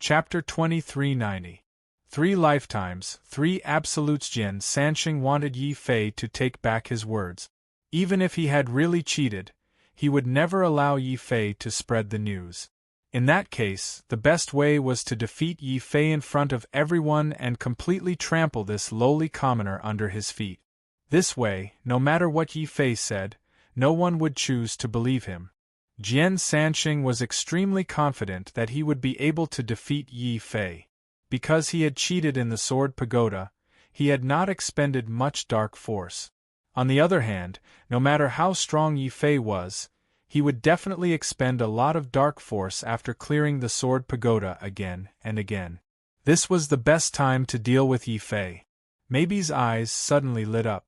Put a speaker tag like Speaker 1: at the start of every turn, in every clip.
Speaker 1: Chapter 2390. 3 Lifetimes, 3 Absolutes. Jian Sansheng wanted Yi Fei to take back his words. Even if he had really cheated, he would never allow Yi Fei to spread the news. In that case, the best way was to defeat Yi Fei in front of everyone and completely trample this lowly commoner under his feet. This way, no matter what Yi Fei said, no one would choose to believe him. Jian Sansheng was extremely confident that he would be able to defeat Yi Fei. Because he had cheated in the Sword Pagoda, he had not expended much dark force. On the other hand, no matter how strong Yi Fei was, he would definitely expend a lot of dark force after clearing the Sword Pagoda again and again. This was the best time to deal with Yi Fei. Maybe's eyes suddenly lit up.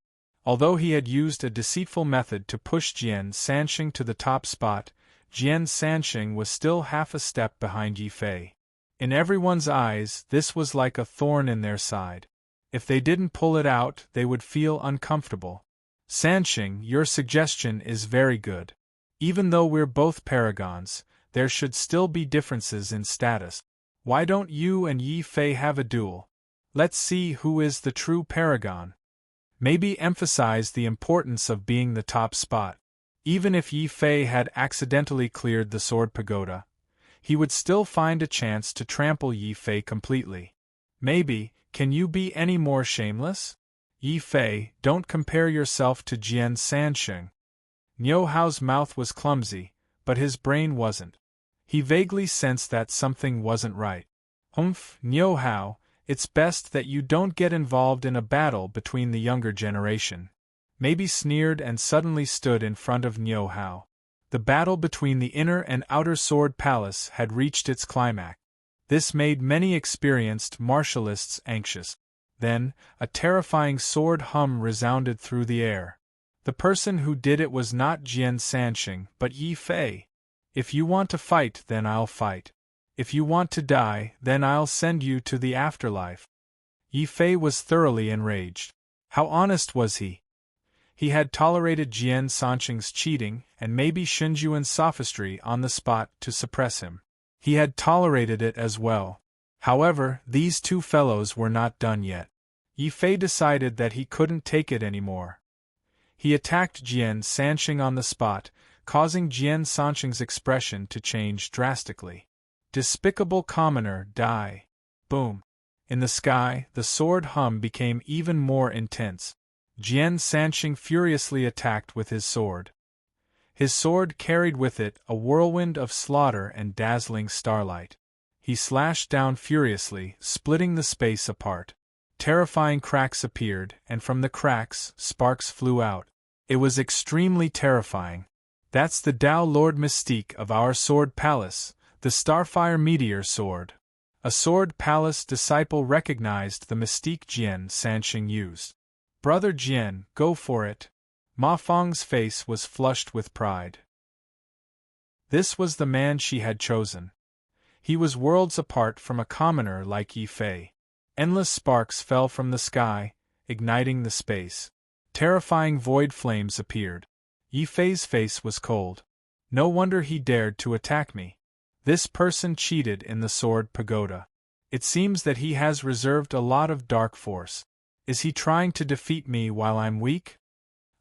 Speaker 1: Although he had used a deceitful method to push Jian Sansheng to the top spot, Jian Sansheng was still half a step behind Yi Fei. In everyone's eyes, this was like a thorn in their side. If they didn't pull it out, they would feel uncomfortable. Sansheng, your suggestion is very good. Even though we're both paragons, there should still be differences in status. Why don't you and Yi Fei have a duel? Let's see who is the true paragon. Maybe emphasize the importance of being the top spot. Even if Yi Fei had accidentally cleared the Sword Pagoda, he would still find a chance to trample Yi Fei completely. Maybe, can you be any more shameless? Yi Fei, don't compare yourself to Jian Sansheng. Niu Hao's mouth was clumsy, but his brain wasn't. He vaguely sensed that something wasn't right. Niu Hao, it's best that you don't get involved in a battle between the younger generation. Maybe sneered and suddenly stood in front of Niu Hao. The battle between the inner and outer Sword Palace had reached its climax. This made many experienced martialists anxious. Then, a terrifying sword hum resounded through the air. The person who did it was not Jian Sansheng, but Yi Fei. If you want to fight, then I'll fight. If you want to die, then I'll send you to the afterlife. Yi Fei was thoroughly enraged. How honest was he? He had tolerated Jian Sansheng's cheating and maybe Shinjuan's sophistry on the spot to suppress him. He had tolerated it as well. However, these two fellows were not done yet. Yi Fei decided that he couldn't take it anymore. He attacked Jian Sansheng on the spot, causing Jian Sansheng's expression to change drastically. Despicable commoner, die. Boom. In the sky, the sword hum became even more intense. Jian Sansheng furiously attacked with his sword. His sword carried with it a whirlwind of slaughter and dazzling starlight. He slashed down furiously, splitting the space apart. Terrifying cracks appeared, and from the cracks, sparks flew out. It was extremely terrifying. That's the Tao Lord Mystique of our Sword Palace, the Starfire Meteor Sword. A Sword Palace disciple recognized the mystique Jian Sansheng used. Brother Jian, go for it. Ma Feng's face was flushed with pride. This was the man she had chosen. He was worlds apart from a commoner like Yi Fei. Endless sparks fell from the sky, igniting the space. Terrifying void flames appeared. Yi Fei's face was cold. No wonder he dared to attack me. This person cheated in the Sword Pagoda. It seems that he has reserved a lot of dark force. Is he trying to defeat me while I'm weak?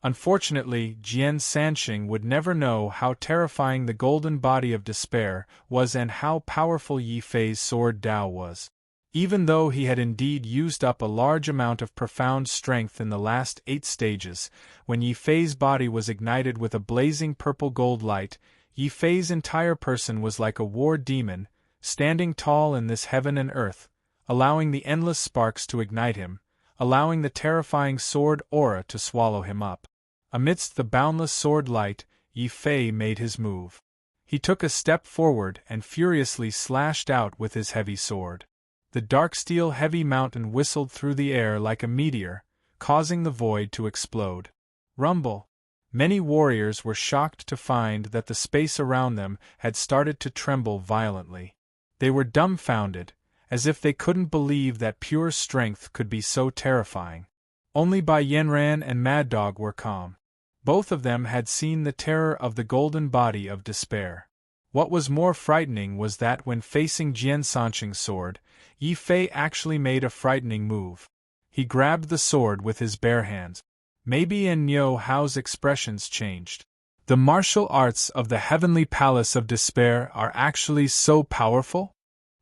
Speaker 1: Unfortunately, Jian Sansheng would never know how terrifying the golden body of despair was and how powerful Yi Fei's sword Tao was. Even though he had indeed used up a large amount of profound strength in the last 8 stages, when Yi Fei's body was ignited with a blazing purple-gold light, Yi Fei's entire person was like a war demon, standing tall in this heaven and earth, allowing the endless sparks to ignite him, allowing the terrifying sword aura to swallow him up. Amidst the boundless sword light, Yi Fei made his move. He took a step forward and furiously slashed out with his heavy sword. The dark steel heavy mountain whistled through the air like a meteor, causing the void to explode. Rumble! Many warriors were shocked to find that the space around them had started to tremble violently. They were dumbfounded, as if they couldn't believe that pure strength could be so terrifying. Only Bai Yanran and Mad Dog were calm. Both of them had seen the terror of the golden body of despair. What was more frightening was that when facing Jian Sanqing's sword, Yi Fei actually made a frightening move. He grabbed the sword with his bare hands. Maybe in Niu Hao's expressions changed. The martial arts of the Heavenly Palace of Despair are actually so powerful?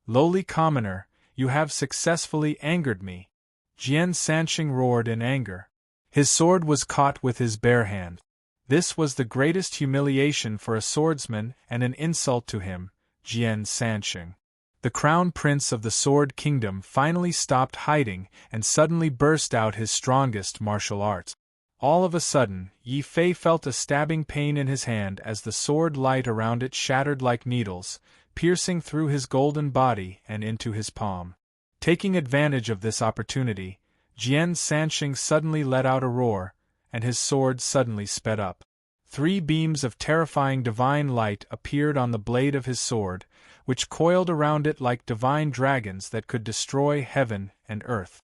Speaker 1: Lowly commoner, you have successfully angered me. Jian Sanqing roared in anger. His sword was caught with his bare hand. This was the greatest humiliation for a swordsman and an insult to him, Jian Sanqing. The Crown Prince of the Sword Kingdom finally stopped hiding and suddenly burst out his strongest martial arts. All of a sudden, Yi Fei felt a stabbing pain in his hand as the sword light around it shattered like needles, piercing through his golden body and into his palm. Taking advantage of this opportunity, Jian Sanqing suddenly let out a roar, and his sword suddenly sped up. 3 beams of terrifying divine light appeared on the blade of his sword, which coiled around it like divine dragons that could destroy heaven and earth.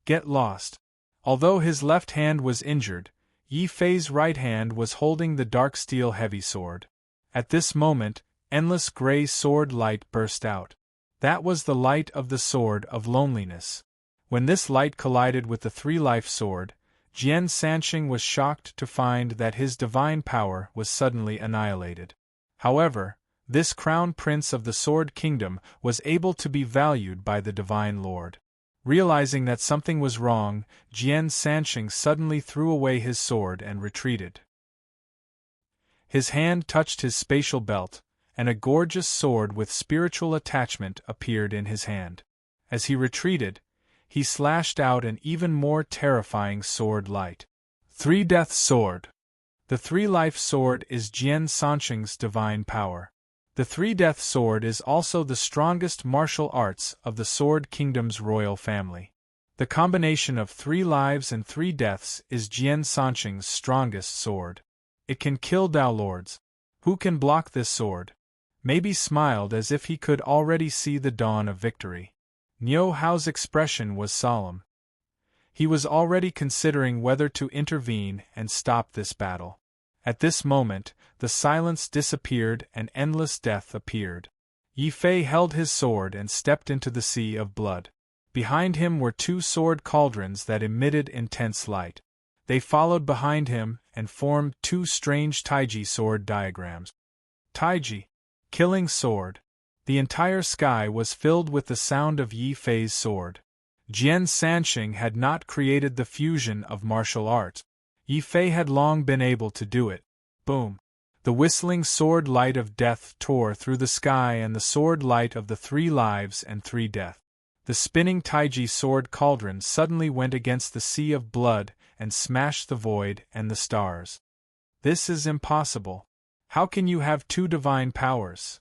Speaker 1: Get lost. Although his left hand was injured, Yi Fei's right hand was holding the dark steel heavy sword. At this moment, endless gray sword light burst out. That was the light of the sword of loneliness. When this light collided with the 3-life sword, Jian Sanqing was shocked to find that his divine power was suddenly annihilated. However, this Crown Prince of the Sword Kingdom was able to be valued by the Divine Lord. Realizing that something was wrong, Jian Sanqing suddenly threw away his sword and retreated. His hand touched his spatial belt, and a gorgeous sword with spiritual attachment appeared in his hand. As he retreated, he slashed out an even more terrifying sword light. 3-Death Sword. The 3-life sword is Jian Sanqing's divine power. The 3-Death Sword is also the strongest martial arts of the Sword Kingdom's royal family. The combination of 3 lives and 3 deaths is Jian Sanqing's strongest sword. It can kill Dao Lords. Who can block this sword? Maybe smiled as if he could already see the dawn of victory. Niu Hao's expression was solemn. He was already considering whether to intervene and stop this battle. At this moment, the silence disappeared and endless death appeared. Yi Fei held his sword and stepped into the sea of blood. Behind him were 2 sword cauldrons that emitted intense light. They followed behind him and formed 2 strange Taiji sword diagrams. Taiji, killing sword. The entire sky was filled with the sound of Yi Fei's sword. Jian Sanqing had not created the fusion of martial arts. Yi Fei had long been able to do it. Boom! The whistling sword light of death tore through the sky and the sword light of the 3 lives and 3 death. The spinning Taiji sword cauldron suddenly went against the sea of blood and smashed the void and the stars. This is impossible. How can you have 2 divine powers?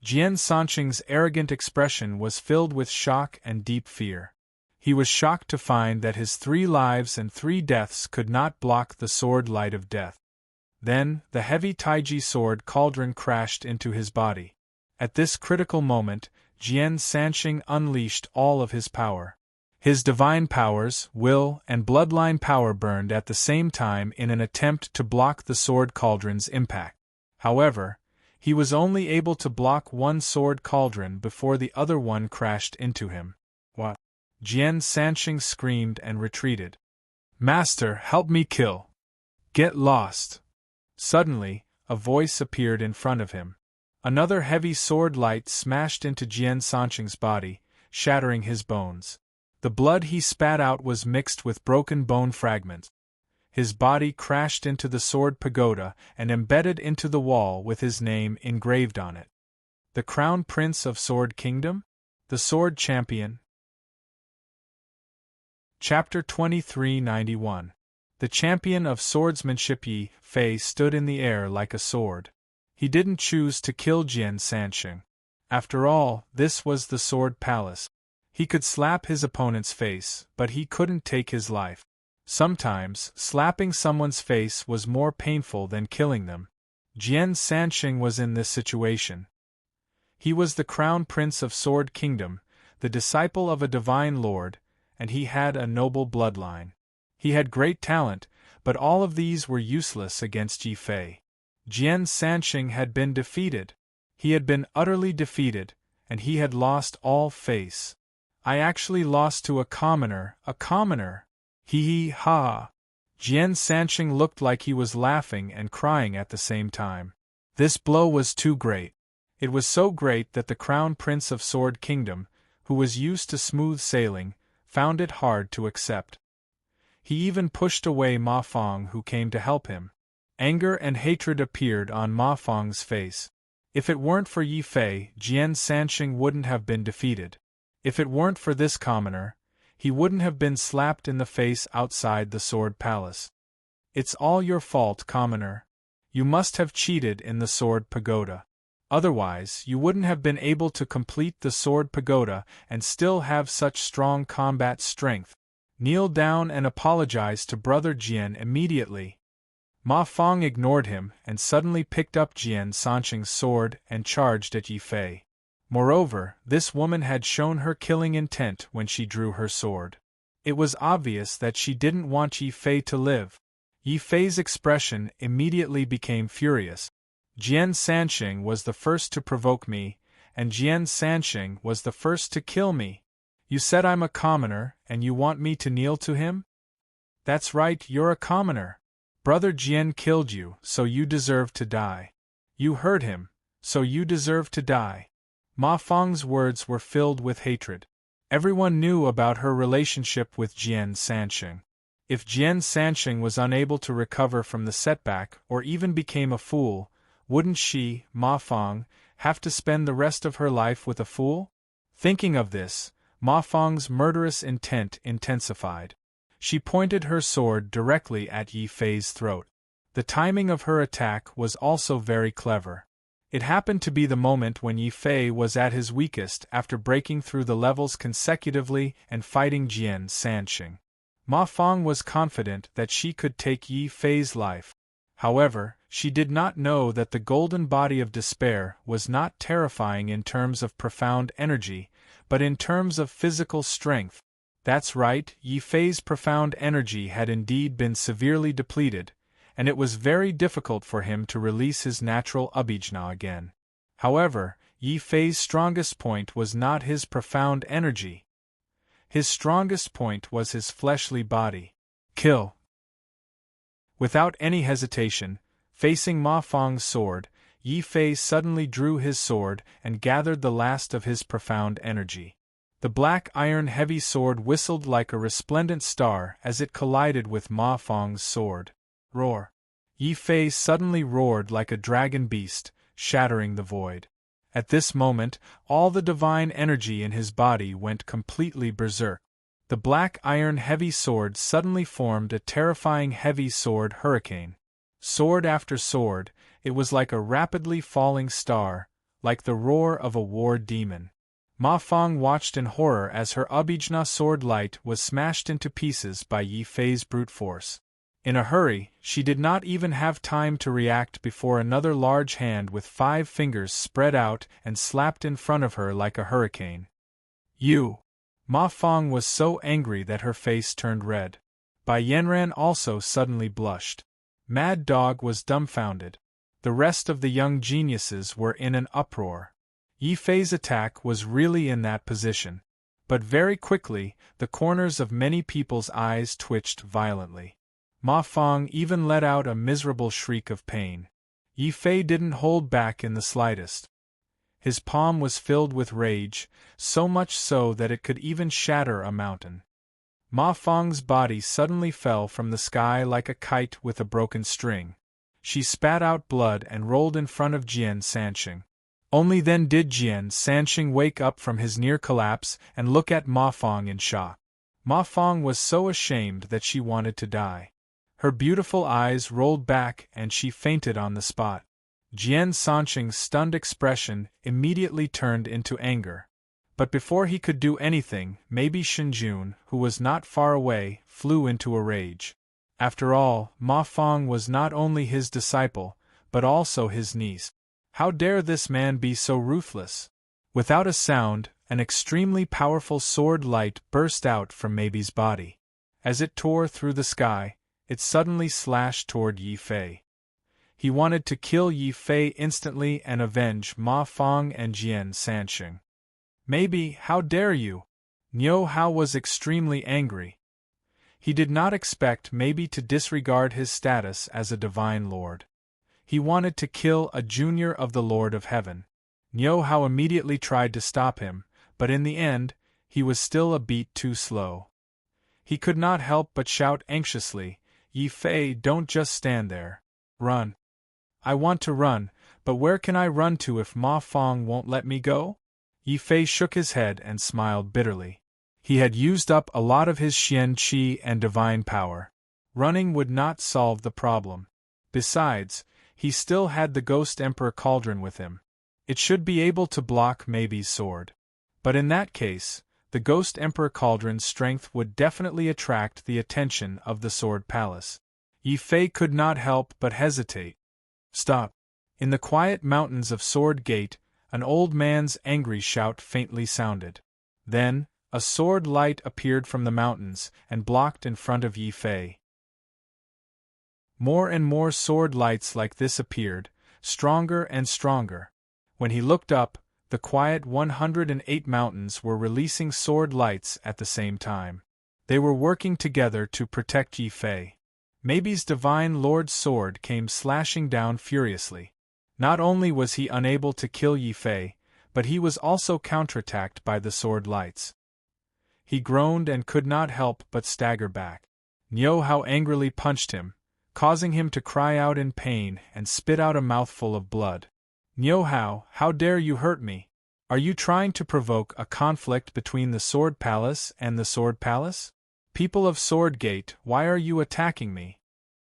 Speaker 1: Jian Sanqing's arrogant expression was filled with shock and deep fear. He was shocked to find that his 3 lives and 3 deaths could not block the sword light of death. Then, the heavy Taiji sword cauldron crashed into his body. At this critical moment, Jian Sanqing unleashed all of his power. His divine powers, will, and bloodline power burned at the same time in an attempt to block the sword cauldron's impact. However, he was only able to block one sword cauldron before the other one crashed into him. What? Jian Sanqing screamed and retreated. Master, help me kill. Get lost. Suddenly, a voice appeared in front of him. Another heavy sword light smashed into Jian Sanqing's body, shattering his bones. The blood he spat out was mixed with broken bone fragments. His body crashed into the sword pagoda and embedded into the wall with his name engraved on it. The Crown Prince of Sword Kingdom? The Sword Champion? Chapter 2391. The champion of swordsmanship Yi Fei stood in the air like a sword. He didn't choose to kill Jian Sanqing. After all, this was the Sword Palace. He could slap his opponent's face, but he couldn't take his life. Sometimes, slapping someone's face was more painful than killing them. Jian Sanqing was in this situation. He was the Crown Prince of Sword Kingdom, the disciple of a divine lord, and he had a noble bloodline. He had great talent, but all of these were useless against Yi Fei. Jian Sanqing had been defeated. He had been utterly defeated, and he had lost all face. I actually lost to a commoner, a commoner! Hee hee ha! Jian Sansheng looked like he was laughing and crying at the same time. This blow was too great. It was so great that the Crown Prince of Sword Kingdom, who was used to smooth sailing, found it hard to accept. He even pushed away Ma Fong, who came to help him. Anger and hatred appeared on Ma Fong's face. If it weren't for Yi Fei, Jian Sansheng wouldn't have been defeated. If it weren't for this commoner, he wouldn't have been slapped in the face outside the Sword Palace. It's all your fault, commoner. You must have cheated in the Sword Pagoda. Otherwise, you wouldn't have been able to complete the Sword Pagoda and still have such strong combat strength. Kneel down and apologize to Brother Jian immediately. Ma Fong ignored him and suddenly picked up Jian Sansheng's sword and charged at Yi Fei. Moreover, this woman had shown her killing intent when she drew her sword. It was obvious that she didn't want Yi Fei to live. Yi Fei's expression immediately became furious. Jian Sansheng was the first to provoke me, and Jian Sansheng was the first to kill me. You said I'm a commoner, and you want me to kneel to him? That's right, you're a commoner. Brother Jian killed you, so you deserve to die. You hurt him, so you deserve to die. Ma Fong's words were filled with hatred. Everyone knew about her relationship with Jian Sansheng. If Jian Sansheng was unable to recover from the setback or even became a fool, wouldn't she, Ma Fong, have to spend the rest of her life with a fool? Thinking of this, Ma Fong's murderous intent intensified. She pointed her sword directly at Yi Fei's throat. The timing of her attack was also very clever. It happened to be the moment when Yi Fei was at his weakest after breaking through the levels consecutively and fighting Jian Sansheng. Ma Fong was confident that she could take Yi Fei's life. However, she did not know that the golden body of despair was not terrifying in terms of profound energy, but in terms of physical strength. That's right, Yi Fei's profound energy had indeed been severely depleted, and it was very difficult for him to release his natural abhijna again. However, Yi Fei's strongest point was not his profound energy. His strongest point was his fleshly body. Kill! Without any hesitation, facing Ma Fong's sword, Yi Fei suddenly drew his sword and gathered the last of his profound energy. The black iron heavy sword whistled like a resplendent star as it collided with Ma Fong's sword. Roar! Yi Fei suddenly roared like a dragon beast, shattering the void. At this moment, all the divine energy in his body went completely berserk. The black iron heavy sword suddenly formed a terrifying heavy sword hurricane. Sword after sword, it was like a rapidly falling star, like the roar of a war demon. Ma Fong watched in horror as her abhijna sword light was smashed into pieces by Yi Fei's brute force. In a hurry, she did not even have time to react before another large hand with 5 fingers spread out and slapped in front of her like a hurricane. You! Ma Fong was so angry that her face turned red. Bai Yanran also suddenly blushed. Mad Dog was dumbfounded. The rest of the young geniuses were in an uproar. Yi Fei's attack was really in that position. But very quickly, the corners of many people's eyes twitched violently. Ma Fong even let out a miserable shriek of pain. Yi Fei didn't hold back in the slightest. His palm was filled with rage, so much so that it could even shatter a mountain. Ma Fong's body suddenly fell from the sky like a kite with a broken string. She spat out blood and rolled in front of Jian Sansheng. Only then did Jian Sansheng wake up from his near collapse and look at Ma Fong in shock. Ma Fong was so ashamed that she wanted to die. Her beautiful eyes rolled back and she fainted on the spot. Jian Sansheng's stunned expression immediately turned into anger. But before he could do anything, maybe Shenjun, who was not far away, flew into a rage. After all, Ma Fong was not only his disciple, but also his niece. How dare this man be so ruthless? Without a sound, an extremely powerful sword light burst out from Maybe's body. As it tore through the sky, it suddenly slashed toward Yi Fei. He wanted to kill Yi Fei instantly and avenge Ma Fong and Jian Sanxing. Maybe, how dare you? Niu Hao was extremely angry. He did not expect maybe to disregard his status as a divine lord. He wanted to kill a junior of the Lord of Heaven. Niu Hao immediately tried to stop him, but in the end, he was still a beat too slow. He could not help but shout anxiously, "Yi Fei, don't just stand there. Run." "I want to run, but where can I run to if Ma Fong won't let me go?" Yi Fei shook his head and smiled bitterly. He had used up a lot of his Xian Qi and divine power. Running would not solve the problem. Besides, he still had the Ghost Emperor Cauldron with him. It should be able to block Maybe's sword. But in that case, the Ghost Emperor Cauldron's strength would definitely attract the attention of the Sword Palace. Yi Fei could not help but hesitate. "Stop!" In the quiet mountains of Sword Gate, an old man's angry shout faintly sounded. Then, a sword light appeared from the mountains and blocked in front of Yi Fei. More and more sword lights like this appeared, stronger and stronger. When he looked up, the quiet 108 mountains were releasing sword lights at the same time. They were working together to protect Yi Fei. Maybe's divine lord's sword came slashing down furiously. Not only was he unable to kill Yi Fei, but he was also counterattacked by the sword lights. He groaned and could not help but stagger back. Niu Hao angrily punched him, causing him to cry out in pain and spit out a mouthful of blood. "Niu Hao, how dare you hurt me? Are you trying to provoke a conflict between the Sword Palace and the Sword Palace? People of Sword Gate, why are you attacking me?"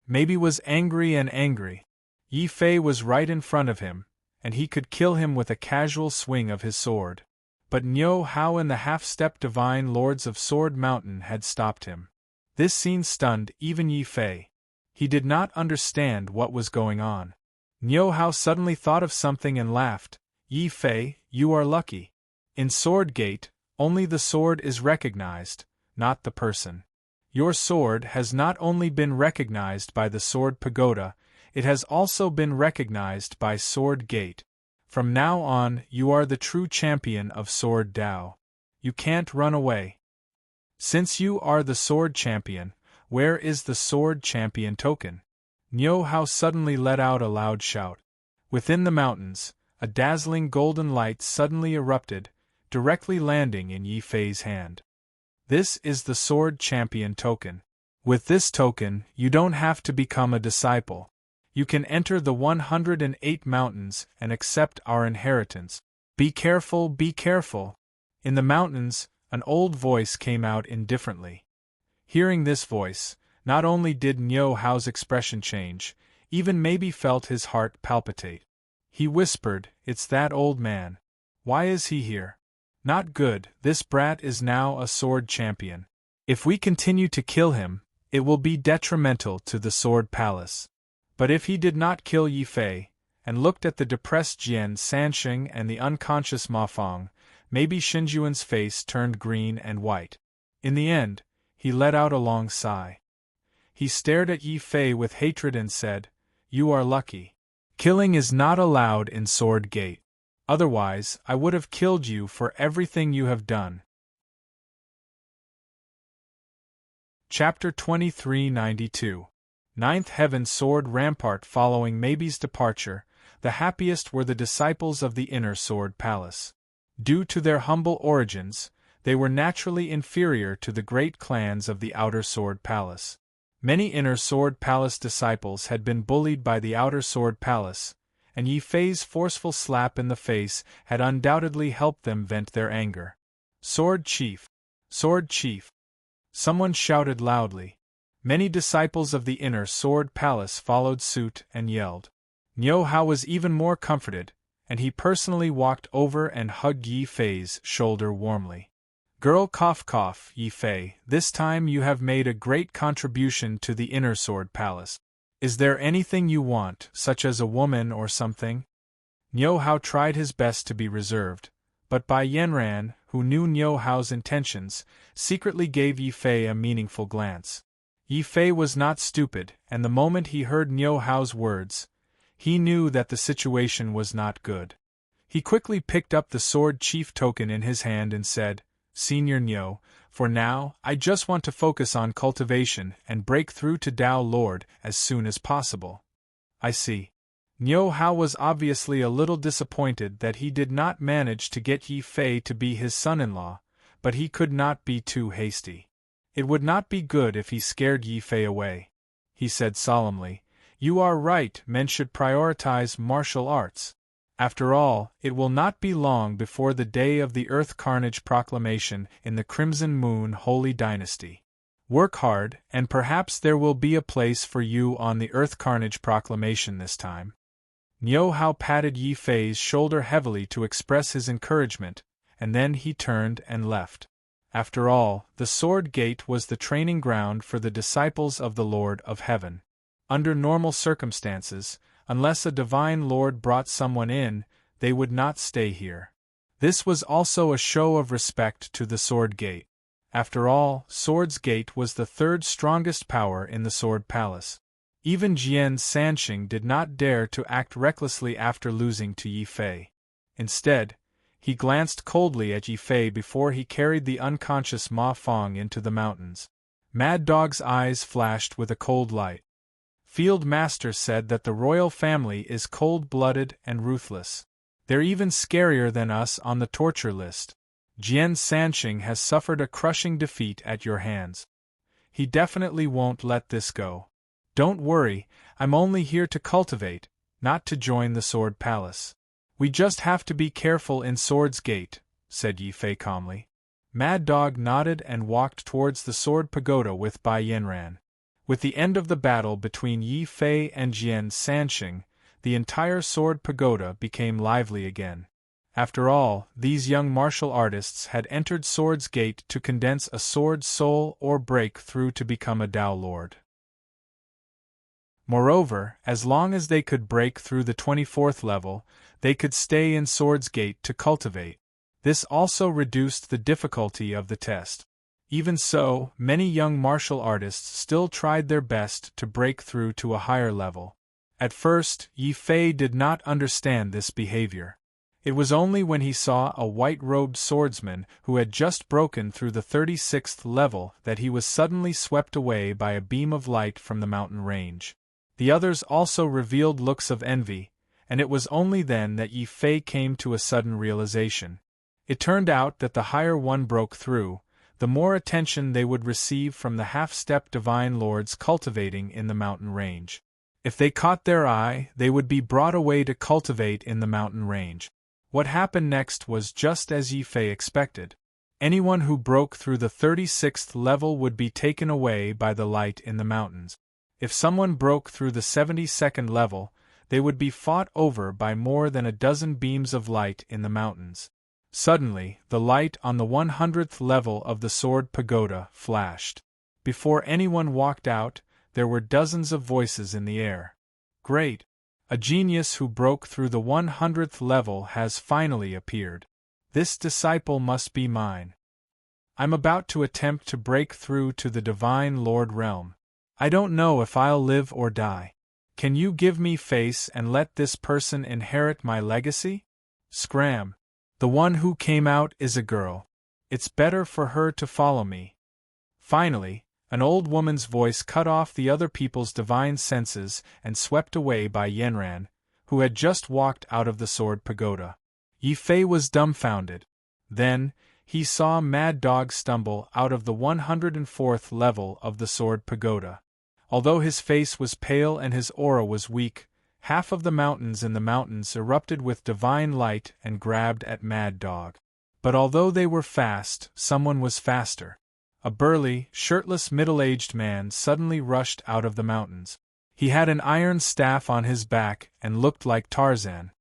Speaker 1: Maybe was angry and angry. Yi Fei was right in front of him, and he could kill him with a casual swing of his sword. But Niu Hao and the half-step divine lords of Sword Mountain had stopped him. This scene stunned even Yi Fei. He did not understand what was going on. Niu Hao suddenly thought of something and laughed. "Yi Fei, you are lucky. In Sword Gate, only the sword is recognized, not the person. Your sword has not only been recognized by the Sword Pagoda, it has also been recognized by Sword Gate. From now on, you are the true champion of Sword Dao. You can't run away. Since you are the sword champion, where is the sword champion token?" Niu Hao suddenly let out a loud shout. Within the mountains, a dazzling golden light suddenly erupted, directly landing in Yi Fei's hand. "This is the sword champion token. With this token, you don't have to become a disciple. You can enter the 108 mountains and accept our inheritance. Be careful, be careful." In the mountains, an old voice came out indifferently. Hearing this voice, not only did Niu Hao's expression change, even Maybe felt his heart palpitate. He whispered, "It's that old man. Why is he here? Not good, this brat is now a sword champion. If we continue to kill him, it will be detrimental to the Sword Palace." But if he did not kill Yi Fei, and looked at the depressed Jian Sanxing and the unconscious Ma Fong, maybe Xinjuan's face turned green and white. In the end, he let out a long sigh. He stared at Yi Fei with hatred and said, "You are lucky. Killing is not allowed in Sword Gate. Otherwise, I would have killed you for everything you have done." Chapter 2392. Ninth Heaven Sword Rampart. Following Maybe's departure, the happiest were the disciples of the Inner Sword Palace. Due to their humble origins, they were naturally inferior to the great clans of the Outer Sword Palace. Many Inner Sword Palace disciples had been bullied by the Outer Sword Palace, and Yi Fei's forceful slap in the face had undoubtedly helped them vent their anger. "Sword Chief! Sword Chief!" someone shouted loudly. Many disciples of the Inner Sword Palace followed suit and yelled. Niu Hao was even more comforted, and he personally walked over and hugged Yi Fei's shoulder warmly. "Girl, cough cough, Yi Fei, this time you have made a great contribution to the Inner Sword Palace. Is there anything you want, such as a woman or something?" Niu Hao tried his best to be reserved, but Bai Yanran, who knew Niu Hao's intentions, secretly gave Yi Fei a meaningful glance. Yi Fei was not stupid, and the moment he heard Niu Hao's words, He knew that the situation was not good. He quickly picked up the sword chief token in his hand and said, Senior Nyo, for now, I just want to focus on cultivation and break through to Tao Lord as soon as possible. I see. Nyo Hao was obviously a little disappointed that he did not manage to get Yi Fei to be his son-in-law, but he could not be too hasty. It would not be good if he scared Yi Fei away. He said solemnly, You are right, men should prioritize martial arts. After all, it will not be long before the day of the Earth Carnage proclamation in the Crimson Moon Holy Dynasty. Work hard, and perhaps there will be a place for you on the Earth Carnage proclamation this time. Nyo Hao patted Yi Fei's shoulder heavily to express his encouragement, and then he turned and left. After all, the Sword Gate was the training ground for the disciples of the Lord of Heaven. Under normal circumstances, unless a divine lord brought someone in, they would not stay here. This was also a show of respect to the Sword Gate. After all, Sword's Gate was the third strongest power in the Sword Palace. Even Jian Sanxing did not dare to act recklessly after losing to Yi Fei. Instead, he glanced coldly at Yi Fei before he carried the unconscious Ma Fong into the mountains. Mad Dog's eyes flashed with a cold light. Field Master said that the royal family is cold-blooded and ruthless. They're even scarier than us on the torture list. Jian Sanxing has suffered a crushing defeat at your hands. He definitely won't let this go. Don't worry, I'm only here to cultivate, not to join the Sword Palace. We just have to be careful in Sword's Gate, said Yi Fei calmly. Mad Dog nodded and walked towards the Sword Pagoda with Bai Yanran. With the end of the battle between Yi Fei and Jian Sanxing, the entire Sword Pagoda became lively again. After all, these young martial artists had entered Sword's Gate to condense a sword soul or break through to become a Tao Lord. Moreover, as long as they could break through the 24th level, they could stay in Sword's Gate to cultivate. This also reduced the difficulty of the test. Even so, many young martial artists still tried their best to break through to a higher level. At first, Yi Fei did not understand this behavior. It was only when he saw a white-robed swordsman who had just broken through the 36th level that he was suddenly swept away by a beam of light from the mountain range. The others also revealed looks of envy, and it was only then that Yi Fei came to a sudden realization. It turned out that the higher one broke through, the more attention they would receive from the half-step divine lords cultivating in the mountain range. If they caught their eye, they would be brought away to cultivate in the mountain range. What happened next was just as Yi Fei expected. Anyone who broke through the 36th level would be taken away by the light in the mountains. If someone broke through the 72nd level, they would be fought over by more than a dozen beams of light in the mountains. Suddenly, the light on the 100th level of the Sword Pagoda flashed. Before anyone walked out, there were dozens of voices in the air. Great! A genius who broke through the 100th level has finally appeared. This disciple must be mine. I'm about to attempt to break through to the Divine Lord realm. I don't know if I'll live or die. Can you give me face and let this person inherit my legacy? Scram! The one who came out is a girl. It's better for her to follow me. Finally, an old woman's voice cut off the other people's divine senses and swept away by Yanran, who had just walked out of the Sword Pagoda. Yi Fei was dumbfounded. Then, he saw Mad Dog stumble out of the 104th level of the Sword Pagoda. Although his face was pale and his aura was weak, half of the mountains in the mountains erupted with divine light and grabbed at Mad Dog. But although they were fast, someone was faster. A burly, shirtless middle-aged man suddenly rushed out of the mountains. He had an iron staff on his back and looked like Tarzan.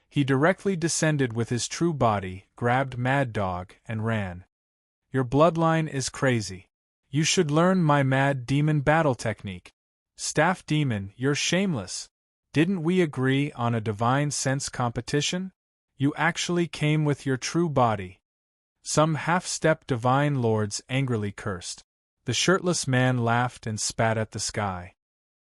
Speaker 1: He directly descended with his true body, grabbed Mad Dog, and ran. Your bloodline is crazy. You should learn my Mad Demon battle technique. Staff Demon, you're shameless. Didn't we agree on a divine sense competition? You actually came with your true body. Some half-step divine lords angrily cursed. The shirtless man laughed and spat at the sky.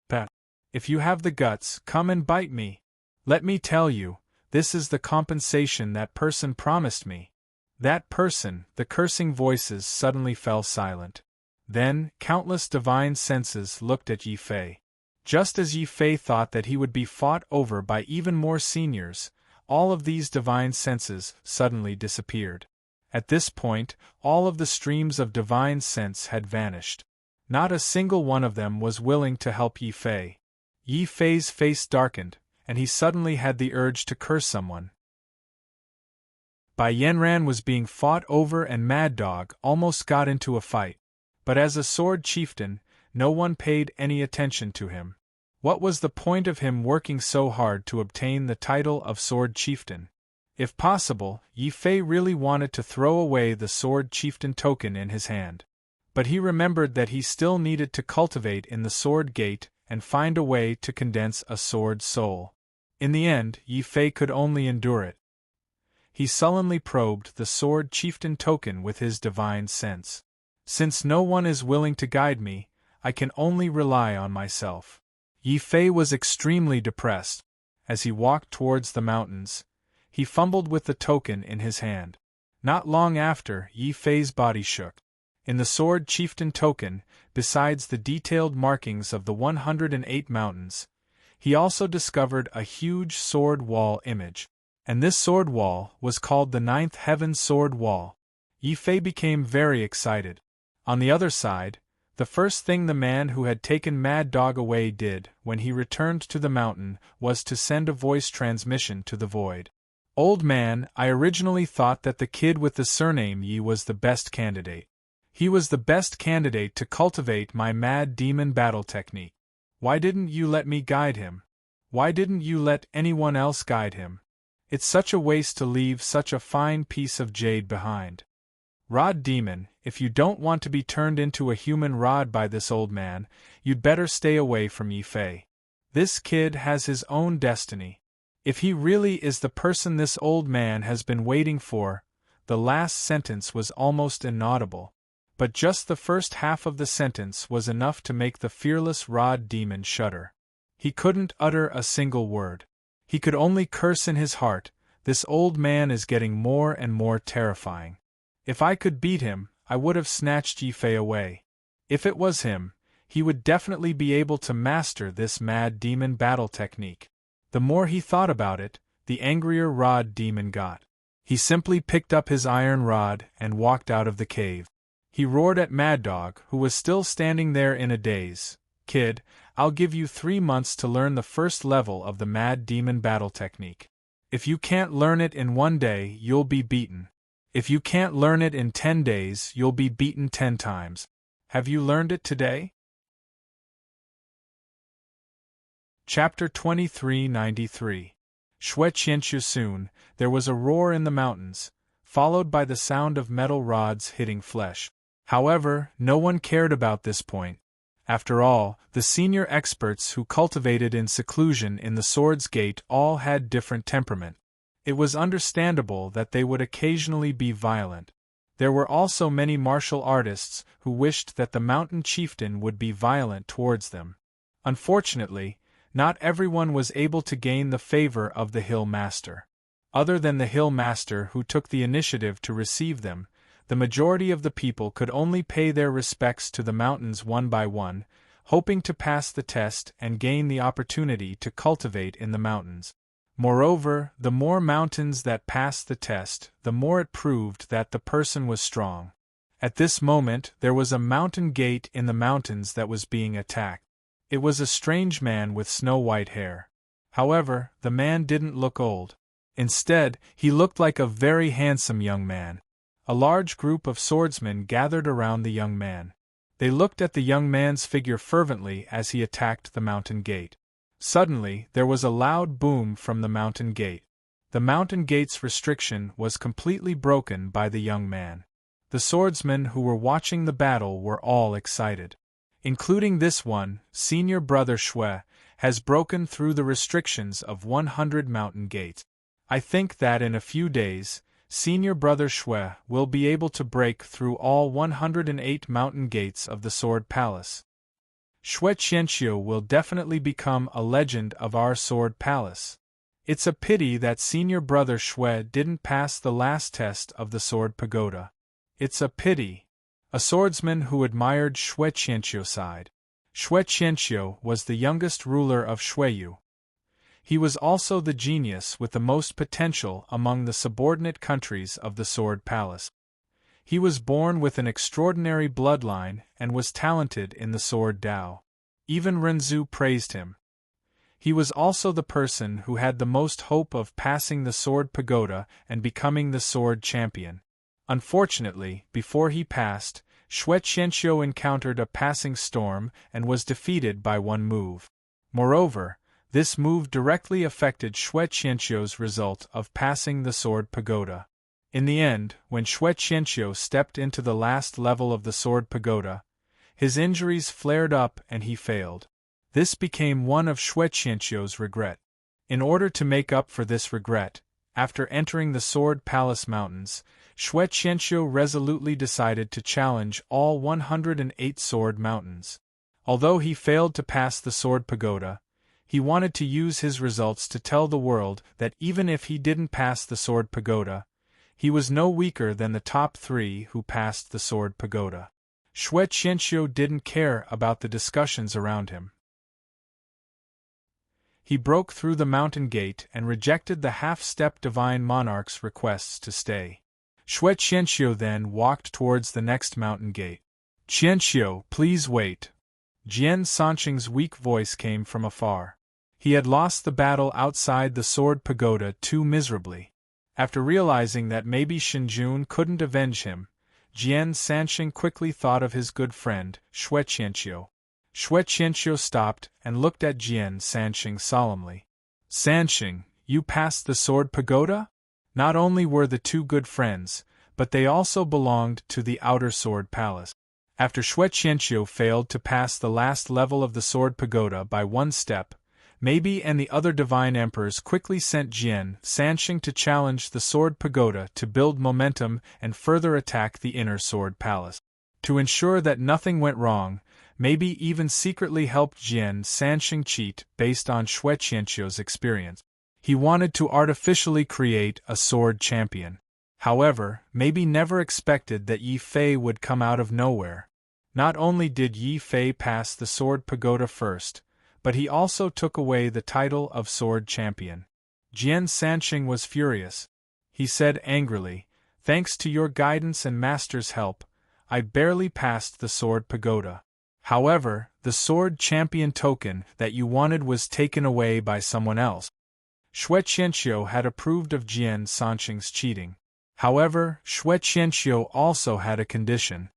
Speaker 1: Pat. If you have the guts, come and bite me. Let me tell you, this is the compensation that person promised me. That person, the cursing voices suddenly fell silent. Then, countless divine senses looked at Yi Fei. Just as Yi Fei thought that he would be fought over by even more seniors, all of these divine senses suddenly disappeared. At this point, all of the streams of divine sense had vanished. Not a single one of them was willing to help Yi Fei. Yi Fei's face darkened, and he suddenly had the urge to curse someone. Bai Yanran was being fought over and Mad Dog almost got into a fight. But as a sword chieftain, no one paid any attention to him. What was the point of him working so hard to obtain the title of sword chieftain? If possible, Yi Fei really wanted to throw away the sword chieftain token in his hand. But he remembered that he still needed to cultivate in the sword gate and find a way to condense a sword soul. In the end, Yi Fei could only endure it. He sullenly probed the sword chieftain token with his divine sense. Since no one is willing to guide me, I can only rely on myself. Yi Fei was extremely depressed. As he walked towards the mountains, he fumbled with the token in his hand. Not long after, Yi Fei's body shook. In the sword chieftain token, besides the detailed markings of the 108 mountains, he also discovered a huge sword wall image. And this sword wall was called the Ninth Heaven Sword Wall. Yi Fei became very excited. On the other side, the first thing the man who had taken Mad Dog away did when he returned to the mountain was to send a voice transmission to the void. Old man, I originally thought that the kid with the surname Yi was the best candidate. He was the best candidate to cultivate my mad demon battle technique. Why didn't you let me guide him? Why didn't you let anyone else guide him? It's such a waste to leave such a fine piece of jade behind. Rod Demon, if you don't want to be turned into a human rod by this old man, you'd better stay away from Yi Fei. This kid has his own destiny. If he really is the person this old man has been waiting for. The last sentence was almost inaudible. But just the first half of the sentence was enough to make the fearless Rod Demon shudder. He couldn't utter a single word. He could only curse in his heart, this old man is getting more and more terrifying. If I could beat him, I would have snatched Yi Fei away. If it was him, he would definitely be able to master this mad demon battle technique. The more he thought about it, the angrier Rod Demon got. He simply picked up his iron rod and walked out of the cave. He roared at Mad Dog, who was still standing there in a daze. Kid, I'll give you 3 months to learn the first level of the mad demon battle technique. If you can't learn it in 1 day, you'll be beaten. If you can't learn it in 10 days, you'll be beaten 10 times. Have you learned it today? Chapter 2393. Shui Qianxu. Soon, there was a roar in the mountains, followed by the sound of metal rods hitting flesh. However, no one cared about this point. After all, the senior experts who cultivated in seclusion in the Sword's Gate all had different temperament. It was understandable that they would occasionally be violent. There were also many martial artists who wished that the mountain chieftain would be violent towards them. Unfortunately, not everyone was able to gain the favor of the Hill Master. Other than the Hill Master who took the initiative to receive them, the majority of the people could only pay their respects to the mountains one by one, hoping to pass the test and gain the opportunity to cultivate in the mountains. Moreover, the more mountains that passed the test, the more it proved that the person was strong. At this moment, there was a mountain gate in the mountains that was being attacked. It was a strange man with snow-white hair. However, the man didn't look old. Instead, he looked like a very handsome young man. A large group of swordsmen gathered around the young man. They looked at the young man's figure fervently as he attacked the mountain gate. Suddenly, there was a loud boom from the mountain gate. The mountain gate's restriction was completely broken by the young man. The swordsmen who were watching the battle were all excited. Including this one, senior brother Shui, has broken through the restrictions of 100 mountain gates. I think that in a few days, senior brother Shui will be able to break through all 108 mountain gates of the Sword Palace. Xue Qianxiu will definitely become a legend of our sword palace. It's a pity that senior brother Xue didn't pass the last test of the sword pagoda. It's a pity. A swordsman who admired Xue Qianxiu sighed. Xue Qianxiu was the youngest ruler of Xueyu. He was also the genius with the most potential among the subordinate countries of the Sword Palace. He was born with an extraordinary bloodline and was talented in the sword Dao. Even Renzu praised him. He was also the person who had the most hope of passing the sword pagoda and becoming the sword champion. Unfortunately, before he passed, Xue Qianxiu encountered a passing storm and was defeated by one move. Moreover, this move directly affected Xue Qianxiu's result of passing the sword pagoda. In the end, when Xue Qianxiu stepped into the last level of the sword pagoda, his injuries flared up and he failed. This became one of Xue Qianxiu's regret. In order to make up for this regret, after entering the Sword Palace Mountains, Xue Qianxiu resolutely decided to challenge all 108 sword mountains. Although he failed to pass the sword pagoda, he wanted to use his results to tell the world that even if he didn't pass the sword pagoda, he was no weaker than the top 3 who passed the sword pagoda. Xue Qianxiu didn't care about the discussions around him. He broke through the mountain gate and rejected the half-step divine monarch's requests to stay. Xue Qianxiu then walked towards the next mountain gate. "Qianxiu, please wait." Jian Sanqing's weak voice came from afar. He had lost the battle outside the sword pagoda too miserably. After realizing that maybe Shinjun couldn't avenge him, Jian Sanqing quickly thought of his good friend, Xue Qianxiu. Xue Qianxiu stopped and looked at Jian Sanqing solemnly. "Sanqing, you passed the sword pagoda?" Not only were the two good friends, but they also belonged to the outer sword palace. After Xue Qianxiu failed to pass the last level of the sword pagoda by one step, Maybe and the other divine emperors quickly sent Jian Sanqing to challenge the sword pagoda to build momentum and further attack the inner sword palace. To ensure that nothing went wrong, Maybe even secretly helped Jian Sanqing cheat based on Xue Qianxiu's experience. He wanted to artificially create a sword champion. However, Maybe never expected that Yi Fei would come out of nowhere. Not only did Yi Fei pass the sword pagoda first, but he also took away the title of sword champion. Jian Sanqing was furious. He said angrily, "Thanks to your guidance and master's help, I barely passed the sword pagoda. However, the sword champion token that you wanted was taken away by someone else." Xue Qianxiu had approved of Jian Sanqing's cheating. However, Xue Qianxiu also had a condition.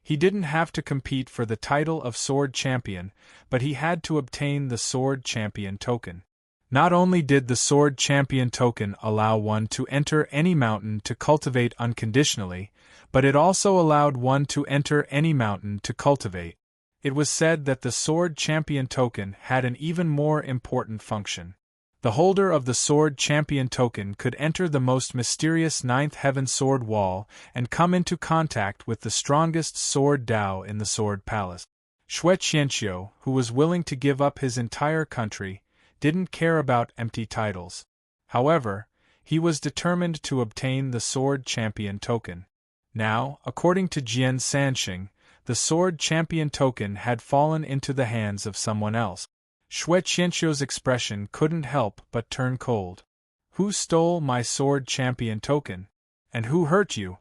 Speaker 1: He didn't have to compete for the title of sword champion, but he had to obtain the sword champion token. Not only did the sword champion token allow one to enter any mountain to cultivate unconditionally, but it also allowed one to enter any mountain to cultivate. It was said that the sword champion token had an even more important function. The holder of the sword champion token could enter the most mysterious ninth heaven sword wall and come into contact with the strongest sword Dao in the sword palace. Xue Qianxiu, who was willing to give up his entire country, didn't care about empty titles. However, he was determined to obtain the sword champion token. Now, according to Jian Sanqing, the sword champion token had fallen into the hands of someone else. Xue Qianxiu's expression couldn't help but turn cold. "Who stole my sword champion token? And who hurt you?"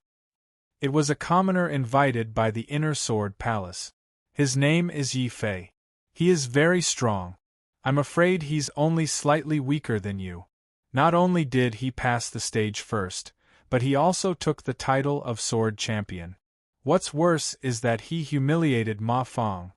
Speaker 1: It was a commoner invited by the inner sword palace. "His name is Yi Fei. He is very strong. I'm afraid he's only slightly weaker than you. Not only did he pass the stage first, but he also took the title of sword champion. What's worse is that he humiliated Ma Fong."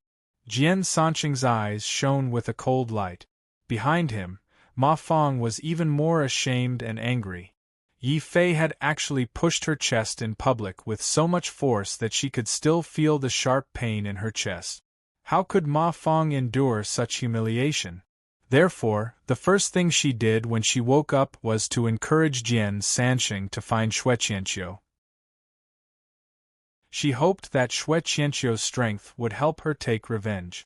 Speaker 1: Jian Sanqing's eyes shone with a cold light. Behind him, Ma Fong was even more ashamed and angry. Yi Fei had actually pushed her chest in public with so much force that she could still feel the sharp pain in her chest. How could Ma Fong endure such humiliation? Therefore, the first thing she did when she woke up was to encourage Jian Sanqing to find Xue Qianxiu. She hoped that Xue Qianxiu's strength would help her take revenge.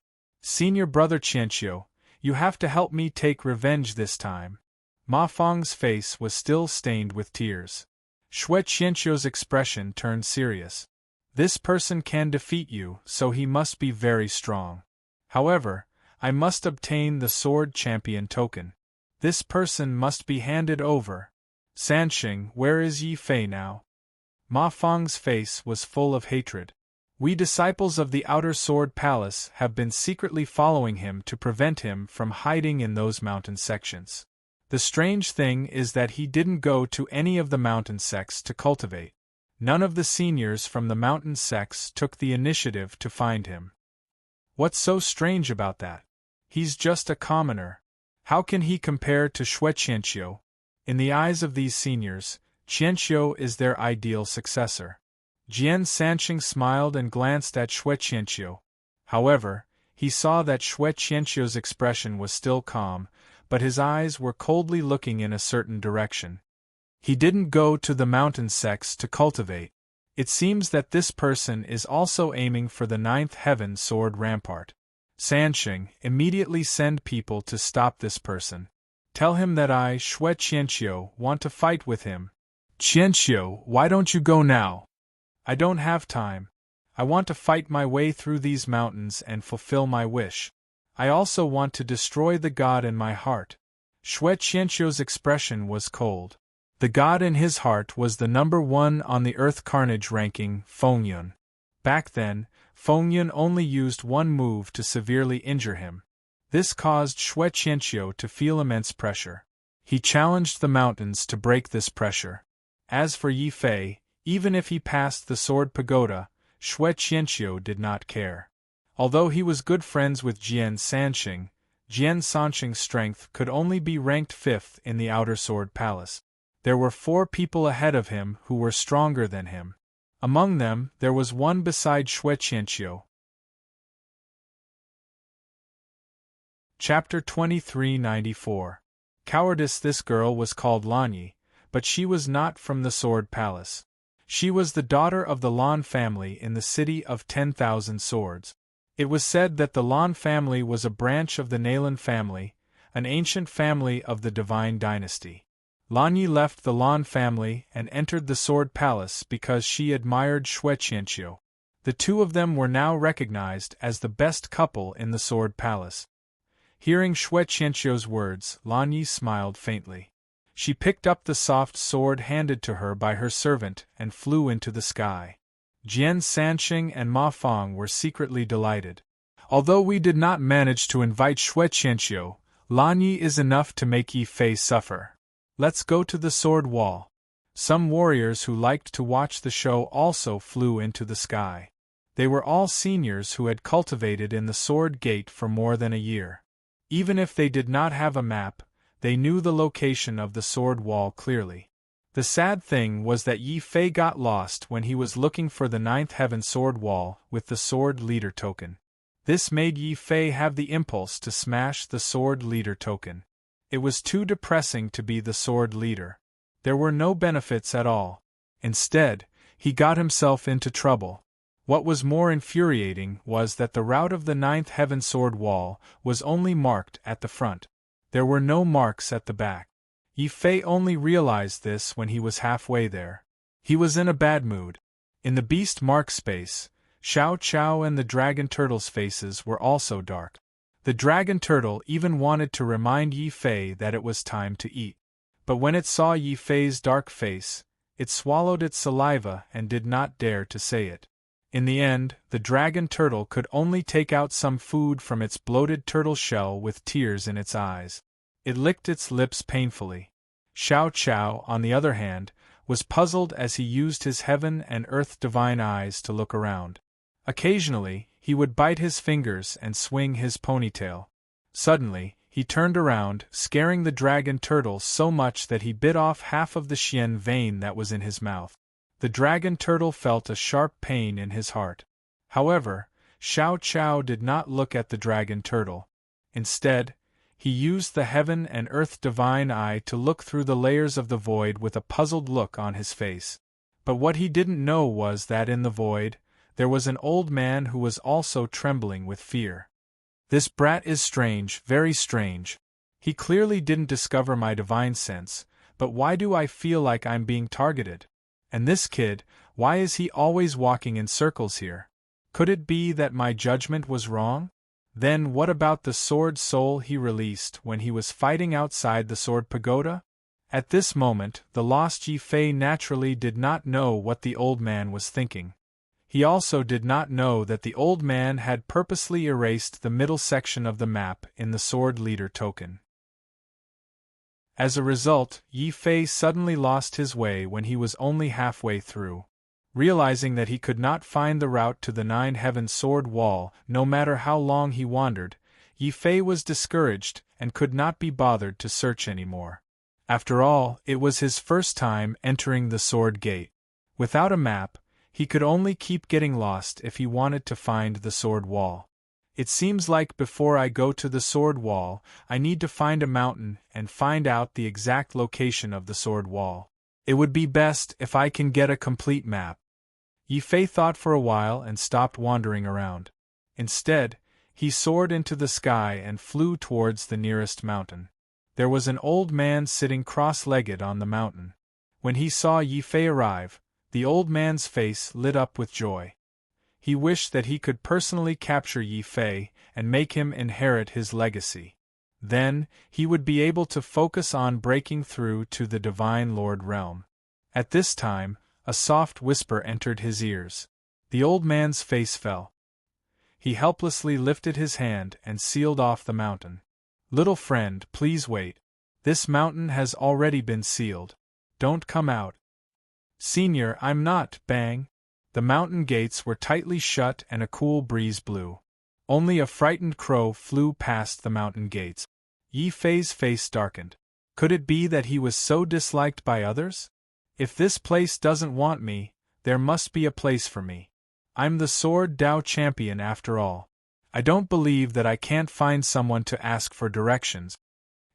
Speaker 1: Senior brother Qianqiu, you have to help me take revenge this time. Ma Fang's face was still stained with tears. Shui Qianqiu's expression turned serious. This person can defeat you, so he must be very strong. However, I must obtain the sword champion token. This person must be handed over. Sanxing, where is Yi Fei now? Ma Fang's face was full of hatred. We disciples of the Outer Sword Palace have been secretly following him to prevent him from hiding in those mountain sections. The strange thing is that he didn't go to any of the mountain sects to cultivate. None of the seniors from the mountain sects took the initiative to find him. What's so strange about that? He's just a commoner. How can he compare to Shui Qianqiu? In the eyes of these seniors, Qianqiu is their ideal successor. Jian Sanxing smiled and glanced at Shui Qianqiu. However, he saw that Shui Qianqiu's expression was still calm, but his eyes were coldly looking in a certain direction. He didn't go to the mountain sects to cultivate. It seems that this person is also aiming for the ninth heaven sword rampart. Sanxing, immediately send people to stop this person. Tell him that I, Shui Qianqiu, want to fight with him. Qianqiu, why don't you go now? I don't have time. I want to fight my way through these mountains and fulfill my wish. I also want to destroy the god in my heart. Shui Qianqiu's expression was cold. The god in his heart was the number 1 on the Earth Carnage ranking, Fengyun. Back then, Fengyun only used one move to severely injure him. This caused Shui Qianqiu to feel immense pressure. He challenged the mountains to break this pressure. As for Yi Fei, even if he passed the sword pagoda, Shui Qianqiu did not care. Although he was good friends with Jian Sanxing's strength could only be ranked 5th in the Outer Sword Palace. There were 4 people ahead of him who were stronger than him. Among them, there was one beside Shui Qianqiu. Chapter 2394. Cowardice. This girl was called Lanyi, but she was not from the Sword Palace. She was the daughter of the Lan family in the city of 10,000 swords. It was said that the Lan family was a branch of the Nalan family, an ancient family of the Divine Dynasty. Lanyi left the Lan family and entered the Sword Palace because she admired Shui Qianqiu. The two of them were now recognized as the best couple in the Sword Palace. Hearing Shui Qianqiu's words, Lanyi smiled faintly. She picked up the soft sword handed to her by her servant and flew into the sky. Jian Sanxing and Ma Fang were secretly delighted. Although we did not manage to invite Shui Qianqiu, Lanyi is enough to make Yi Fei suffer. Let's go to the sword wall. Some warriors who liked to watch the show also flew into the sky. They were all seniors who had cultivated in the sword gate for more than a year. Even if they did not have a map, they knew the location of the sword wall clearly. The sad thing was that Yi Fei got lost when he was looking for the ninth heaven sword wall with the sword leader token. This made Yi Fei have the impulse to smash the sword leader token. It was too depressing to be the sword leader. There were no benefits at all. Instead, he got himself into trouble. What was more infuriating was that the route of the ninth heaven sword wall was only marked at the front. There were no marks at the back. Yi Fei only realized this when he was halfway there. He was in a bad mood. In the beast mark space, Xiao Chao and the dragon turtle's faces were also dark. The dragon turtle even wanted to remind Yi Fei that it was time to eat. But when it saw Yi Fei's dark face, it swallowed its saliva and did not dare to say it. In the end, the dragon turtle could only take out some food from its bloated turtle shell with tears in its eyes. It licked its lips painfully. Xiao Chao, on the other hand, was puzzled as he used his heaven and earth divine eyes to look around. Occasionally, he would bite his fingers and swing his ponytail. Suddenly, he turned around, scaring the dragon turtle so much that he bit off half of the xian vein that was in his mouth. The dragon turtle felt a sharp pain in his heart. However, Xiao Chao did not look at the dragon turtle. Instead, he used the heaven and earth divine eye to look through the layers of the void with a puzzled look on his face. But what he didn't know was that in the void, there was an old man who was also trembling with fear. This brat is strange, very strange. He clearly didn't discover my divine sense, but why do I feel like I'm being targeted? And this kid, why is he always walking in circles here? Could it be that my judgment was wrong? Then what about the sword soul he released when he was fighting outside the sword pagoda? At this moment, the lost Yi Fei naturally did not know what the old man was thinking. He also did not know that the old man had purposely erased the middle section of the map in the sword leader token. As a result, Yi Fei suddenly lost his way when he was only halfway through. Realizing that he could not find the route to the Nine Heaven sword wall, no matter how long he wandered, Yi Fei was discouraged and could not be bothered to search anymore. After all, it was his first time entering the sword gate. Without a map, he could only keep getting lost if he wanted to find the sword wall. It seems like before I go to the sword wall, I need to find a mountain and find out the exact location of the sword wall. It would be best if I can get a complete map. Yi Fei thought for a while and stopped wandering around. Instead, he soared into the sky and flew towards the nearest mountain. There was an old man sitting cross-legged on the mountain. When he saw Yi Fei arrive, the old man's face lit up with joy. He wished that he could personally capture Yi Fei and make him inherit his legacy. Then, he would be able to focus on breaking through to the Divine Lord realm. At this time, a soft whisper entered his ears. The old man's face fell. He helplessly lifted his hand and sealed off the mountain. "Little friend, please wait. This mountain has already been sealed. Don't come out." "Senior, I'm not, bang." The mountain gates were tightly shut and a cool breeze blew. Only a frightened crow flew past the mountain gates. Yi Fei's face darkened. Could it be that he was so disliked by others? If this place doesn't want me, there must be a place for me. I'm the Sword Dao champion after all. I don't believe that I can't find someone to ask for directions.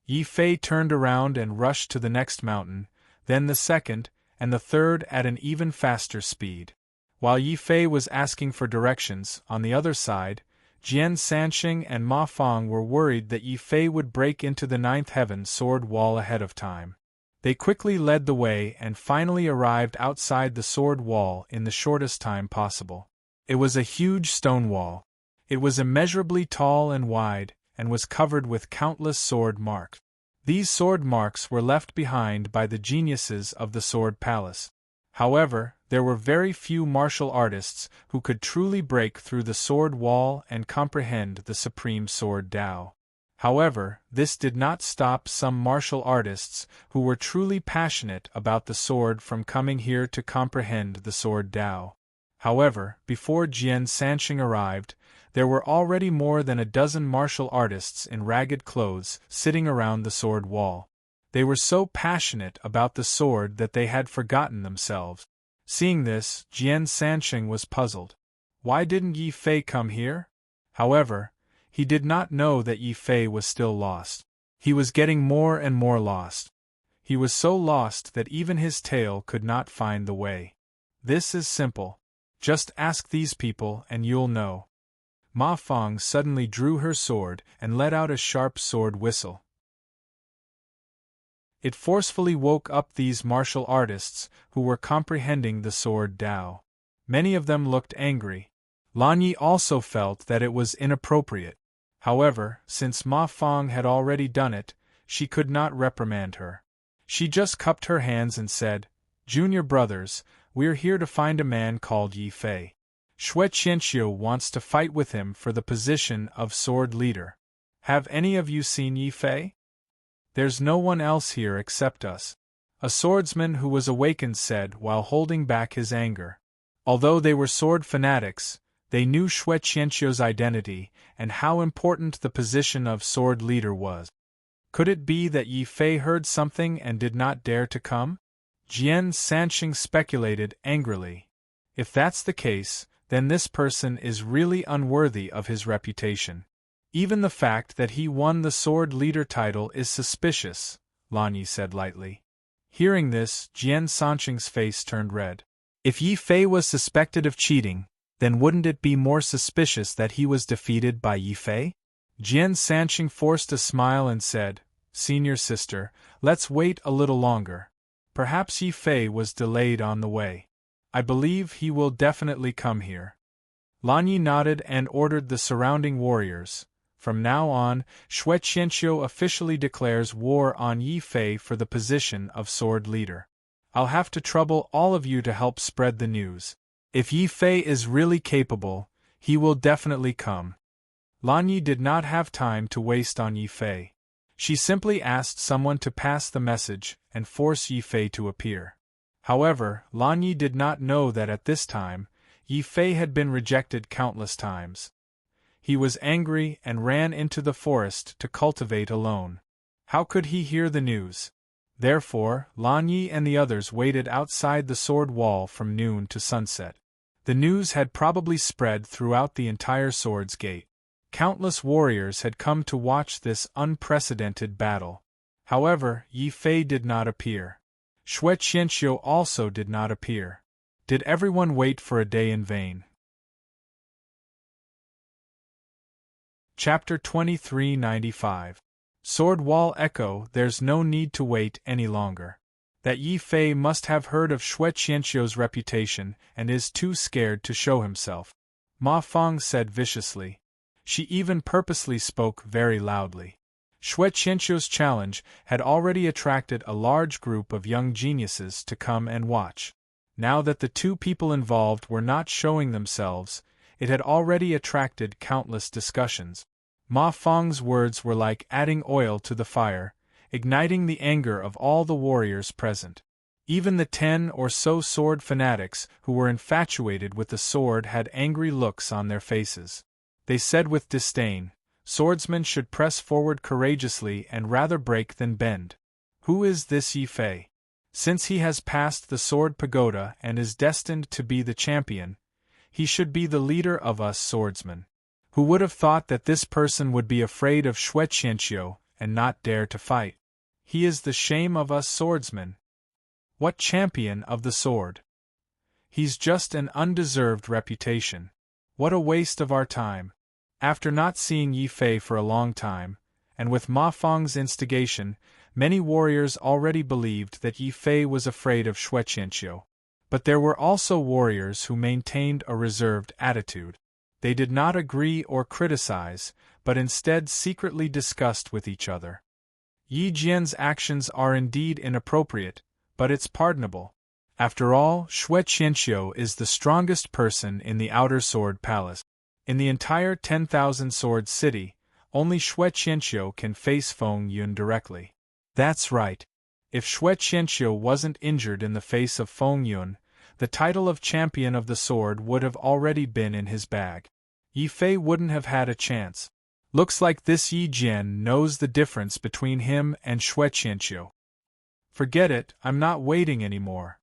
Speaker 1: Yi Fei turned around and rushed to the next mountain, then the second, and the third at an even faster speed. While Yi Fei was asking for directions, on the other side, Jian Sanxing and Ma Fong were worried that Yi Fei would break into the Ninth Heaven sword wall ahead of time. They quickly led the way and finally arrived outside the sword wall in the shortest time possible. It was a huge stone wall. It was immeasurably tall and wide, and was covered with countless sword marks. These sword marks were left behind by the geniuses of the Sword Palace. However, there were very few martial artists who could truly break through the sword wall and comprehend the supreme sword Dao. However, this did not stop some martial artists who were truly passionate about the sword from coming here to comprehend the sword Dao. However, before Jian Sanxing arrived, there were already more than a dozen martial artists in ragged clothes sitting around the sword wall. They were so passionate about the sword that they had forgotten themselves. Seeing this, Jian Sanxing was puzzled. Why didn't Yi Fei come here? However, he did not know that Yi Fei was still lost. He was getting more and more lost. He was so lost that even his tail could not find the way. This is simple. Just ask these people and you'll know. Ma Fong suddenly drew her sword and let out a sharp sword whistle. It forcefully woke up these martial artists who were comprehending the sword Dao. Many of them looked angry. Lan Yi also felt that it was inappropriate. However, since Ma Fong had already done it, she could not reprimand her. She just cupped her hands and said, "Junior brothers, we're here to find a man called Yi Fei. Xue Qianxiu wants to fight with him for the position of sword leader. Have any of you seen Yi Fei?" "There's no one else here except us," a swordsman who was awakened said while holding back his anger. Although they were sword fanatics, they knew Xue Qianxiu's identity and how important the position of sword leader was. Could it be that Yi Fei heard something and did not dare to come? Jian Sanxing speculated angrily. If that's the case, then this person is really unworthy of his reputation. Even the fact that he won the sword leader title is suspicious, Lan Yi said lightly. Hearing this, Jian Sanxing's face turned red. If Yi Fei was suspected of cheating, then wouldn't it be more suspicious that he was defeated by Yi Fei? Jian Sanqing forced a smile and said, "Senior sister, let's wait a little longer. Perhaps Yi Fei was delayed on the way. I believe he will definitely come here." Lan Yi nodded and ordered the surrounding warriors. From now on, Xue Qianqiu officially declares war on Yi Fei for the position of sword leader. I'll have to trouble all of you to help spread the news. If Yi Fei is really capable, he will definitely come. Lan Yi did not have time to waste on Yi Fei. She simply asked someone to pass the message and force Yi Fei to appear. However, Lan Yi did not know that at this time, Yi Fei had been rejected countless times. He was angry and ran into the forest to cultivate alone. How could he hear the news? Therefore, Lan Yi and the others waited outside the sword wall from noon to sunset. The news had probably spread throughout the entire Sword's Gate. Countless warriors had come to watch this unprecedented battle. However, Yi Fei did not appear. Xue Qianqiu also did not appear. Did everyone wait for a day in vain? Chapter 2395. Sword Wall Echo. There's no need to wait any longer. That Yi Fei must have heard of Xue Qianqiu's reputation and is too scared to show himself, Ma Feng said viciously. She even purposely spoke very loudly. Xue Qianqiu's challenge had already attracted a large group of young geniuses to come and watch. Now that the two people involved were not showing themselves, it had already attracted countless discussions. Ma Feng's words were like adding oil to the fire, igniting the anger of all the warriors present. Even the 10 or so sword fanatics who were infatuated with the sword had angry looks on their faces. They said with disdain, "Swordsmen should press forward courageously and rather break than bend. Who is this Yi Fei? Since he has passed the sword pagoda and is destined to be the champion, he should be the leader of us swordsmen. Who would have thought that this person would be afraid of Xue Qianqiu and not dare to fight? He is the shame of us swordsmen. What champion of the sword? He's just an undeserved reputation. What a waste of our time." After not seeing Yi Fei for a long time, and with Ma Feng's instigation, many warriors already believed that Yi Fei was afraid of Xue Qianqiu. But there were also warriors who maintained a reserved attitude. They did not agree or criticize, but instead secretly discussed with each other. Yi Jian's actions are indeed inappropriate, but it's pardonable. After all, Xue Qianqiu is the strongest person in the Outer Sword Palace. In the entire 10,000 Sword City, only Xue Qianqiu can face Feng Yun directly. That's right. If Xue Qianqiu wasn't injured in the face of Feng Yun, the title of champion of the sword would have already been in his bag. Yi Fei wouldn't have had a chance. Looks like this Yi Jian knows the difference between him and Xue Qianqiu. Forget it, I'm not waiting anymore.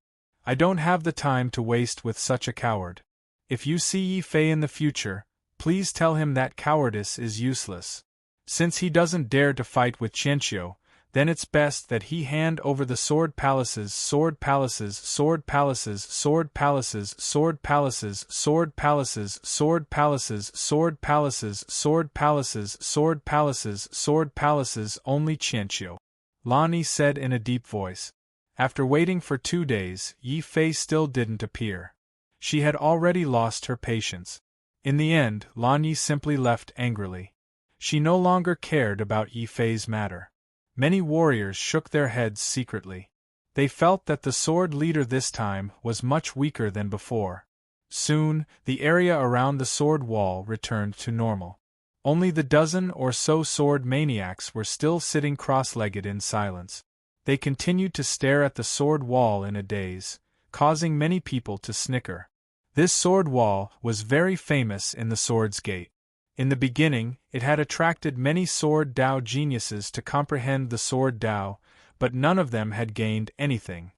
Speaker 1: I don't have the time to waste with such a coward. If you see Yi Fei in the future, please tell him that cowardice is useless. Since he doesn't dare to fight with Qianqiu, then it's best that he hand over the sword palaces, sword palaces, sword palaces, sword palaces, sword palaces, sword palaces, sword palaces, sword palaces, sword palaces, sword palaces, sword palaces, only Qianqiu. Lan Yi said in a deep voice. After waiting for 2 days, Yi Fei still didn't appear. She had already lost her patience. In the end, Lan Yi simply left angrily. She no longer cared about Yi Fei's matter. Many warriors shook their heads secretly. They felt that the sword leader this time was much weaker than before. Soon, the area around the sword wall returned to normal. Only the dozen or so sword maniacs were still sitting cross-legged in silence. They continued to stare at the sword wall in a daze, causing many people to snicker. This sword wall was very famous in the Sword's Gate. In the beginning, it had attracted many Sword Dao geniuses to comprehend the Sword Dao, but none of them had gained anything.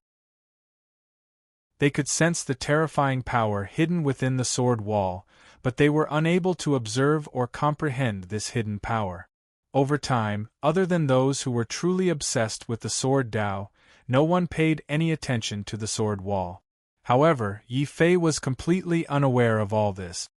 Speaker 1: They could sense the terrifying power hidden within the sword wall, but they were unable to observe or comprehend this hidden power. Over time, other than those who were truly obsessed with the Sword Dao, no one paid any attention to the sword wall. However, Yi Fei was completely unaware of all this.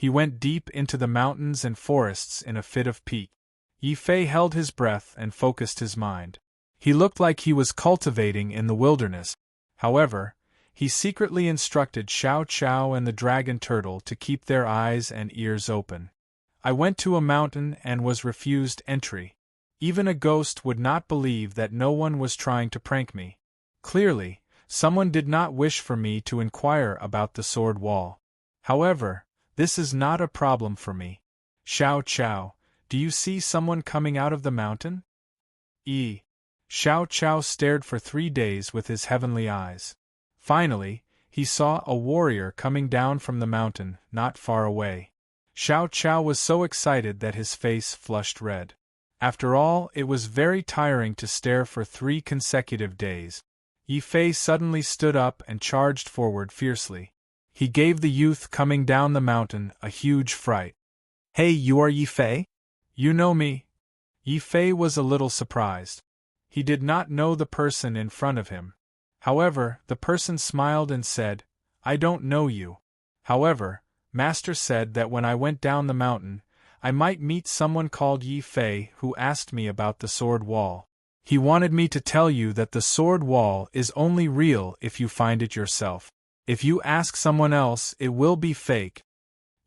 Speaker 1: He went deep into the mountains and forests in a fit of pique. Yi Fei held his breath and focused his mind. He looked like he was cultivating in the wilderness. However, he secretly instructed Xiao Qiao and the dragon turtle to keep their eyes and ears open. I went to a mountain and was refused entry. Even a ghost would not believe that no one was trying to prank me. Clearly, someone did not wish for me to inquire about the sword wall. However, this is not a problem for me. Xiao Qiao, do you see someone coming out of the mountain? Xiao Qiao stared for 3 days with his heavenly eyes. Finally, he saw a warrior coming down from the mountain, not far away. Xiao Qiao was so excited that his face flushed red. After all, it was very tiring to stare for 3 consecutive days. Yi Fei suddenly stood up and charged forward fiercely. He gave the youth coming down the mountain a huge fright. "Hey, you are Yi Fei? You know me?" Yi Fei was a little surprised. He did not know the person in front of him. However, the person smiled and said, "I don't know you. However, Master said that when I went down the mountain, I might meet someone called Yi Fei who asked me about the sword wall. He wanted me to tell you that the sword wall is only real if you find it yourself. If you ask someone else, it will be fake."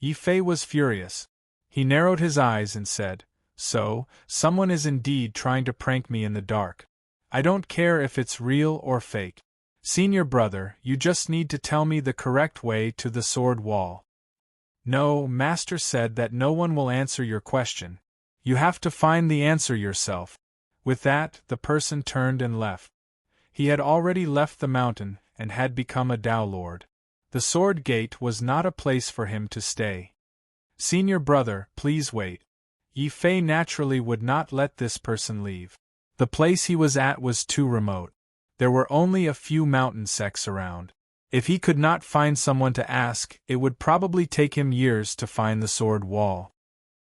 Speaker 1: Yi Fei was furious. He narrowed his eyes and said, "So, someone is indeed trying to prank me in the dark. I don't care if it's real or fake. Senior brother, you just need to tell me the correct way to the sword wall." "No, Master said that no one will answer your question. You have to find the answer yourself." With that, the person turned and left. He had already left the mountain and had become a Tao Lord. The sword gate was not a place for him to stay. "Senior brother, please wait." Yi Fei naturally would not let this person leave. The place he was at was too remote. There were only a few mountain sects around. If he could not find someone to ask, it would probably take him years to find the sword wall.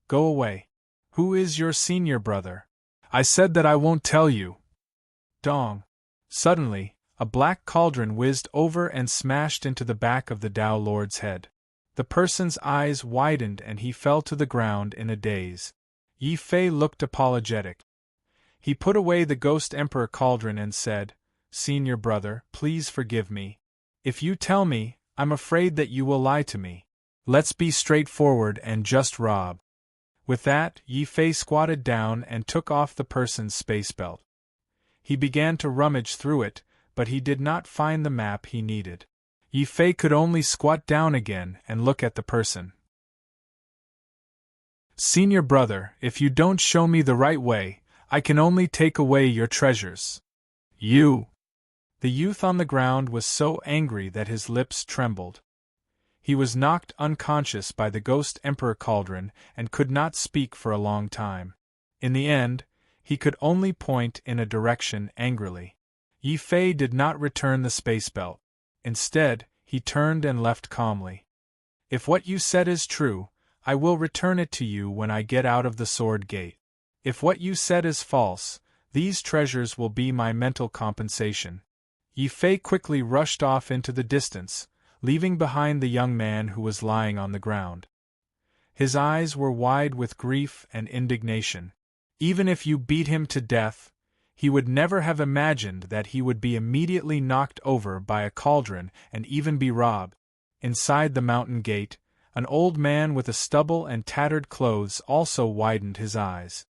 Speaker 1: "Go away. Who is your senior brother? I said that I won't tell you." Dong. Suddenly, a black cauldron whizzed over and smashed into the back of the Tao Lord's head. The person's eyes widened and he fell to the ground in a daze. Yi Fei looked apologetic. He put away the Ghost Emperor cauldron and said, "Senior brother, please forgive me. If you tell me, I'm afraid that you will lie to me. Let's be straightforward and just rob." With that, Yi Fei squatted down and took off the person's space belt. He began to rummage through it, but he did not find the map he needed. Yi Fei could only squat down again and look at the person. "Senior brother, if you don't show me the right way, I can only take away your treasures." "You!" The youth on the ground was so angry that his lips trembled. He was knocked unconscious by the Ghost Emperor cauldron and could not speak for a long time. In the end, he could only point in a direction angrily. Yi Fei did not return the space belt. Instead, he turned and left calmly. "If what you said is true, I will return it to you when I get out of the sword gate. If what you said is false, these treasures will be my mental compensation." Yi Fei quickly rushed off into the distance, leaving behind the young man who was lying on the ground. His eyes were wide with grief and indignation. Even if you beat him to death, he would never have imagined that he would be immediately knocked over by a cauldron and even be robbed. Inside the mountain gate, an old man with a stubble and tattered clothes also widened his eyes.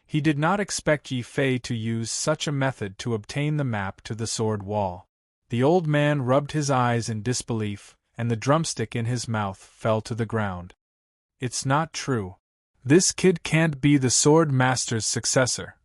Speaker 1: He did not expect Yi Fei to use such a method to obtain the map to the sword wall. The old man rubbed his eyes in disbelief, and the drumstick in his mouth fell to the ground. "It's not true. This kid can't be the sword master's successor."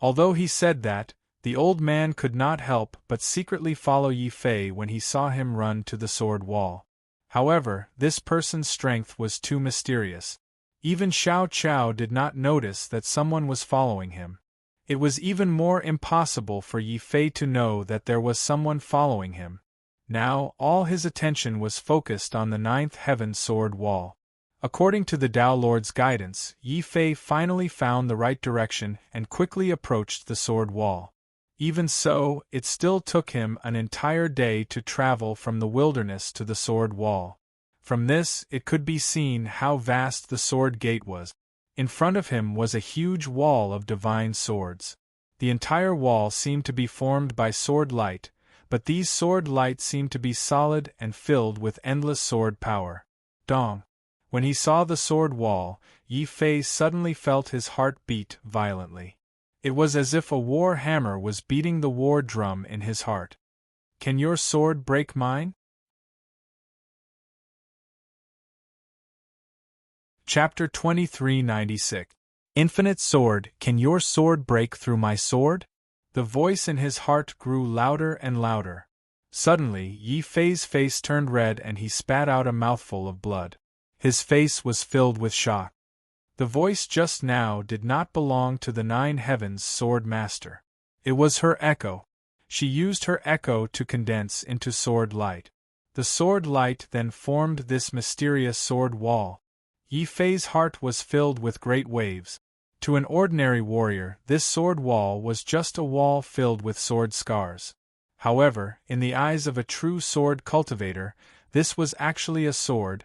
Speaker 1: Although he said that, the old man could not help but secretly follow Yi Fei when he saw him run to the sword wall. However, this person's strength was too mysterious. Even Xiao Qiao did not notice that someone was following him. It was even more impossible for Yi Fei to know that there was someone following him. Now, all his attention was focused on the ninth heaven sword wall. According to the Tao Lord's guidance, Yi Fei finally found the right direction and quickly approached the sword wall. Even so, it still took him an entire day to travel from the wilderness to the sword wall. From this, it could be seen how vast the sword gate was. In front of him was a huge wall of divine swords. The entire wall seemed to be formed by sword light, but these sword lights seemed to be solid and filled with endless sword power. Dong! When he saw the sword wall, Yi Fei suddenly felt his heart beat violently. It was as if a war hammer was beating the war drum in his heart. Can your sword break mine? Chapter 2396. Infinite Sword, can your sword break through my sword? The voice in his heart grew louder and louder. Suddenly, Yi Fei's face turned red and he spat out a mouthful of blood. His face was filled with shock. The voice just now did not belong to the Nine Heavens sword master. It was her echo. She used her echo to condense into sword light. The sword light then formed this mysterious sword wall. Yi Fei's heart was filled with great waves. To an ordinary warrior, this sword wall was just a wall filled with sword scars. However, in the eyes of a true sword cultivator, this was actually a sword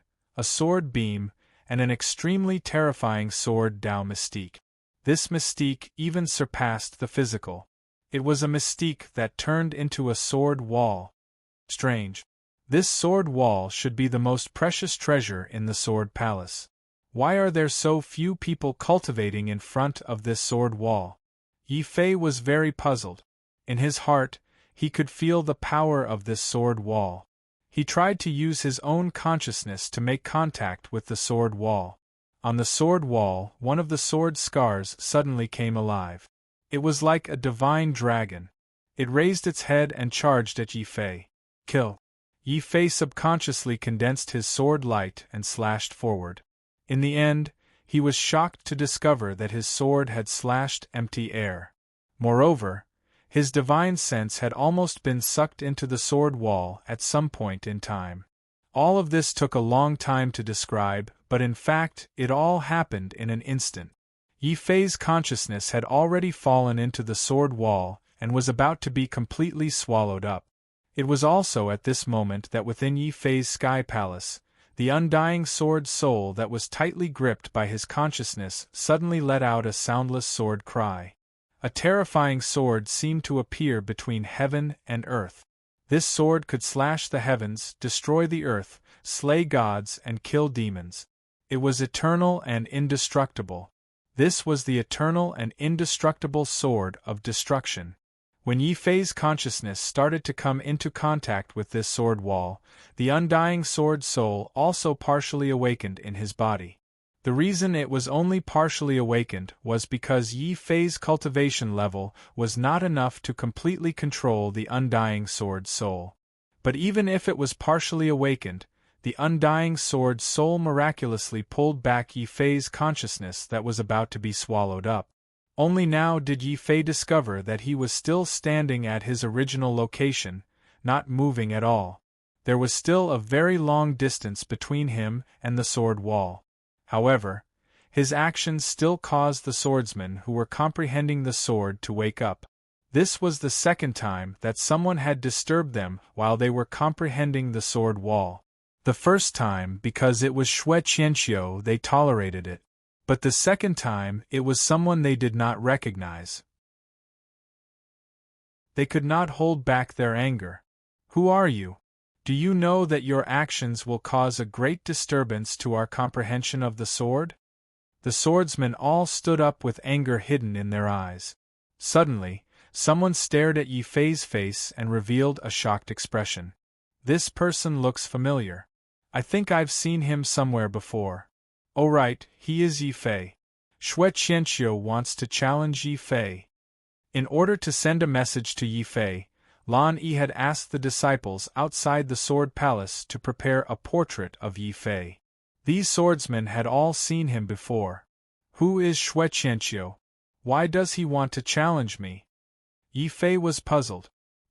Speaker 1: beam, and an extremely terrifying sword Dao mystique. This mystique even surpassed the physical. It was a mystique that turned into a sword wall. Strange. This sword wall should be the most precious treasure in the sword palace. Why are there so few people cultivating in front of this sword wall? Yi Fei was very puzzled. In his heart, he could feel the power of this sword wall. He tried to use his own consciousness to make contact with the sword wall. On the sword wall, one of the sword scars suddenly came alive. It was like a divine dragon. It raised its head and charged at Yi Fei. Kill! Yi Fei subconsciously condensed his sword light and slashed forward. In the end, he was shocked to discover that his sword had slashed empty air. Moreover, his divine sense had almost been sucked into the sword wall at some point in time. All of this took a long time to describe, but in fact, it all happened in an instant. Yi Fei's consciousness had already fallen into the sword wall and was about to be completely swallowed up. It was also at this moment that within Yi Fei's sky palace, the undying sword soul that was tightly gripped by his consciousness suddenly let out a soundless sword cry. A terrifying sword seemed to appear between heaven and earth. This sword could slash the heavens, destroy the earth, slay gods, and kill demons. It was eternal and indestructible. This was the eternal and indestructible sword of destruction. When Yi Fei's consciousness started to come into contact with this sword wall, the undying sword soul also partially awakened in his body. The reason it was only partially awakened was because Yi Fei's cultivation level was not enough to completely control the undying sword soul. But even if it was partially awakened, the undying sword soul miraculously pulled back Yi Fei's consciousness that was about to be swallowed up. Only now did Yi Fei discover that he was still standing at his original location, not moving at all. There was still a very long distance between him and the sword wall. However, his actions still caused the swordsmen who were comprehending the sword to wake up. This was the second time that someone had disturbed them while they were comprehending the sword wall. The first time because it was Xue Qianxiu they tolerated it. But the second time it was someone they did not recognize. They could not hold back their anger. Who are you? Do you know that your actions will cause a great disturbance to our comprehension of the sword? The swordsmen all stood up with anger hidden in their eyes. Suddenly, someone stared at Yi Fei's face and revealed a shocked expression. This person looks familiar. I think I've seen him somewhere before. Oh right, he is Yi Fei. Xue Qianxiu wants to challenge Yi Fei. In order to send a message to Yi Fei, Lan Yi had asked the disciples outside the sword palace to prepare a portrait of Yi Fei. These swordsmen had all seen him before. Who is Xue Qianxiu? Why does he want to challenge me? Yi Fei was puzzled.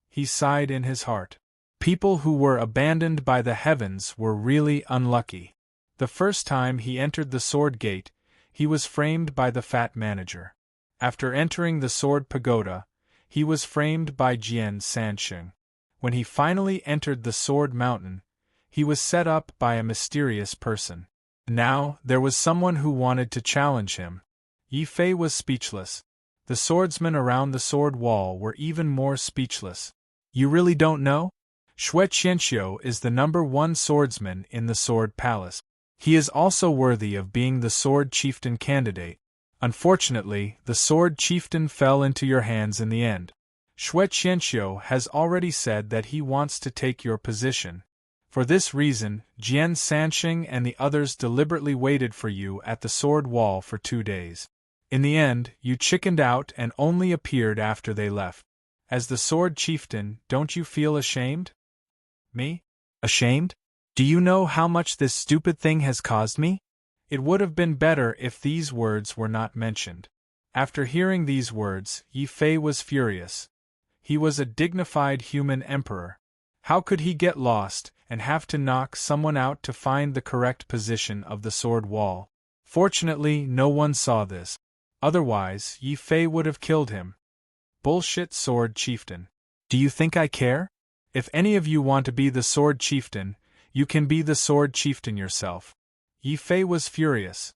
Speaker 1: He sighed in his heart. People who were abandoned by the heavens were really unlucky. The first time he entered the sword gate, he was framed by the fat manager. After entering the sword pagoda, he was framed by Jian Sansheng. When he finally entered the sword mountain, He was set up by a mysterious person. Now, there was someone who wanted to challenge him. Yi Fei was speechless. The swordsmen around the sword wall were even more speechless. You really don't know? Xue Qianxiu is the #1 swordsman in the Sword Palace. He is also worthy of being the Sword Chieftain candidate. Unfortunately, the Sword Chieftain fell into your hands in the end. Xue Qianxiu has already said that he wants to take your position. For this reason, Jian Sanxing and the others deliberately waited for you at the sword wall for 2 days. In the end, you chickened out and only appeared after they left. As the Sword Chieftain, don't you feel ashamed? Me? Ashamed? Do you know how much this stupid thing has caused me? It would have been better if these words were not mentioned. After hearing these words, Yi Fei was furious. He was a dignified human emperor. How could he get lost and have to knock someone out to find the correct position of the sword wall? Fortunately, no one saw this. Otherwise, Yi Fei would have killed him. Bullshit, Sword Chieftain. Do you think I care? If any of you want to be the Sword Chieftain, you can be the Sword Chieftain yourself. Yi Fei was furious.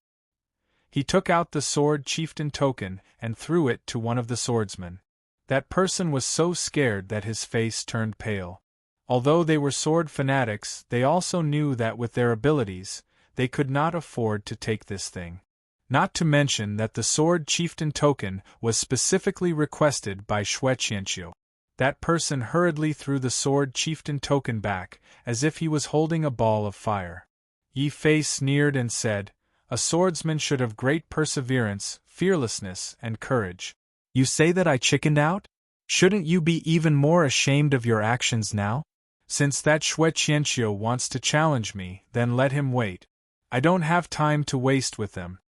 Speaker 1: He took out the Sword Chieftain token and threw it to one of the swordsmen. That person was so scared that his face turned pale. Although they were sword fanatics, they also knew that with their abilities, they could not afford to take this thing. Not to mention that the Sword Chieftain token was specifically requested by Xue Qianxiu. That person hurriedly threw the Sword Chieftain token back, as if he was holding a ball of fire. Yi Fei sneered and said, "A swordsman should have great perseverance, fearlessness, and courage. You say that I chickened out? Shouldn't you be even more ashamed of your actions now? Since that Xue Qianxiu wants to challenge me, then let him wait. I don't have time to waste with them."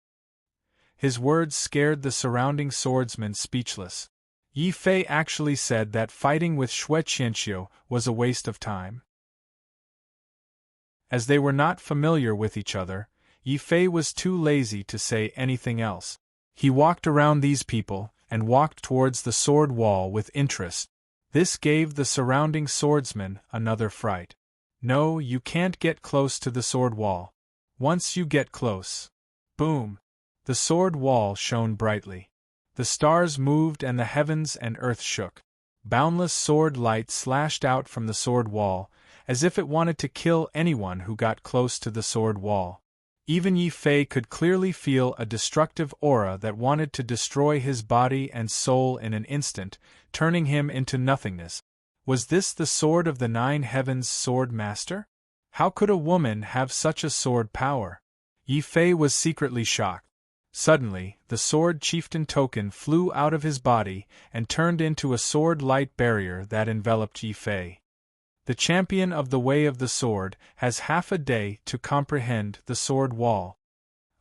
Speaker 1: His words scared the surrounding swordsmen speechless. Yi Fei actually said that fighting with Xue Qianxiu was a waste of time. As they were not familiar with each other, Yi Fei was too lazy to say anything else. He walked around these people, and walked towards the sword wall with interest. This gave the surrounding swordsmen another fright. No, you can't get close to the sword wall. Once you get close. Boom! The sword wall shone brightly. The stars moved and the heavens and earth shook. Boundless sword light slashed out from the sword wall, as if it wanted to kill anyone who got close to the sword wall. Even Yi Fei could clearly feel a destructive aura that wanted to destroy his body and soul in an instant, turning him into nothingness. Was this the sword of the 9 heavens sword master? How could a woman have such a sword power? Yi Fei was secretly shocked. Suddenly, the Sword Chieftain token flew out of his body and turned into a sword light barrier that enveloped Yi Fei. The champion of the Way of the Sword has half a day to comprehend the sword wall.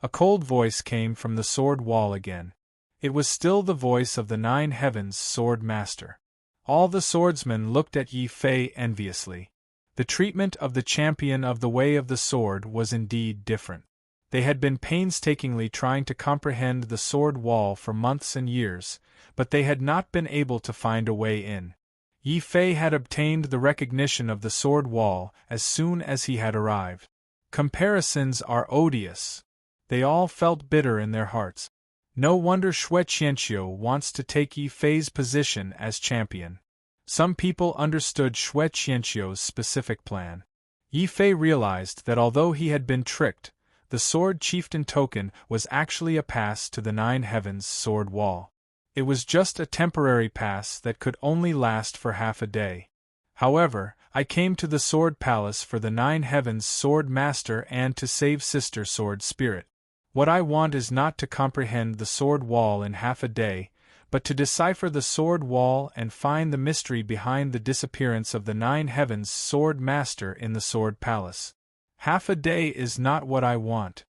Speaker 1: A cold voice came from the sword wall again. It was still the voice of the 9 heavens sword master. All the swordsmen looked at Yi Fei enviously. The treatment of the champion of the Way of the Sword was indeed different. They had been painstakingly trying to comprehend the sword wall for months and years, but they had not been able to find a way in. Yi Fei had obtained the recognition of the sword wall as soon as he had arrived. Comparisons are odious. They all felt bitter in their hearts. No wonder Xue Qianxiu wants to take Yi Fei's position as champion. Some people understood Xue Qianxiu's specific plan. Yi Fei realized that although he had been tricked, the Sword Chieftain token was actually a pass to the 9 heavens sword wall. It was just a temporary pass that could only last for half a day. However, I came to the Sword Palace for the 9 heavens sword master and to save Sister Sword Spirit. What I want is not to comprehend the sword wall in half a day, but to decipher the sword wall and find the mystery behind the disappearance of the 9 heavens sword master in the Sword Palace. Half a day is not what I want.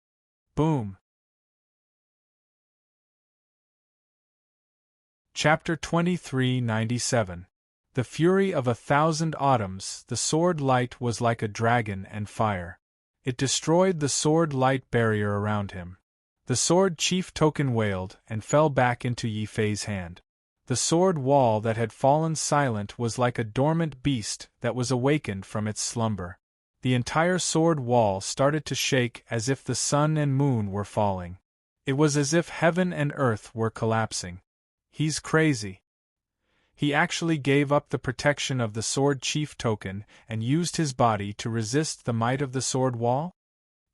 Speaker 1: Boom. Chapter 2397. The Fury of 1,000 Autumns. The sword light was like a dragon and fire. It destroyed the sword light barrier around him. The sword chief token wailed and fell back into Yi Fei's hand. The sword wall that had fallen silent was like a dormant beast that was awakened from its slumber. The entire sword wall started to shake as if the sun and moon were falling. It was as if heaven and earth were collapsing. He's crazy. He actually gave up the protection of the sword chief token and used his body to resist the might of the sword wall?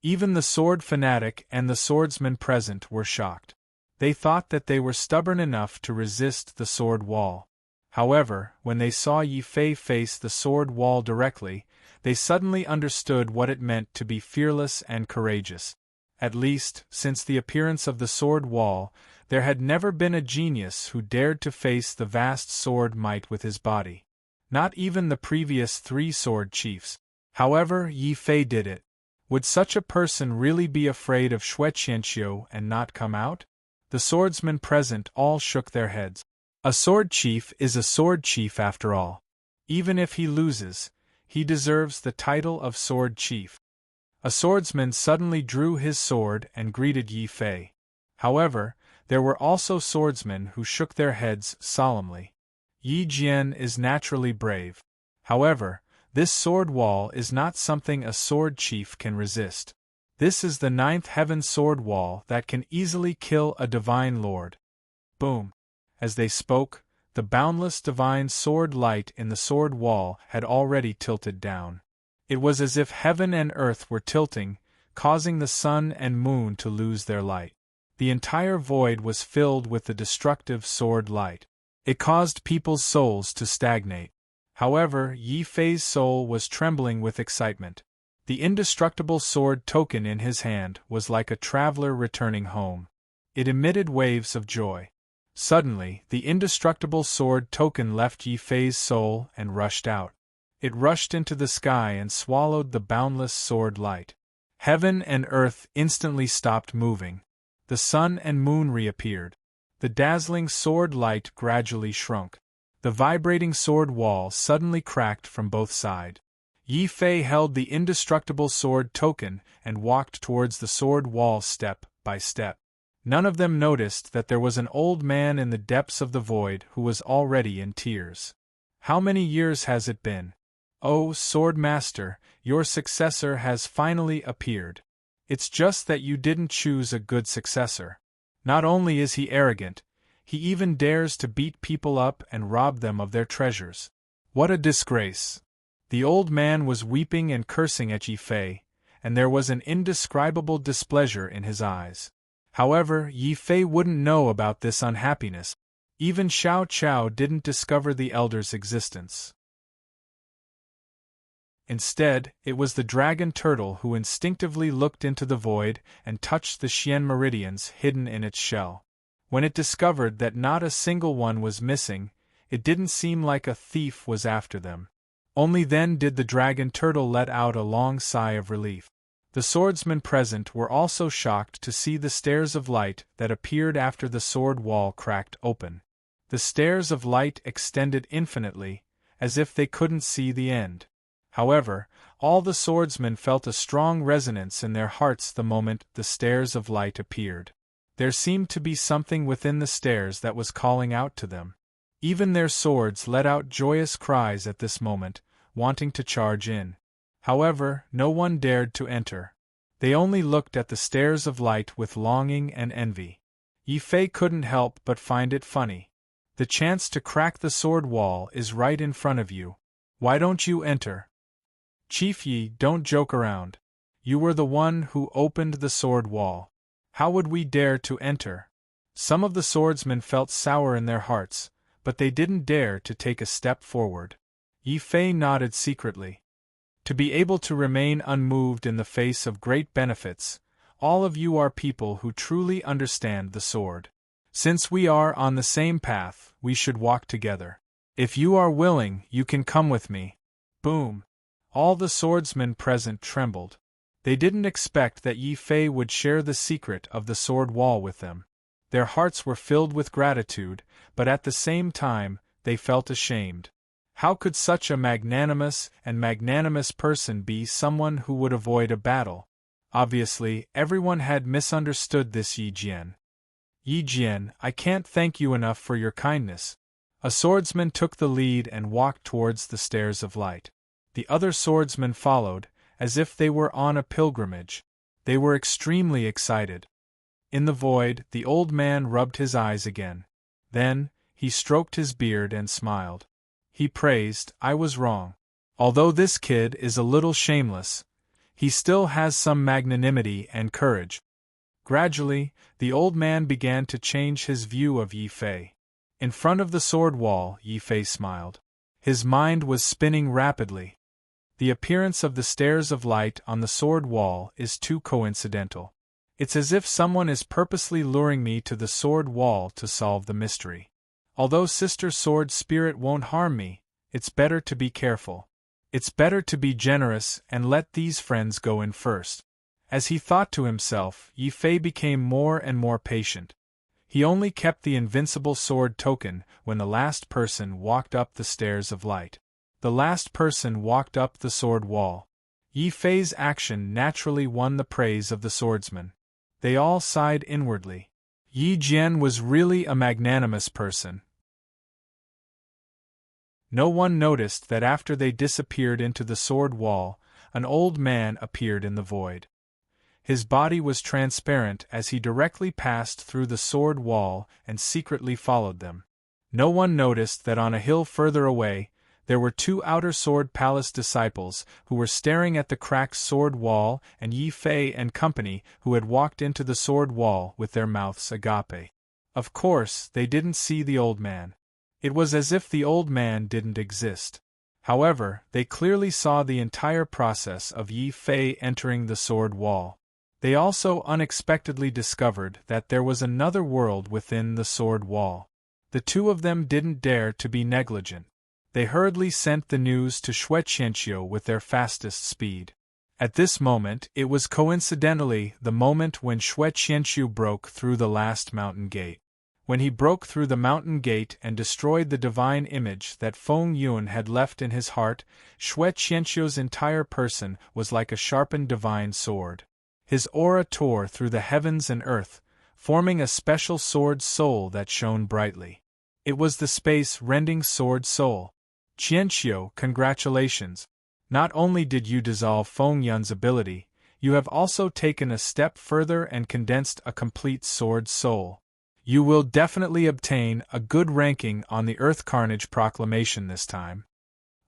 Speaker 1: Even the sword fanatic and the swordsmen present were shocked. They thought that they were stubborn enough to resist the sword wall. However, when they saw Yi Fei face the sword wall directly, they suddenly understood what it meant to be fearless and courageous. At least, since the appearance of the sword wall, there had never been a genius who dared to face the vast sword might with his body. Not even the previous 3 sword chiefs. However, Yi Fei did it. Would such a person really be afraid of Xue Qianqiu and not come out? The swordsmen present all shook their heads. A sword chief is a sword chief after all. Even if he loses, he deserves the title of sword chief. A swordsman suddenly drew his sword and greeted Yi Fei. However, there were also swordsmen who shook their heads solemnly. Yi Jian is naturally brave. However, this sword wall is not something a sword chief can resist. This is the 9th heaven sword wall that can easily kill a divine lord. Boom! As they spoke, the boundless divine sword light in the sword wall had already tilted down. It was as if heaven and earth were tilting, causing the sun and moon to lose their light. The entire void was filled with the destructive sword light. It caused people's souls to stagnate. However, Yi Fei's soul was trembling with excitement. The indestructible sword token in his hand was like a traveler returning home. It emitted waves of joy. Suddenly, the indestructible sword token left Yi Fei's soul and rushed out. It rushed into the sky and swallowed the boundless sword light. Heaven and earth instantly stopped moving. The sun and moon reappeared. The dazzling sword light gradually shrunk. The vibrating sword wall suddenly cracked from both sides. Yi Fei held the indestructible sword token and walked towards the sword wall step by step. None of them noticed that there was an old man in the depths of the void who was already in tears. How many years has it been? Oh, Sword Master, your successor has finally appeared. It's just that you didn't choose a good successor. Not only is he arrogant, he even dares to beat people up and rob them of their treasures. What a disgrace! The old man was weeping and cursing at Yi Fei, and there was an indescribable displeasure in his eyes. However, Yi Fei wouldn't know about this unhappiness. Even Xiao Qiao didn't discover the elder's existence. Instead, it was the dragon turtle who instinctively looked into the void and touched the Xian meridians hidden in its shell. When it discovered that not a single one was missing, it didn't seem like a thief was after them. Only then did the dragon turtle let out a long sigh of relief. The swordsmen present were also shocked to see the stairs of light that appeared after the sword wall cracked open. The stairs of light extended infinitely, as if they couldn't see the end. However, all the swordsmen felt a strong resonance in their hearts the moment the stairs of light appeared. There seemed to be something within the stairs that was calling out to them. Even their swords let out joyous cries at this moment, wanting to charge in. However, no one dared to enter. They only looked at the stairs of light with longing and envy. Yi Fei couldn't help but find it funny. The chance to crack the sword wall is right in front of you. Why don't you enter? Chief Yi, don't joke around. You were the one who opened the sword wall. How would we dare to enter? Some of the swordsmen felt sour in their hearts, but they didn't dare to take a step forward. Yi Fei nodded secretly. To be able to remain unmoved in the face of great benefits, all of you are people who truly understand the sword. Since we are on the same path, we should walk together. If you are willing, you can come with me. Boom! All the swordsmen present trembled. They didn't expect that Yi Fei would share the secret of the sword wall with them. Their hearts were filled with gratitude, but at the same time, they felt ashamed. How could such a magnanimous person be someone who would avoid a battle? Obviously, everyone had misunderstood this Yi Jian. Yi Jian, I can't thank you enough for your kindness. A swordsman took the lead and walked towards the stairs of light. The other swordsmen followed, as if they were on a pilgrimage. They were extremely excited. In the void, the old man rubbed his eyes again. Then, he stroked his beard and smiled. He praised, "I was wrong. Although this kid is a little shameless, he still has some magnanimity and courage." Gradually, the old man began to change his view of Yi Fei. In front of the sword wall, Yi Fei smiled. His mind was spinning rapidly. The appearance of the stairs of light on the sword wall is too coincidental. It's as if someone is purposely luring me to the sword wall to solve the mystery. Although Sister Sword Spirit won't harm me, it's better to be careful. It's better to be generous and let these friends go in first. As he thought to himself, Yi Fei became more and more patient. He only kept the invincible sword token when the last person walked up the stairs of light. The last person walked up the sword wall. Yi Fei's action naturally won the praise of the swordsmen. They all sighed inwardly. Yi Jian was really a magnanimous person. No one noticed that after they disappeared into the sword wall, an old man appeared in the void. His body was transparent as he directly passed through the sword wall and secretly followed them. No one noticed that on a hill further away, there were two outer sword palace disciples who were staring at the cracked sword wall and Yi Fei and company who had walked into the sword wall with their mouths agape. Of course, they didn't see the old man. It was as if the old man didn't exist. However, they clearly saw the entire process of Yi Fei entering the sword wall. They also unexpectedly discovered that there was another world within the sword wall. The two of them didn't dare to be negligent. They hurriedly sent the news to Xue Qianqiu with their fastest speed. At this moment, it was coincidentally the moment when Xue Qianqiu broke through the last mountain gate. When he broke through the mountain gate and destroyed the divine image that Feng Yun had left in his heart, Xue Qianqiu's entire person was like a sharpened divine sword. His aura tore through the heavens and earth, forming a special sword soul that shone brightly. It was the space-rending sword soul. Qianqiu, congratulations. Not only did you dissolve Feng Yun's ability, you have also taken a step further and condensed a complete sword soul. You will definitely obtain a good ranking on the Earth Carnage proclamation this time.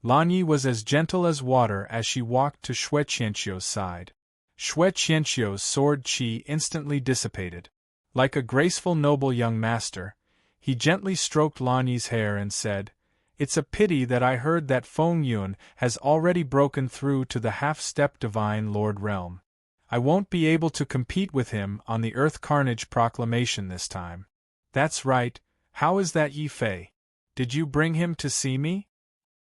Speaker 1: Lan Yi was as gentle as water as she walked to Xue Qianqiu's side. Xue Qianqiu's sword qi instantly dissipated. Like a graceful noble young master, he gently stroked Lan Yi's hair and said, "It's a pity that I heard that Feng Yun has already broken through to the half-step Divine Lord realm. I won't be able to compete with him on the Earth Carnage proclamation this time." "That's right. How is that Yi Fei? Did you bring him to see me?"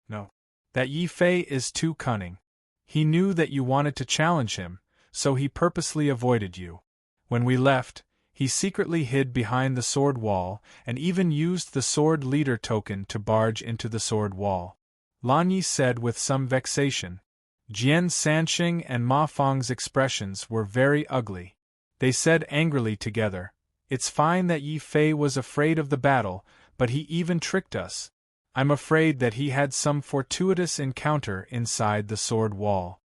Speaker 1: "No. That Yi Fei is too cunning. He knew that you wanted to challenge him, so he purposely avoided you. When we left, he secretly hid behind the sword wall and even used the sword leader token to barge into the sword wall," Lan Yi said with some vexation. Jian Sanqing and Ma Fang's expressions were very ugly. They said angrily together, "It's fine that Yi Fei was afraid of the battle, but he even tricked us. I'm afraid that he had some fortuitous encounter inside the sword wall."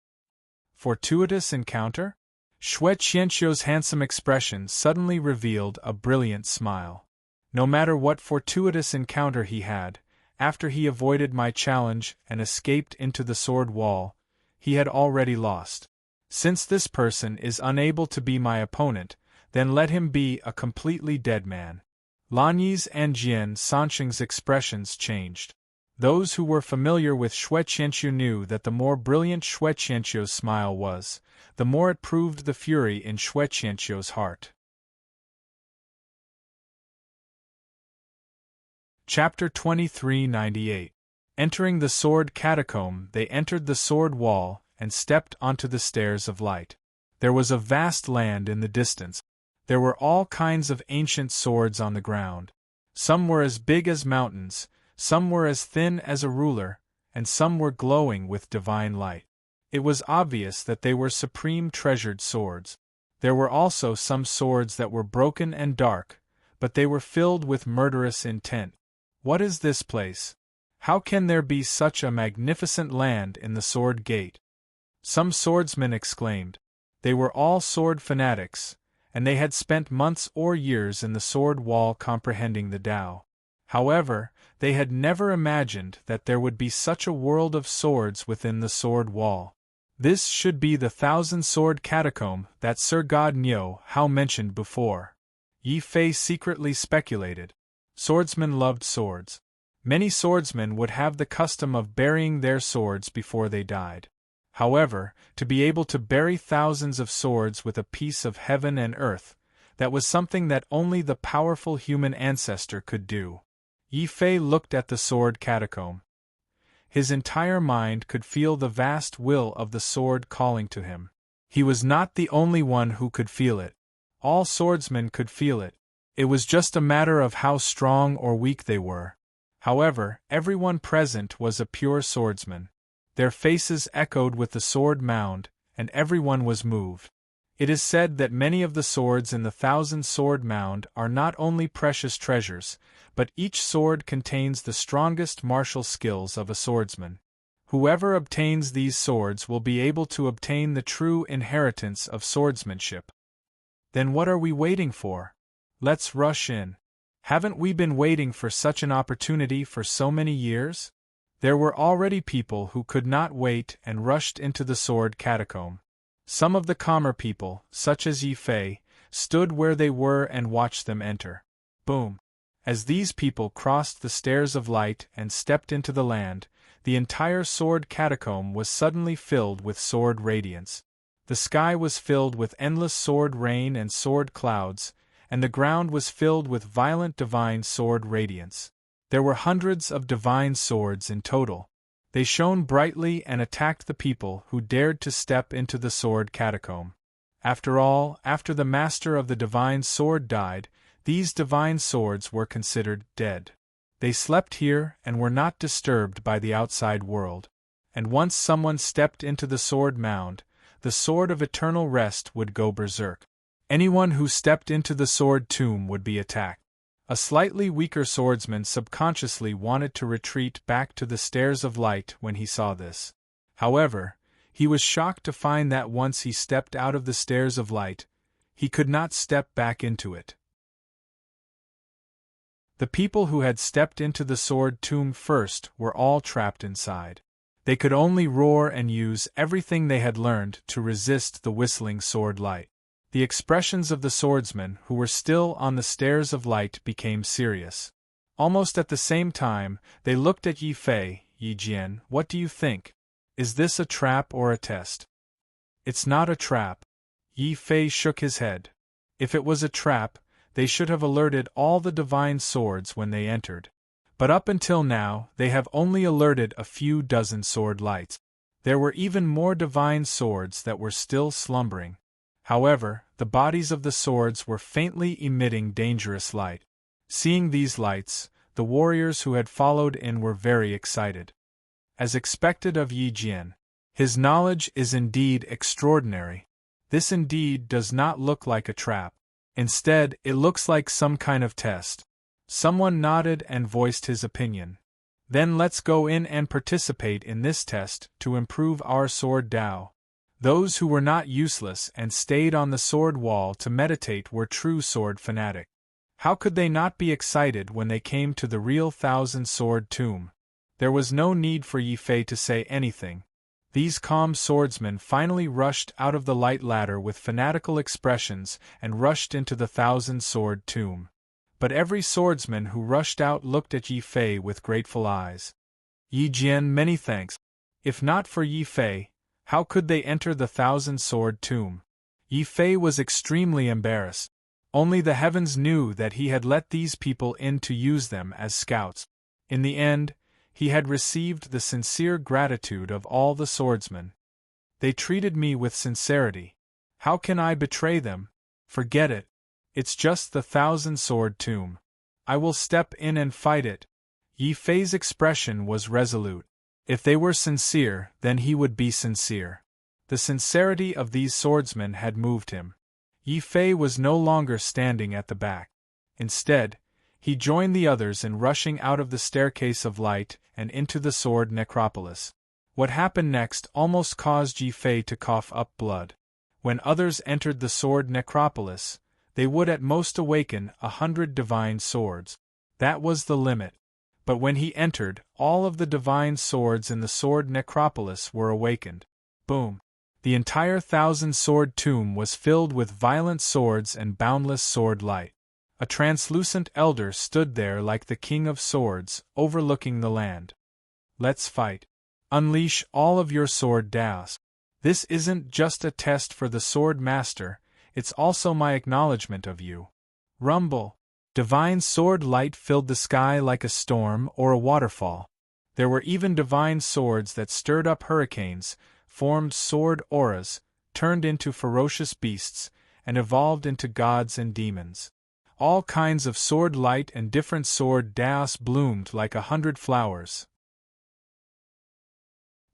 Speaker 1: Fortuitous encounter? Xue Qianqiu's handsome expression suddenly revealed a brilliant smile. "No matter what fortuitous encounter he had, after he avoided my challenge and escaped into the sword wall, he had already lost. Since this person is unable to be my opponent, then let him be a completely dead man." Lan Yi's and Jian Sanqing's expressions changed. Those who were familiar with Xue Qianqiu knew that the more brilliant Xue Qianqiu's smile was, the more it proved the fury in Xue Qianqiu's heart. Chapter 2398. Entering the sword catacomb, they entered the sword wall and stepped onto the stairs of light. There was a vast land in the distance. There were all kinds of ancient swords on the ground. Some were as big as mountains, some were as thin as a ruler, and some were glowing with divine light. It was obvious that they were supreme treasured swords. There were also some swords that were broken and dark, but they were filled with murderous intent. What is this place? How can there be such a magnificent land in the Sword Gate? some swordsmen exclaimed. They were all sword fanatics, and they had spent months or years in the sword wall comprehending the Tao. However, they had never imagined that there would be such a world of swords within the sword wall. This should be the thousand-sword catacomb that Sir God Nyo Hao mentioned before. Yi Fei secretly speculated. Swordsmen loved swords. Many swordsmen would have the custom of burying their swords before they died. However, to be able to bury thousands of swords with a piece of heaven and earth, that was something that only the powerful human ancestor could do. Yi Fei looked at the sword catacomb. His entire mind could feel the vast will of the sword calling to him. He was not the only one who could feel it. All swordsmen could feel it. It was just a matter of how strong or weak they were. However, everyone present was a pure swordsman. Their faces echoed with the sword mound, and everyone was moved. It is said that many of the swords in the thousand-sword mound are not only precious treasures, but each sword contains the strongest martial skills of a swordsman. Whoever obtains these swords will be able to obtain the true inheritance of swordsmanship. Then what are we waiting for? Let's rush in. Haven't we been waiting for such an opportunity for so many years? There were already people who could not wait and rushed into the sword catacomb. Some of the calmer people, such as Yi Fei, stood where they were and watched them enter. Boom! As these people crossed the stairs of light and stepped into the land, the entire sword catacomb was suddenly filled with sword radiance. The sky was filled with endless sword rain and sword clouds, and the ground was filled with violent divine sword radiance. There were hundreds of divine swords in total. They shone brightly and attacked the people who dared to step into the sword catacomb. After all, after the master of the divine sword died, these divine swords were considered dead. They slept here and were not disturbed by the outside world. And once someone stepped into the sword mound, the sword of eternal rest would go berserk. Anyone who stepped into the sword tomb would be attacked. A slightly weaker swordsman subconsciously wanted to retreat back to the stairs of light when he saw this. However, he was shocked to find that once he stepped out of the stairs of light, he could not step back into it. The people who had stepped into the sword tomb first were all trapped inside. They could only roar and use everything they had learned to resist the whistling sword light. The expressions of the swordsmen who were still on the stairs of light became serious. Almost at the same time, they looked at Yi Fei. Yi Jian, what do you think? Is this a trap or a test? It's not a trap. Yi Fei shook his head. If it was a trap, they should have alerted all the divine swords when they entered. But up until now, they have only alerted a few dozen sword lights. There were even more divine swords that were still slumbering. However, the bodies of the swords were faintly emitting dangerous light. Seeing these lights, the warriors who had followed in were very excited. As expected of Yi Jian, his knowledge is indeed extraordinary. This indeed does not look like a trap. Instead, it looks like some kind of test. Someone nodded and voiced his opinion. Then let's go in and participate in this test to improve our sword Tao. Those who were not useless and stayed on the sword wall to meditate were true sword fanatic. How could they not be excited when they came to the real thousand-sword tomb? There was no need for Yi Fei to say anything. These calm swordsmen finally rushed out of the light ladder with fanatical expressions and rushed into the thousand-sword tomb. But every swordsman who rushed out looked at Yi Fei with grateful eyes. Yi Jian, many thanks. If not for Yi Fei, how could they enter the thousand-sword tomb? Yi Fei was extremely embarrassed. Only the heavens knew that he had let these people in to use them as scouts. In the end, he had received the sincere gratitude of all the swordsmen. They treated me with sincerity. How can I betray them? Forget it. It's just the thousand-sword tomb. I will step in and fight it. Yi Fei's expression was resolute. If they were sincere, then he would be sincere. The sincerity of these swordsmen had moved him. Yi Fei was no longer standing at the back. Instead, he joined the others in rushing out of the staircase of light and into the sword necropolis. What happened next almost caused Yi Fei to cough up blood. When others entered the sword necropolis, they would at most awaken 100 divine swords. That was the limit. But when he entered, all of the divine swords in the sword necropolis were awakened. Boom! The entire 1,000-sword tomb was filled with violent swords and boundless sword light. A translucent elder stood there like the king of swords, overlooking the land. Let's fight. Unleash all of your sword daos. This isn't just a test for the sword master, it's also my acknowledgement of you. Rumble. Divine sword light filled the sky like a storm or a waterfall. There were even divine swords that stirred up hurricanes, formed sword auras, turned into ferocious beasts, and evolved into gods and demons. All kinds of sword light and different sword daos bloomed like 100 flowers.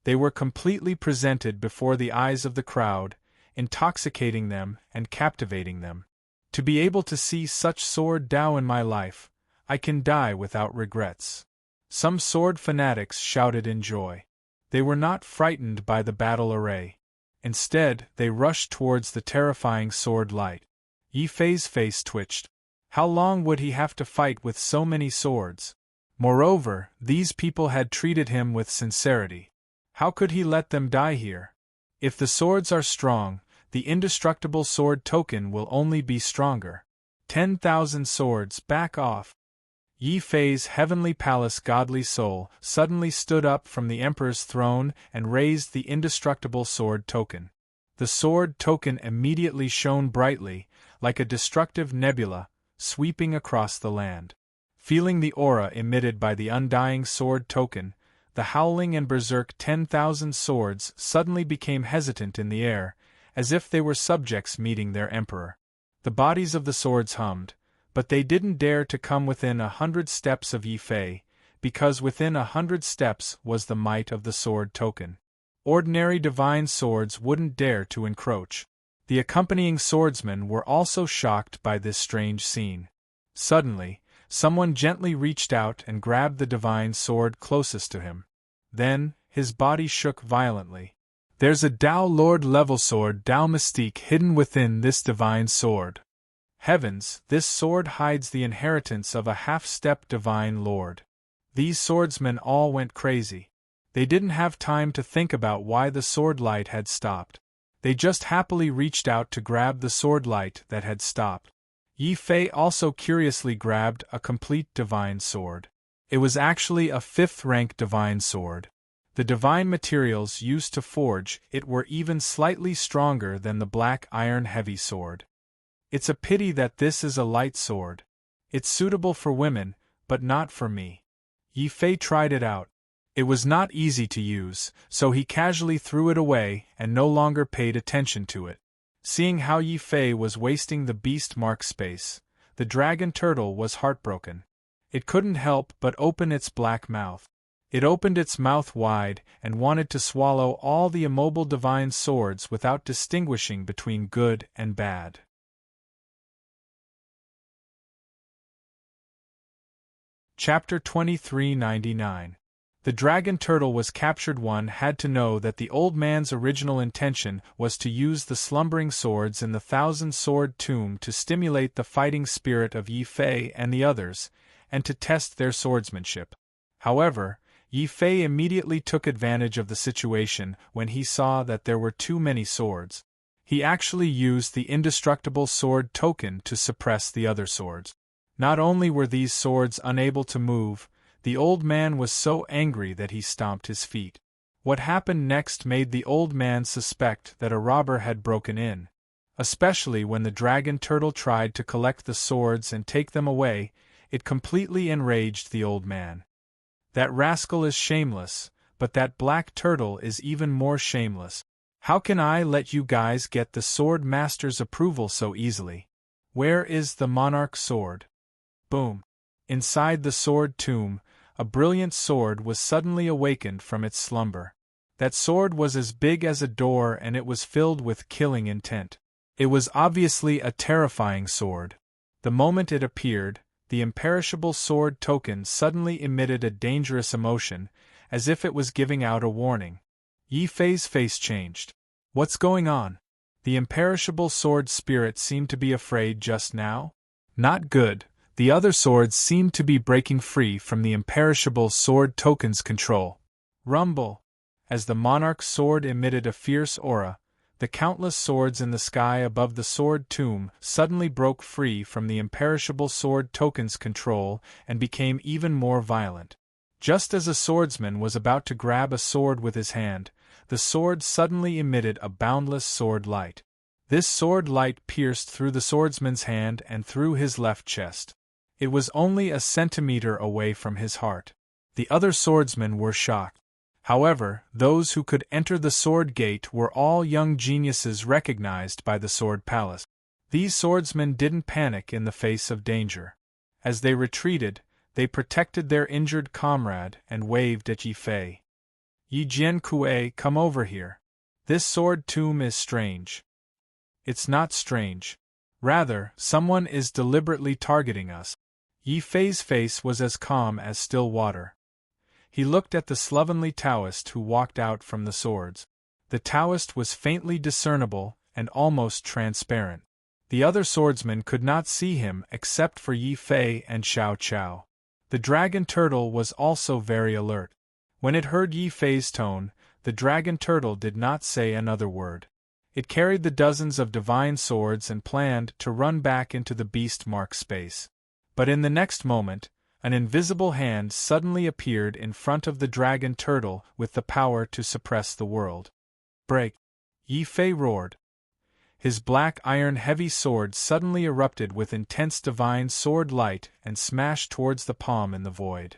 Speaker 1: They were completely presented before the eyes of the crowd, intoxicating them and captivating them. To be able to see such sword Dao in my life, I can die without regrets. Some sword fanatics shouted in joy. They were not frightened by the battle array. Instead, they rushed towards the terrifying sword light. Yi Fei's face twitched. How long would he have to fight with so many swords? Moreover, these people had treated him with sincerity. How could he let them die here? If the swords are strong, the indestructible sword token will only be stronger. 10,000 swords, back off. Yi Fei's heavenly palace godly soul suddenly stood up from the emperor's throne and raised the indestructible sword token. The sword token immediately shone brightly, like a destructive nebula, sweeping across the land. Feeling the aura emitted by the undying sword token, the howling and berserk 10,000 swords suddenly became hesitant in the air, as if they were subjects meeting their emperor. The bodies of the swords hummed, but they didn't dare to come within 100 steps of Yi Fei, because within 100 steps was the might of the sword token. Ordinary divine swords wouldn't dare to encroach. The accompanying swordsmen were also shocked by this strange scene. Suddenly, someone gently reached out and grabbed the divine sword closest to him. Then, his body shook violently. There's a Dao Lord level sword Dao mystique hidden within this divine sword. Heavens, this sword hides the inheritance of a half-step divine lord. These swordsmen all went crazy. They didn't have time to think about why the sword light had stopped. They just happily reached out to grab the sword light that had stopped. Yi Fei also curiously grabbed a complete divine sword. It was actually a 5th-rank divine sword. The divine materials used to forge it were even slightly stronger than the black iron heavy sword. It's a pity that this is a light sword. It's suitable for women, but not for me. Yi Fei tried it out. It was not easy to use, so he casually threw it away and no longer paid attention to it. Seeing how Yi Fei was wasting the beast mark space, the dragon turtle was heartbroken. It couldn't help but open its black mouth. It opened its mouth wide and wanted to swallow all the immobile divine swords without distinguishing between good and bad. Chapter 2399. The dragon turtle was captured. One had to know that the old man's original intention was to use the slumbering swords in the 1,000-sword tomb to stimulate the fighting spirit of Yi Fei and the others, and to test their swordsmanship. However, Yi Fei immediately took advantage of the situation when he saw that there were too many swords. He actually used the indestructible sword token to suppress the other swords. Not only were these swords unable to move, the old man was so angry that he stomped his feet. What happened next made the old man suspect that a robber had broken in. Especially when the dragon turtle tried to collect the swords and take them away, it completely enraged the old man. That rascal is shameless, but that black turtle is even more shameless. How can I let you guys get the sword master's approval so easily? Where is the monarch sword? Boom! Inside the sword tomb, a brilliant sword was suddenly awakened from its slumber. That sword was as big as a door and it was filled with killing intent. It was obviously a terrifying sword. The moment it appeared, the imperishable sword token suddenly emitted a dangerous emotion, as if it was giving out a warning. Yi Fei's face changed. What's going on? The imperishable sword spirit seemed to be afraid just now? Not good. The other swords seemed to be breaking free from the imperishable sword token's control. Rumble! As the monarch's sword emitted a fierce aura, the countless swords in the sky above the sword tomb suddenly broke free from the imperishable sword token's control and became even more violent. Just as a swordsman was about to grab a sword with his hand, the sword suddenly emitted a boundless sword light. This sword light pierced through the swordsman's hand and through his left chest. It was only a centimeter away from his heart. The other swordsmen were shocked. However, those who could enter the sword gate were all young geniuses recognized by the sword palace. These swordsmen didn't panic in the face of danger. As they retreated, they protected their injured comrade and waved at Yi Fei. Yi Jiankue, come over here. This sword tomb is strange. It's not strange. Rather, someone is deliberately targeting us. Yi Fei's face was as calm as still water. He looked at the slovenly Taoist who walked out from the swords. The Taoist was faintly discernible and almost transparent. The other swordsmen could not see him except for Yi Fei and Xiao Chao. The dragon turtle was also very alert. When it heard Yi Fei's tone, the dragon turtle did not say another word. It carried the dozens of divine swords and planned to run back into the beast mark space. But in the next moment, an invisible hand suddenly appeared in front of the dragon turtle with the power to suppress the world. Break! Yi Fei roared. His black iron heavy sword suddenly erupted with intense divine sword light and smashed towards the palm in the void.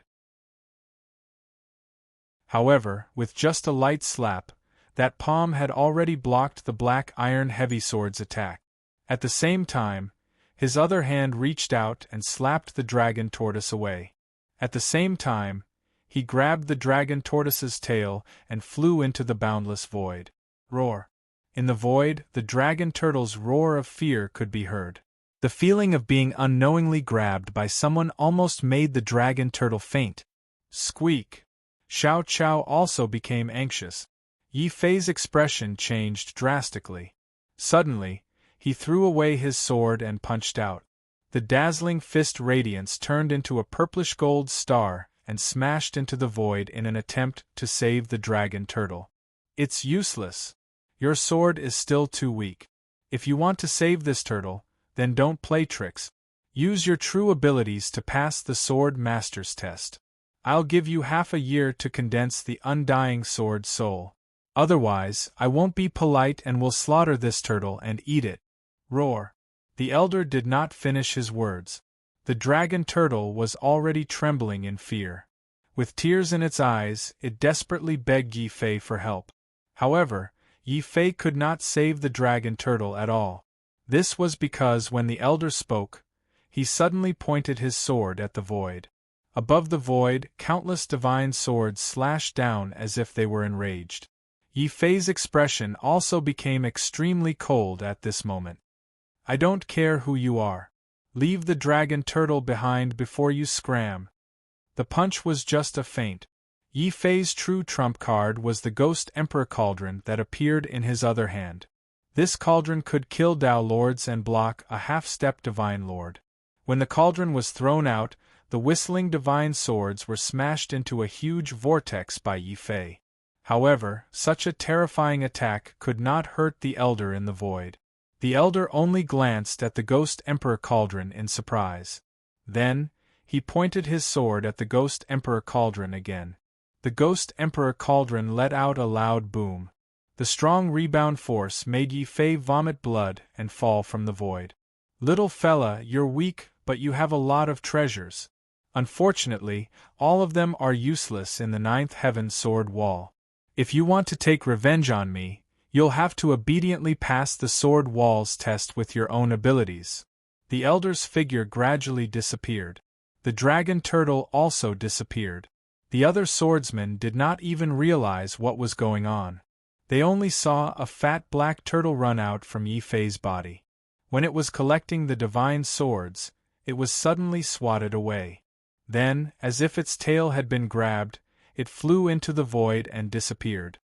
Speaker 1: However, with just a light slap, that palm had already blocked the black iron heavy sword's attack. At the same time, his other hand reached out and slapped the dragon tortoise away. At the same time, he grabbed the dragon tortoise's tail and flew into the boundless void. Roar! In the void, the dragon turtle's roar of fear could be heard. The feeling of being unknowingly grabbed by someone almost made the dragon turtle faint. Squeak! Xiao Chao also became anxious. Yi Fei's expression changed drastically. Suddenly, he threw away his sword and punched out. The dazzling fist radiance turned into a purplish gold star and smashed into the void in an attempt to save the dragon turtle. It's useless. Your sword is still too weak. If you want to save this turtle, then don't play tricks. Use your true abilities to pass the sword master's test. I'll give you half a year to condense the undying sword soul. Otherwise, I won't be polite and will slaughter this turtle and eat it. Roar! The elder did not finish his words. The dragon turtle was already trembling in fear. With tears in its eyes, it desperately begged Yi Fei for help. However, Yi Fei could not save the dragon turtle at all. This was because when the elder spoke, he suddenly pointed his sword at the void. Above the void, countless divine swords slashed down as if they were enraged. Yi Fei's expression also became extremely cold at this moment. I don't care who you are. Leave the dragon turtle behind before you scram. The punch was just a feint. Yi Fei's true trump card was the Ghost Emperor Cauldron that appeared in his other hand. This cauldron could kill Dao Lords and block a half-step Divine Lord. When the cauldron was thrown out, the whistling divine swords were smashed into a huge vortex by Yi Fei. However, such a terrifying attack could not hurt the elder in the void. The elder only glanced at the Ghost Emperor Cauldron in surprise. Then, he pointed his sword at the Ghost Emperor Cauldron again. The Ghost Emperor Cauldron let out a loud boom. The strong rebound force made Yi Fei vomit blood and fall from the void. Little fella, you're weak, but you have a lot of treasures. Unfortunately, all of them are useless in the ninth heaven sword wall. If you want to take revenge on me, you'll have to obediently pass the sword wall's test with your own abilities. The elder's figure gradually disappeared. The dragon turtle also disappeared. The other swordsmen did not even realize what was going on. They only saw a fat black turtle run out from Yi Fei's body. When it was collecting the divine swords, it was suddenly swatted away. Then, as if its tail had been grabbed, it flew into the void and disappeared.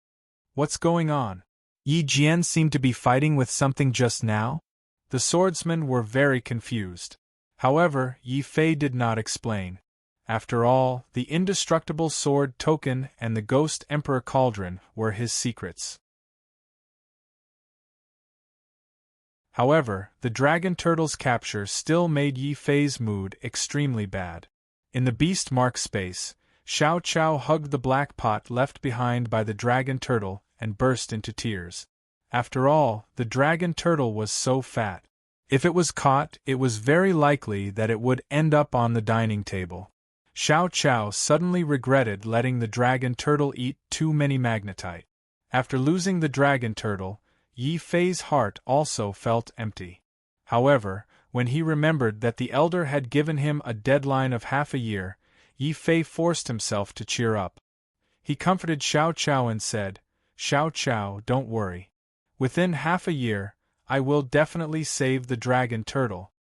Speaker 1: What's going on? Yi Jian seemed to be fighting with something just now? The swordsmen were very confused. However, Yi Fei did not explain. After all, the indestructible sword token and the ghost emperor cauldron were his secrets. However, the dragon turtle's capture still made Yi Fei's mood extremely bad. In the beast mark space, Xiao Chao hugged the black pot left behind by the dragon turtle and burst into tears. After all, the dragon turtle was so fat. If it was caught, it was very likely that it would end up on the dining table. Xiao Chao suddenly regretted letting the dragon turtle eat too many magnetite. After losing the dragon turtle, Yi Fei's heart also felt empty. However, when he remembered that the elder had given him a deadline of half a year, Yi Fei forced himself to cheer up. He comforted Xiao Chao and said, "Xiao Chao, don't worry. Within half a year, I will definitely save the dragon turtle."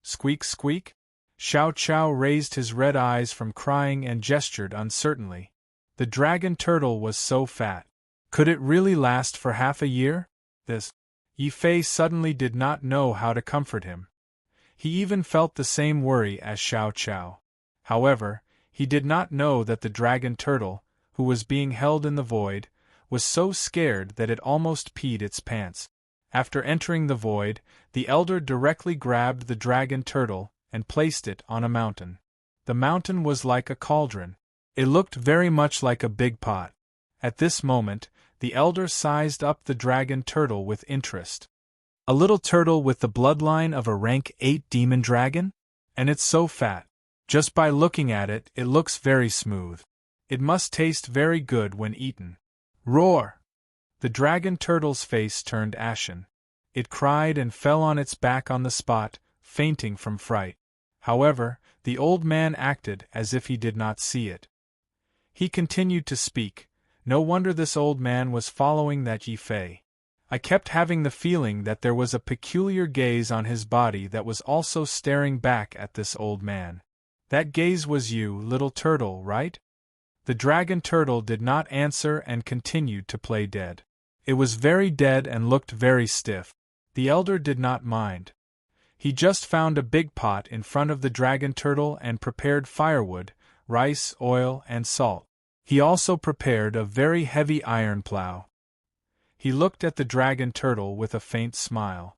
Speaker 1: Squeak squeak? Xiao Chao raised his red eyes from crying and gestured uncertainly. The dragon turtle was so fat. Could it really last for half a year? Yi Fei suddenly did not know how to comfort him. He even felt the same worry as Xiao Chao. However, he did not know that the dragon turtle, who was being held in the void, was so scared that it almost peed its pants. After entering the void, the elder directly grabbed the dragon turtle and placed it on a mountain. The mountain was like a cauldron. It looked very much like a big pot. At this moment, the elder sized up the dragon turtle with interest. A little turtle with the bloodline of a rank 8 demon dragon? And it's so fat. Just by looking at it, it looks very smooth. It must taste very good when eaten. Roar! The dragon turtle's face turned ashen. It cried and fell on its back on the spot, fainting from fright. However, the old man acted as if he did not see it. He continued to speak. No wonder this old man was following that Yi Fei. I kept having the feeling that there was a peculiar gaze on his body that was also staring back at this old man. That gaze was you, little turtle, right? The dragon turtle did not answer and continued to play dead. It was very dead and looked very stiff. The elder did not mind. He just found a big pot in front of the dragon turtle and prepared firewood, rice, oil, and salt. He also prepared a very heavy iron plow. He looked at the dragon turtle with a faint smile.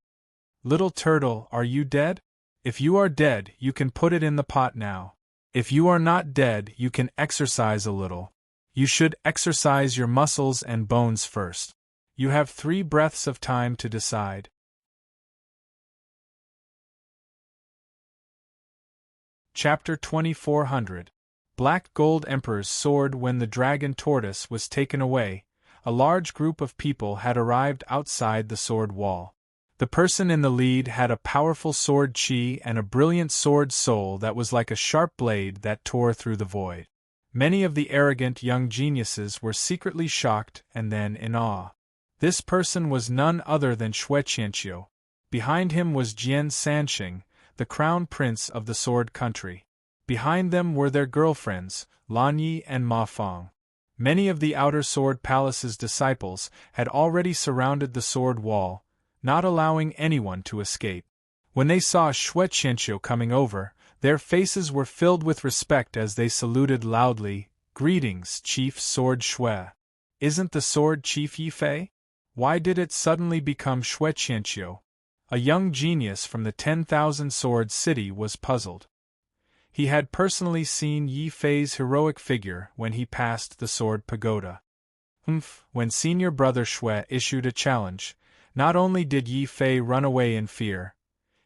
Speaker 1: "Little turtle, are you dead? If you are dead, you can put it in the pot now. If you are not dead, you can exercise a little. You should exercise your muscles and bones first. You have 3 breaths of time to decide." Chapter 2400. Black Gold Emperor's Sword. When the dragon tortoise was taken away, a large group of people had arrived outside the sword wall. The person in the lead had a powerful sword chi and a brilliant sword soul that was like a sharp blade that tore through the void. Many of the arrogant young geniuses were secretly shocked and then in awe. This person was none other than Xue Qianqiu. Behind him was Jian Sanxing, the crown prince of the sword country. Behind them were their girlfriends, Lan Yi and Ma Fong. Many of the Outer Sword Palace's disciples had already surrounded the sword wall, not allowing anyone to escape. When they saw Xue Qianqiu coming over, their faces were filled with respect as they saluted loudly, "Greetings, Chief Sword Xue. Isn't the sword Chief Yi Fei? Why did it suddenly become Xue Qianqiu?" A young genius from the 10,000 Sword City was puzzled. He had personally seen Yi Fei's heroic figure when he passed the Sword Pagoda. When senior brother Xue issued a challenge, not only did Yi Fei run away in fear,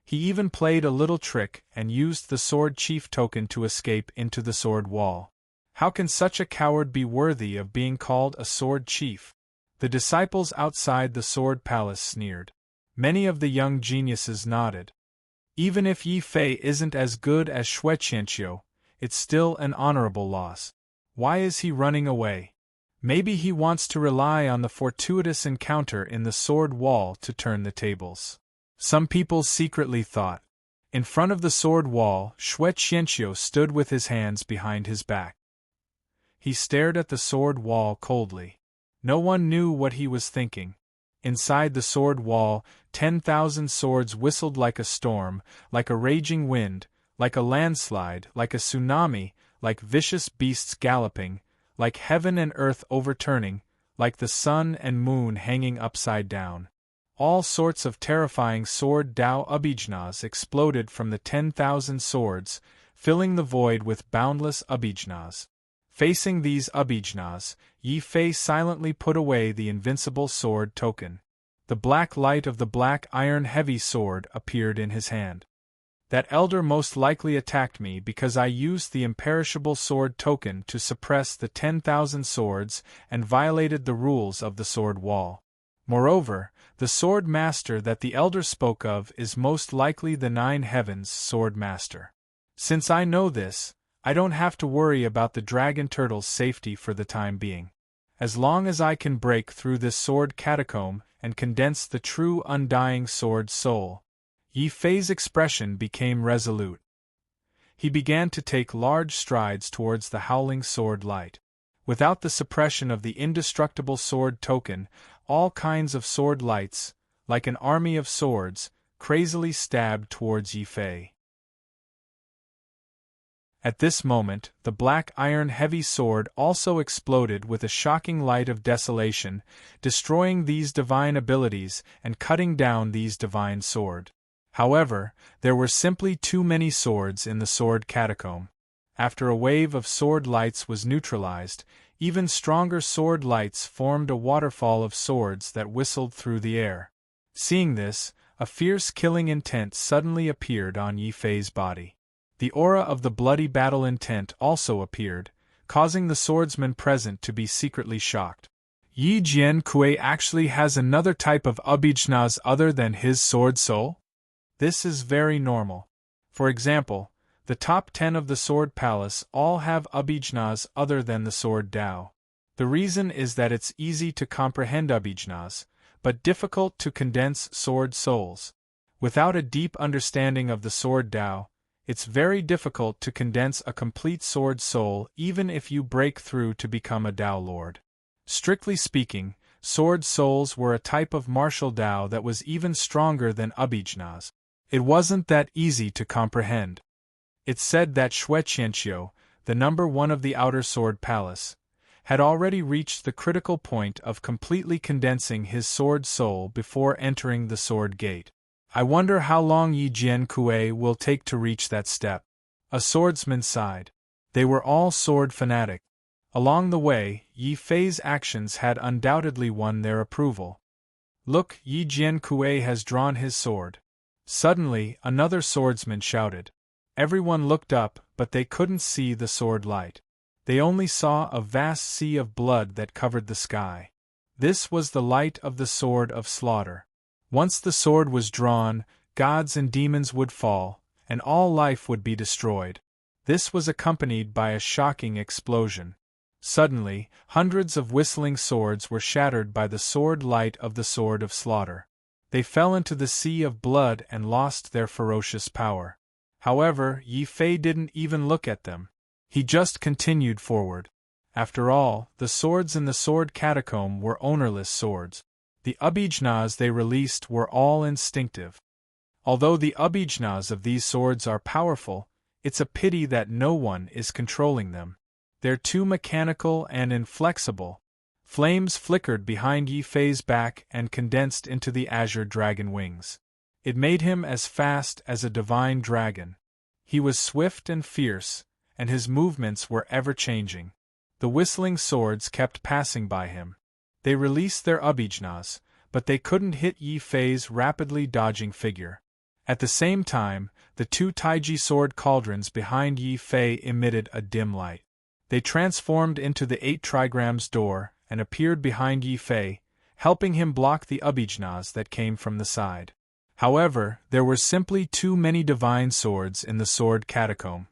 Speaker 1: he even played a little trick and used the Sword Chief token to escape into the sword wall. How can such a coward be worthy of being called a Sword Chief? The disciples outside the Sword Palace sneered. Many of the young geniuses nodded. Even if Yi Fei isn't as good as Xue Qianqiu, it's still an honorable loss. Why is he running away? Maybe he wants to rely on the fortuitous encounter in the sword wall to turn the tables. Some people secretly thought. In front of the sword wall, Xue Qianqiu stood with his hands behind his back. He stared at the sword wall coldly. No one knew what he was thinking. Inside the sword wall, 10,000 swords whistled like a storm, like a raging wind, like a landslide, like a tsunami, like vicious beasts galloping, like heaven and earth overturning, like the sun and moon hanging upside down. All sorts of terrifying sword Dao abhijnas exploded from the 10,000 swords, filling the void with boundless abhijnas. Facing these abhijnas, Yi Fei silently put away the invincible sword token. The black light of the black iron heavy sword appeared in his hand. That elder most likely attacked me because I used the imperishable sword token to suppress the 10,000 swords and violated the rules of the sword wall. Moreover, the sword master that the elder spoke of is most likely the Nine Heavens sword master. Since I know this, I don't have to worry about the dragon turtle's safety for the time being. As long as I can break through this sword catacomb and condense the true undying sword soul. Yi Fei's expression became resolute. He began to take large strides towards the howling sword light. Without the suppression of the indestructible sword token, all kinds of sword lights, like an army of swords, crazily stabbed towards Yi Fei. At this moment, the black iron heavy sword also exploded with a shocking light of desolation, destroying these divine abilities and cutting down these divine sword. However, there were simply too many swords in the sword catacomb. After a wave of sword lights was neutralized, even stronger sword lights formed a waterfall of swords that whistled through the air. Seeing this, a fierce killing intent suddenly appeared on Yi Fei's body. The aura of the bloody battle intent also appeared, causing the swordsman present to be secretly shocked. Yi Jian Kuei actually has another type of abhijnas other than his sword soul? This is very normal. For example, the top 10 of the Sword Palace all have abhijnas other than the Sword Dao. The reason is that it's easy to comprehend abhijnas, but difficult to condense sword souls. Without a deep understanding of the Sword Dao, it's very difficult to condense a complete sword soul even if you break through to become a Dao Lord. Strictly speaking, sword souls were a type of martial Dao that was even stronger than abhijnas. It wasn't that easy to comprehend. It's said that Xue Qianqiu, the number 1 of the Outer Sword Palace, had already reached the critical point of completely condensing his sword soul before entering the Sword Gate. I wonder how long Yi Jian Kuei will take to reach that step. A swordsman sighed. They were all sword fanatic. Along the way, Yi Fei's actions had undoubtedly won their approval. Look, Yi Jian Kuei has drawn his sword. Suddenly, another swordsman shouted. Everyone looked up, but they couldn't see the sword light. They only saw a vast sea of blood that covered the sky. This was the light of the sword of slaughter. Once the sword was drawn, gods and demons would fall, and all life would be destroyed. This was accompanied by a shocking explosion. Suddenly, hundreds of whistling swords were shattered by the sword light of the sword of slaughter. They fell into the sea of blood and lost their ferocious power. However, Yi Fei didn't even look at them. He just continued forward. After all, the swords in the sword catacomb were ownerless swords. The abhijnas they released were all instinctive. Although the abhijnas of these swords are powerful, it's a pity that no one is controlling them. They're too mechanical and inflexible. Flames flickered behind Yi Fei's back and condensed into the azure dragon wings. It made him as fast as a divine dragon. He was swift and fierce, and his movements were ever-changing. The whistling swords kept passing by him. They released their abhijnas, but they couldn't hit Yi Fei's rapidly dodging figure. At the same time, the 2 Taiji sword cauldrons behind Yi Fei emitted a dim light. They transformed into the 8 trigrams door and appeared behind Yi Fei, helping him block the abhijnas that came from the side. However, there were simply too many divine swords in the sword catacomb.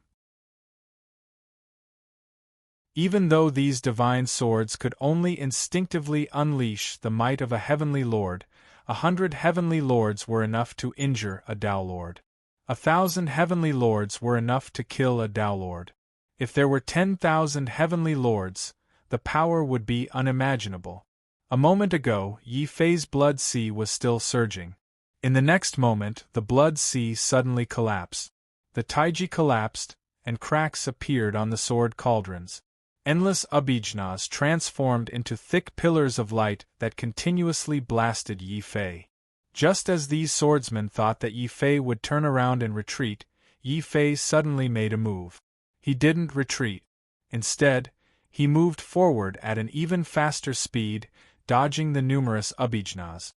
Speaker 1: Even though these divine swords could only instinctively unleash the might of a heavenly lord, 100 heavenly lords were enough to injure a Dao Lord. 1,000 heavenly lords were enough to kill a Dao Lord. If there were 10,000 heavenly lords, the power would be unimaginable. A moment ago, Yi Fei's blood sea was still surging. In the next moment, the blood sea suddenly collapsed. The taiji collapsed, and cracks appeared on the sword cauldrons. Endless abhijnas transformed into thick pillars of light that continuously blasted Yi Fei. Just as these swordsmen thought that Yi Fei would turn around and retreat, Yi Fei suddenly made a move. He didn't retreat. Instead, he moved forward at an even faster speed, dodging the numerous abhijnas.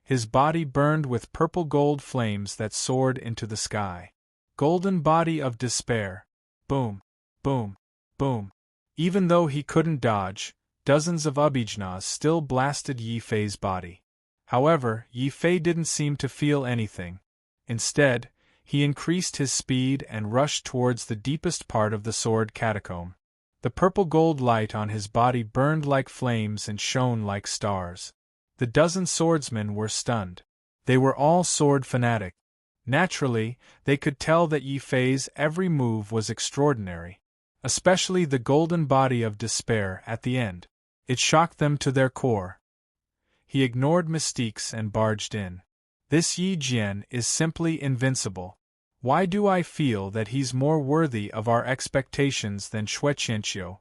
Speaker 1: His body burned with purple-gold flames that soared into the sky. Golden body of despair. Boom, boom, boom. Even though he couldn't dodge, dozens of abhijnas still blasted Yi Fei's body. However, Yi Fei didn't seem to feel anything. Instead, he increased his speed and rushed towards the deepest part of the sword catacomb. The purple-gold light on his body burned like flames and shone like stars. The dozen swordsmen were stunned. They were all sword fanatics. Naturally, they could tell that Yi Fei's every move was extraordinary, especially the golden body of despair at the end. It shocked them to their core. He ignored mystiques and barged in. This Yi Jian is simply invincible. Why do I feel that he's more worthy of our expectations than Xue Qianqiu?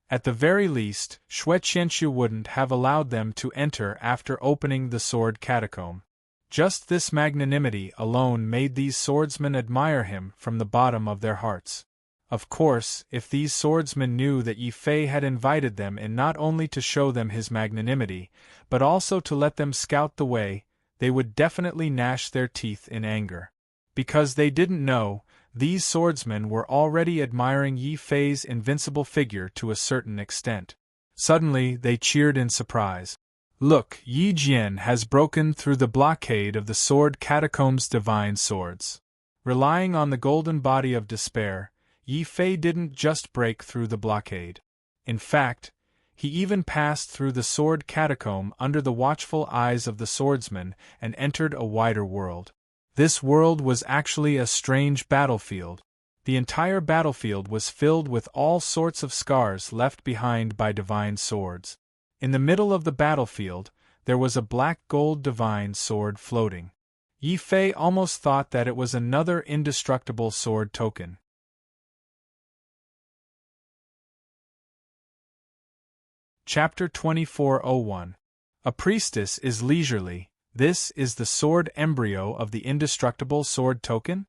Speaker 1: At the very least, Xue Qianqiu wouldn't have allowed them to enter after opening the sword catacomb. Just this magnanimity alone made these swordsmen admire him from the bottom of their hearts. Of course, if these swordsmen knew that Yi Fei had invited them in not only to show them his magnanimity, but also to let them scout the way, they would definitely gnash their teeth in anger. Because they didn't know, these swordsmen were already admiring Yi Fei's invincible figure to a certain extent. Suddenly, they cheered in surprise. Look, Yi Jian has broken through the blockade of the sword catacomb's divine swords. Relying on the golden body of despair, Yi Fei didn't just break through the blockade. In fact, he even passed through the sword catacomb under the watchful eyes of the swordsmen and entered a wider world. This world was actually a strange battlefield. The entire battlefield was filled with all sorts of scars left behind by divine swords. In the middle of the battlefield, there was a black gold divine sword floating. Yi Fei almost thought that it was another indestructible sword token. Chapter 2401. A priestess is leisurely. This is the sword embryo of the indestructible sword token?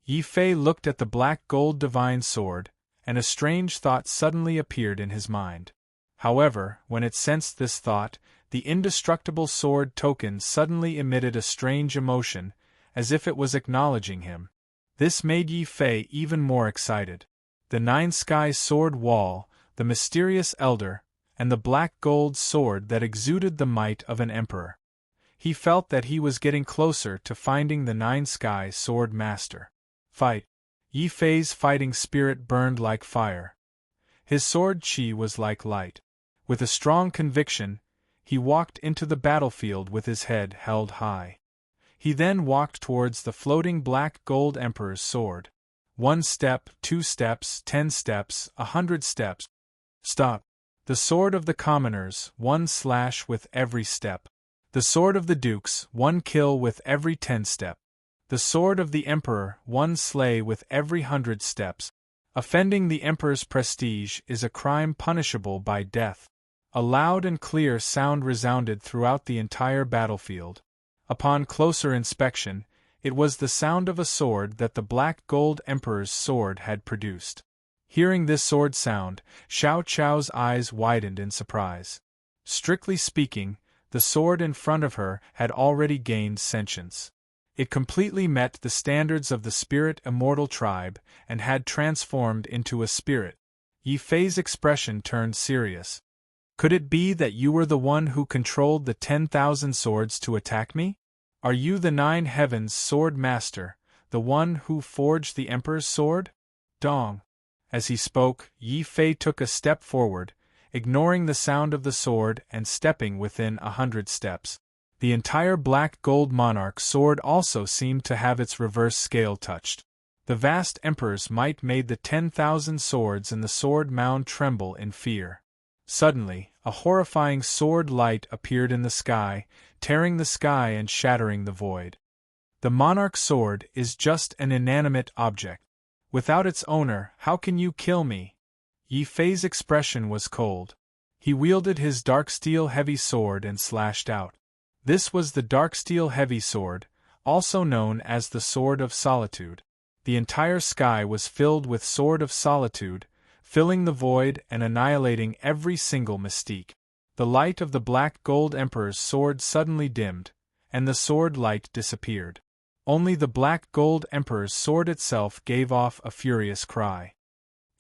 Speaker 1: Yi Fei looked at the black gold divine sword, and a strange thought suddenly appeared in his mind. However, when it sensed this thought, the indestructible sword token suddenly emitted a strange emotion, as if it was acknowledging him. This made Yi Fei even more excited. The Nine Sky sword wall, the mysterious elder, and the black gold sword that exuded the might of an emperor. He felt that he was getting closer to finding the Nine Sky sword master. Fight! Yi Fei's fighting spirit burned like fire. His sword qi was like light. With a strong conviction, he walked into the battlefield with his head held high. He then walked towards the floating black gold emperor's sword. 1 step, 2 steps, 10 steps, 100 steps. Stop! The sword of the commoners, 1 slash with every step. The sword of the dukes, 1 kill with every 10 step. The sword of the emperor, 1 slay with every 100 steps. Offending the emperor's prestige is a crime punishable by death. A loud and clear sound resounded throughout the entire battlefield. Upon closer inspection, it was the sound of a sword that the black gold emperor's sword had produced. Hearing this sword sound, Xiao Chao's eyes widened in surprise. Strictly speaking, the sword in front of her had already gained sentience. It completely met the standards of the spirit immortal tribe and had transformed into a spirit. Yi Fei's expression turned serious. Could it be that you were the one who controlled the 10,000 swords to attack me? Are you the 9 heavens sword master, the one who forged the emperor's sword? Dong! As he spoke, Yi Fei took a step forward, ignoring the sound of the sword and stepping within 100 steps. The entire black gold monarch's sword also seemed to have its reverse scale touched. The vast emperor's might made the 10,000 swords in the sword mound tremble in fear. Suddenly, A horrifying sword light appeared in the sky, tearing the sky and shattering the void. The monarch's sword is just an inanimate object. Without its owner, how can you kill me? Yi Fei's expression was cold. He wielded his dark steel heavy sword and slashed out. This was the dark steel heavy sword, also known as the Sword of Solitude. The entire sky was filled with Sword of Solitude, filling the void and annihilating every single mystique. The light of the Black Gold Emperor's sword suddenly dimmed, and the sword light disappeared. Only the Black Gold Emperor's sword itself gave off a furious cry.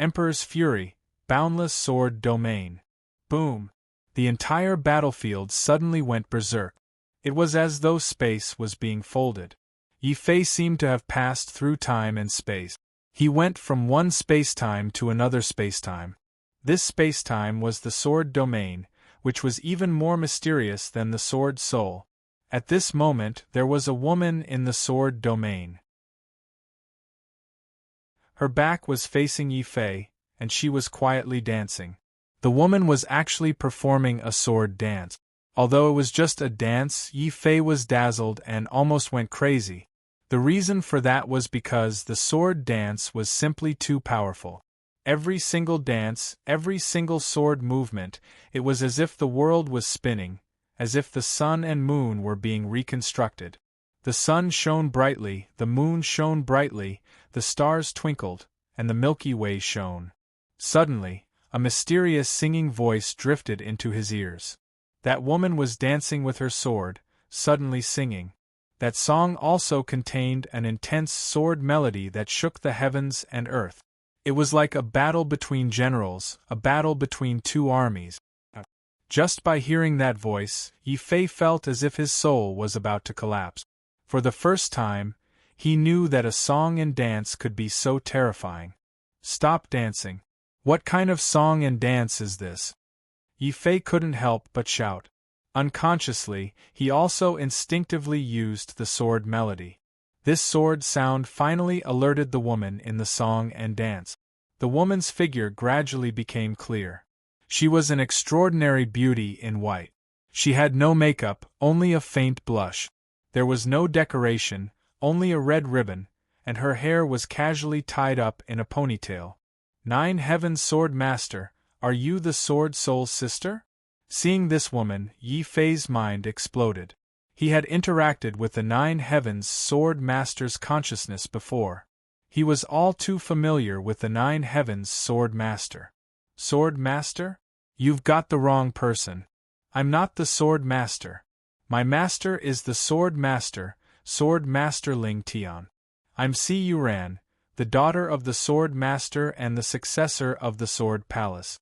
Speaker 1: Emperor's Fury, Boundless Sword Domain. Boom! The entire battlefield suddenly went berserk. It was as though space was being folded. Yi Fei seemed to have passed through time and space. He went from one spacetime to another spacetime. This spacetime was the Sword Domain, which was even more mysterious than the Sword Soul. At this moment there was a woman in the Sword Domain. Her back was facing Yi Fei, and she was quietly dancing. The woman was actually performing a sword dance. Although it was just a dance, Yi Fei was dazzled and almost went crazy. The reason for that was because the sword dance was simply too powerful. Every single dance, every single sword movement, it was as if the world was spinning, as if the sun and moon were being reconstructed. The sun shone brightly, the moon shone brightly, the stars twinkled, and the Milky Way shone. Suddenly, a mysterious singing voice drifted into his ears. That woman was dancing with her sword, suddenly singing. That song also contained an intense sword melody that shook the heavens and earth. It was like a battle between generals, a battle between two armies. Just by hearing that voice, Yi Fei felt as if his soul was about to collapse. For the first time, he knew that a song and dance could be so terrifying. Stop dancing. What kind of song and dance is this? Yi Fei couldn't help but shout. Unconsciously, he also instinctively used the sword melody. This sword sound finally alerted the woman in the song and dance. The woman's figure gradually became clear. She was an extraordinary beauty in white. She had no makeup, only a faint blush. There was no decoration, only a red ribbon, and her hair was casually tied up in a ponytail. Nine Heavens Sword Master, are you the Sword Soul's sister? Seeing this woman, Yi Fei's mind exploded. He had interacted with the Nine Heavens Sword Master's consciousness before. He was all too familiar with the Nine Heavens Sword Master. Sword Master? You've got the wrong person. I'm not the Sword Master. My master is the Sword Master, Sword Master Ling Tian. I'm Si Yuran, the daughter of the Sword Master and the successor of the Sword Palace.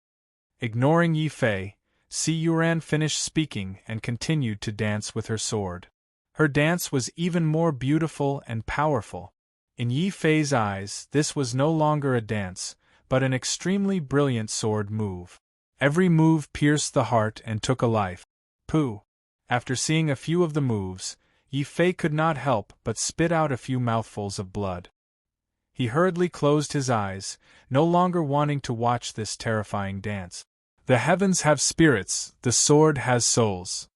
Speaker 1: Ignoring Yi Fei, Si Yuran finished speaking and continued to dance with her sword. Her dance was even more beautiful and powerful. In Yi Fei's eyes, this was no longer a dance, but an extremely brilliant sword move. Every move pierced the heart and took a life. Pooh! After seeing a few of the moves, Yi Fei could not help but spit out a few mouthfuls of blood. He hurriedly closed his eyes, no longer wanting to watch this terrifying dance. The heavens have spirits, the sword has souls.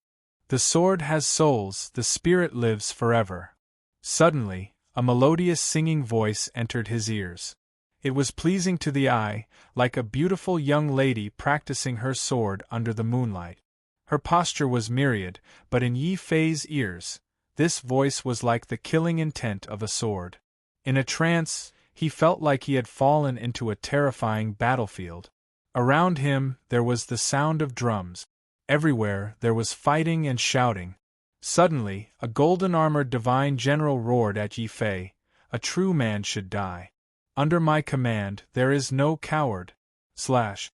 Speaker 1: The sword has souls, the spirit lives forever. Suddenly, a melodious singing voice entered his ears. It was pleasing to the eye, like a beautiful young lady practicing her sword under the moonlight. Her posture was myriad, but in Yi Fei's ears, this voice was like the killing intent of a sword. In a trance, he felt like he had fallen into a terrifying battlefield. Around him, there was the sound of drums. Everywhere, there was fighting and shouting. Suddenly, a golden-armored divine general roared at Yi Fei, "A true man should die. Under my command, there is no coward." Slash.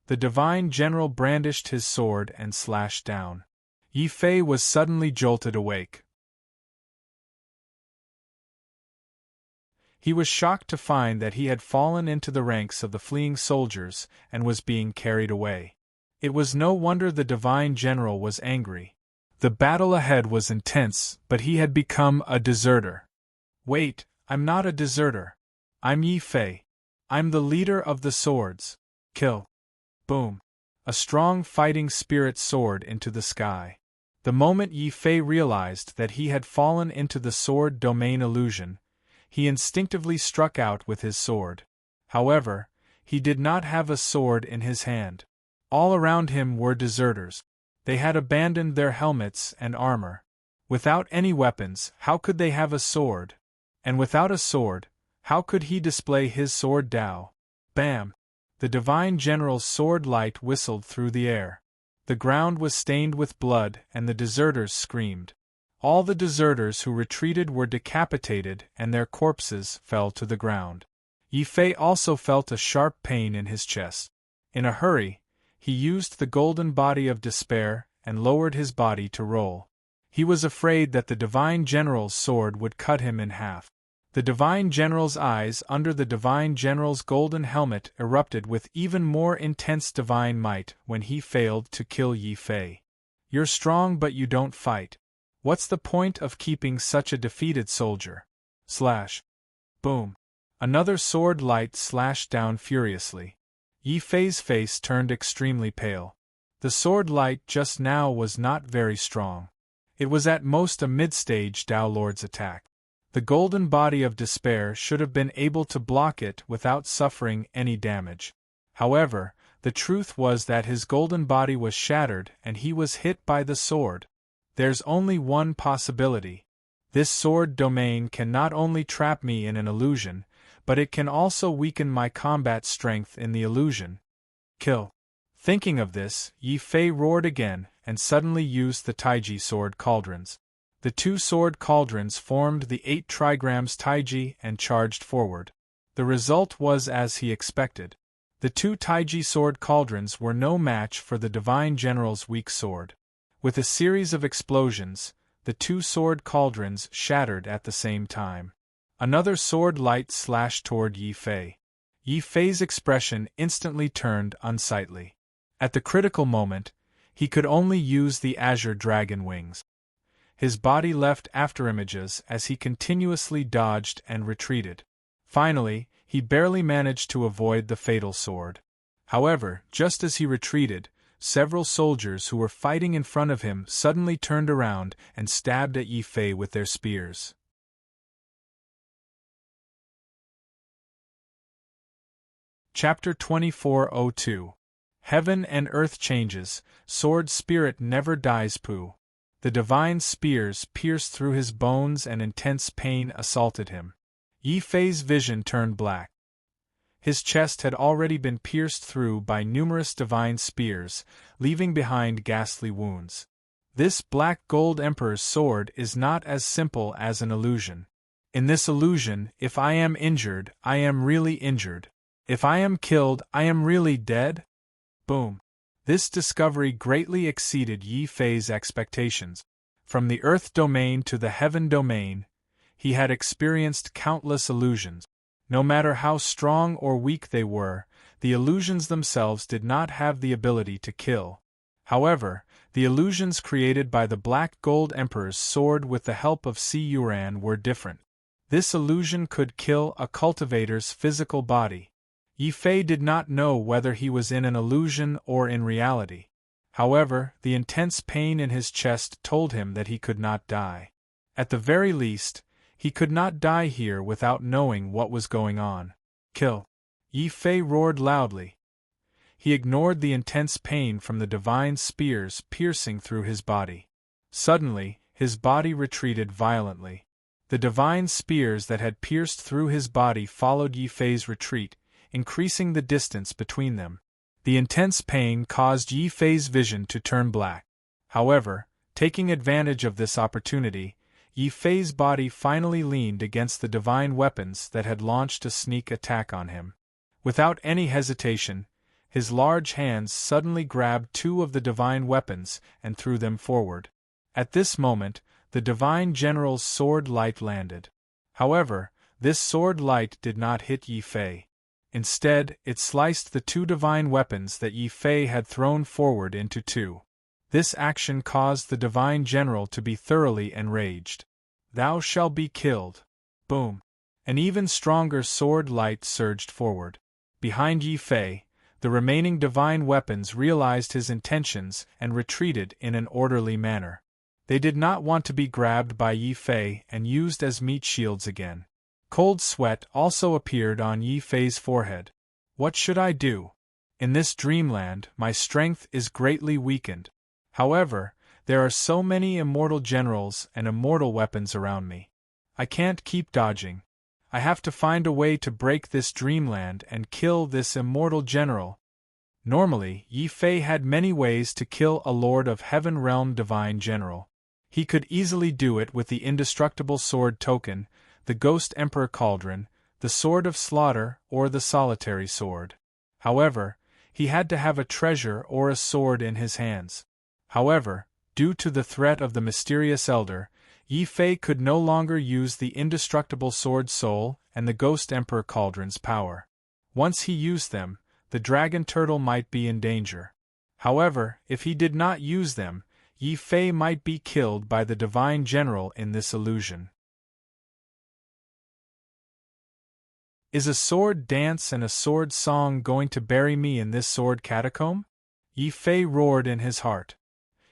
Speaker 1: The divine general brandished his sword and slashed down. Yi Fei was suddenly jolted awake. He was shocked to find that he had fallen into the ranks of the fleeing soldiers and was being carried away. It was no wonder the divine general was angry. The battle ahead was intense, but he had become a deserter. Wait, I'm not a deserter. I'm Yi Fei. I'm the leader of the swords. Kill. Boom. A strong fighting spirit soared into the sky. The moment Yi Fei realized that he had fallen into the sword domain illusion, he instinctively struck out with his sword. However, he did not have a sword in his hand. All around him were deserters. They had abandoned their helmets and armor. Without any weapons, how could they have a sword? And without a sword, how could he display his sword Dao? Bam! The Divine General's sword light whistled through the air. The ground was stained with blood and the deserters screamed. All the deserters who retreated were decapitated and their corpses fell to the ground. Yi Fei also felt a sharp pain in his chest. In a hurry, he used the golden body of despair and lowered his body to roll. He was afraid that the Divine General's sword would cut him in half. The Divine General's eyes under the Divine General's golden helmet erupted with even more intense divine might when he failed to kill Yi Fei. "You're strong but you don't fight. What's the point of keeping such a defeated soldier?" Slash. Boom. Another sword light slashed down furiously. Yi Fei's face turned extremely pale. The sword light just now was not very strong. It was at most a mid-stage Dao Lord's attack. The golden body of despair should have been able to block it without suffering any damage. However, the truth was that his golden body was shattered and he was hit by the sword. There's only one possibility. This sword domain can not only trap me in an illusion, but it can also weaken my combat strength in the illusion. Kill. Thinking of this, Yi Fei roared again and suddenly used the Taiji sword cauldrons. The two sword cauldrons formed the 8 trigrams Taiji and charged forward. The result was as he expected. The 2 Taiji sword cauldrons were no match for the Divine General's weak sword. With a series of explosions, the 2 sword cauldrons shattered at the same time. Another sword light slashed toward Yi Fei. Yi Fei's expression instantly turned unsightly. At the critical moment, he could only use the azure dragon wings. His body left afterimages as he continuously dodged and retreated. Finally, he barely managed to avoid the fatal sword. However, just as he retreated, several soldiers who were fighting in front of him suddenly turned around and stabbed at Yi Fei with their spears. Chapter 2402. Heaven and Earth Changes, Sword Spirit Never Dies. Pooh. The divine spears pierced through his bones and intense pain assaulted him. Yi Fei's vision turned black. His chest had already been pierced through by numerous divine spears, leaving behind ghastly wounds. This black gold emperor's sword is not as simple as an illusion. In this illusion, if I am injured, I am really injured. If I am killed, I am really dead? Boom. This discovery greatly exceeded Yi Fei's expectations. From the Earth domain to the Heaven domain, he had experienced countless illusions. No matter how strong or weak they were, the illusions themselves did not have the ability to kill. However, the illusions created by the Black Gold Emperor's sword with the help of Si Yuran were different. This illusion could kill a cultivator's physical body. Yi Fei did not know whether he was in an illusion or in reality. However, the intense pain in his chest told him that he could not die. At the very least, he could not die here without knowing what was going on. Kill. Yi Fei roared loudly. He ignored the intense pain from the divine spears piercing through his body. Suddenly, his body retreated violently. The divine spears that had pierced through his body followed Yi Fei's retreat, increasing the distance between them. The intense pain caused Yi Fei's vision to turn black. However, taking advantage of this opportunity, Yi Fei's body finally leaned against the divine weapons that had launched a sneak attack on him. Without any hesitation, his large hands suddenly grabbed 2 of the divine weapons and threw them forward. At this moment, the Divine General's sword light landed. However, this sword light did not hit Yi Fei. Instead, it sliced the 2 divine weapons that Yi Fei had thrown forward into 2. This action caused the Divine General to be thoroughly enraged. "Thou shalt be killed." Boom. An even stronger sword light surged forward. Behind Yi Fei, The remaining divine weapons realized his intentions and retreated in an orderly manner. They did not want to be grabbed by Yi Fei and used as meat shields again. Cold sweat also appeared on Yi Fei's forehead. What should I do? In this dreamland, my strength is greatly weakened. However, there are so many immortal generals and immortal weapons around me. I can't keep dodging. I have to find a way to break this dreamland and kill this immortal general. Normally, Yi Fei had many ways to kill a Lord of Heaven Realm divine general. He could easily do it with the indestructible sword token, the Ghost Emperor Cauldron, the Sword of Slaughter, or the Solitary Sword. However, he had to have a treasure or a sword in his hands. However, due to the threat of the mysterious elder, Yi Fei could no longer use the indestructible sword soul and the Ghost Emperor Cauldron's power. Once he used them, the dragon turtle might be in danger. However, if he did not use them, Yi Fei might be killed by the divine general in this illusion. Is a sword dance and a sword song going to bury me in this sword catacomb? Yi Fei roared in his heart.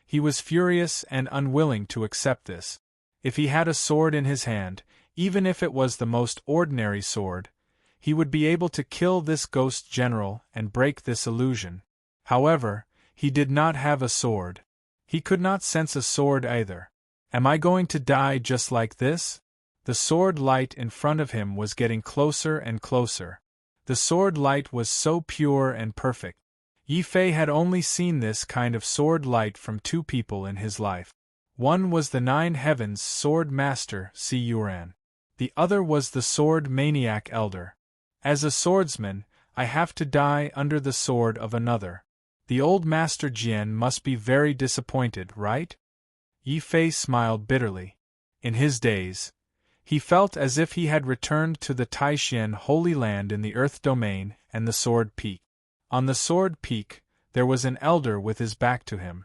Speaker 1: He was furious and unwilling to accept this. If he had a sword in his hand, even if it was the most ordinary sword, he would be able to kill this ghost general and break this illusion. However, he did not have a sword. He could not sense a sword either. Am I going to die just like this? The sword light in front of him was getting closer and closer. The sword light was so pure and perfect. Yi Fei had only seen this kind of sword light from two people in his life. One was the Nine Heavens Sword Master, Si Yuran. The other was the Sword Maniac Elder. As a swordsman, I have to die under the sword of another. The old Master Jian must be very disappointed, right? Yi Fei smiled bitterly. In his days, he felt as if he had returned to the Taishan Holy Land in the Earth Domain and the Sword Peak. On the Sword Peak, there was an elder with his back to him.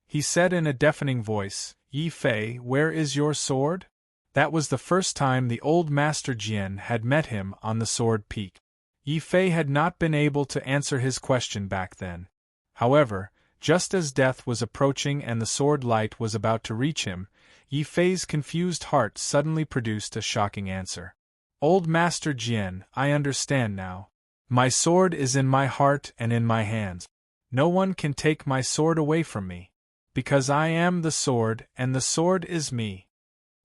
Speaker 1: He said in a deafening voice, Yi Fei, where is your sword? That was the first time the old Master Jian had met him on the Sword Peak. Yi Fei had not been able to answer his question back then. However, just as death was approaching and the sword light was about to reach him, Yi Fei's confused heart suddenly produced a shocking answer. Old Master Jian, I understand now. My sword is in my heart and in my hands. No one can take my sword away from me. Because I am the sword and the sword is me.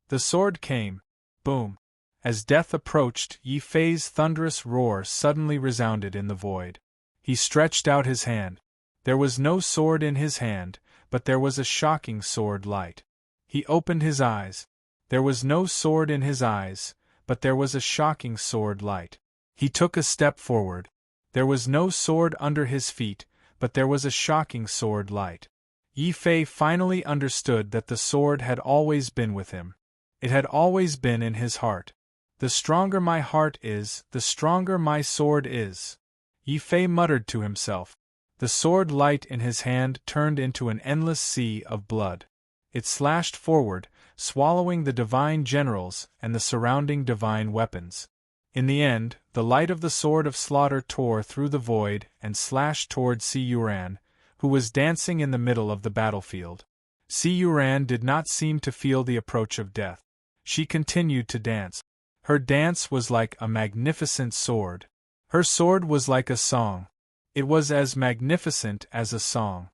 Speaker 1: The sword came. Boom. As death approached, Yi Fei's thunderous roar suddenly resounded in the void. He stretched out his hand. There was no sword in his hand, but there was a shocking sword light. He opened his eyes. There was no sword in his eyes, but there was a shocking sword light. He took a step forward. There was no sword under his feet, but there was a shocking sword light. Yi Fei finally understood that the sword had always been with him. It had always been in his heart. The stronger my heart is, the stronger my sword is. Yi Fei muttered to himself. The sword light in his hand turned into an endless sea of blood. It slashed forward, swallowing the divine generals and the surrounding divine weapons. In the end, the light of the Sword of Slaughter tore through the void and slashed toward Si Yuran, who was dancing in the middle of the battlefield. Si Yuran did not seem to feel the approach of death. She continued to dance. Her dance was like a magnificent sword. Her sword was like a song. It was as magnificent as a song.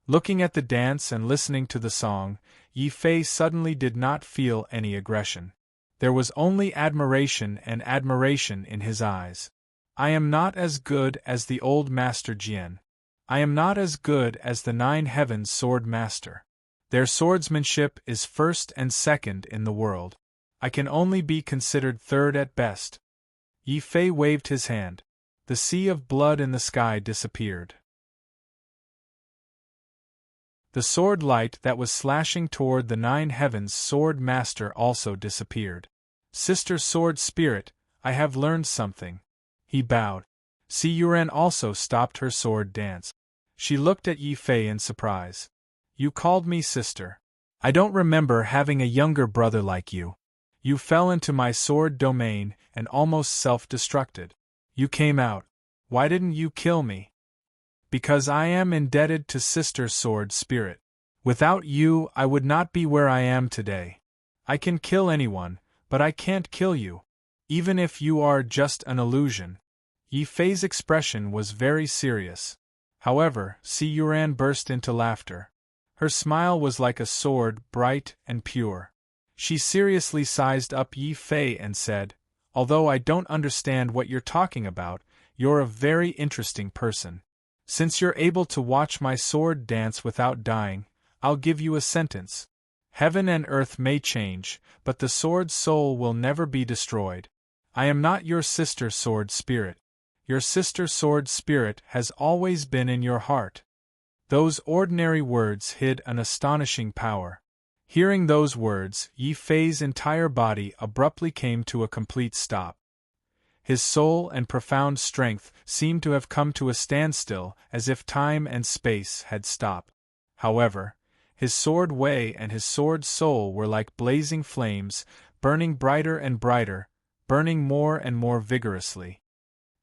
Speaker 1: Looking at the dance and listening to the song, Yi Fei suddenly did not feel any aggression. There was only admiration and admiration in his eyes. I am not as good as the old Master Jian. I am not as good as the Nine Heavens Sword Master. Their swordsmanship is first and second in the world. I can only be considered third at best. Yi Fei waved his hand. The sea of blood in the sky disappeared. The sword light that was slashing toward the Nine Heavens Sword Master also disappeared. Sister Sword Spirit, I have learned something. He bowed. Si Yuran also stopped her sword dance. She looked at Yi Fei in surprise. You called me sister. I don't remember having a younger brother like you. You fell into my sword domain and almost self-destructed. You came out. Why didn't you kill me? Because I am indebted to Sister Sword Spirit. Without you, I would not be where I am today. I can kill anyone, but I can't kill you. Even if you are just an illusion. Yi Fei's expression was very serious. However, Si Yuran burst into laughter. Her smile was like a sword, bright and pure. She seriously sized up Yi Fei and said, "Although I don't understand what you're talking about, you're a very interesting person. Since you're able to watch my sword dance without dying, I'll give you a sentence. Heaven and earth may change, but the sword's soul will never be destroyed. I am not your sister sword spirit. Your sister sword spirit has always been in your heart." Those ordinary words hid an astonishing power. Hearing those words, Yi Fei's entire body abruptly came to a complete stop. His soul and profound strength seemed to have come to a standstill, as if time and space had stopped. However, his sword way and his sword soul were like blazing flames, burning brighter and brighter, burning more and more vigorously.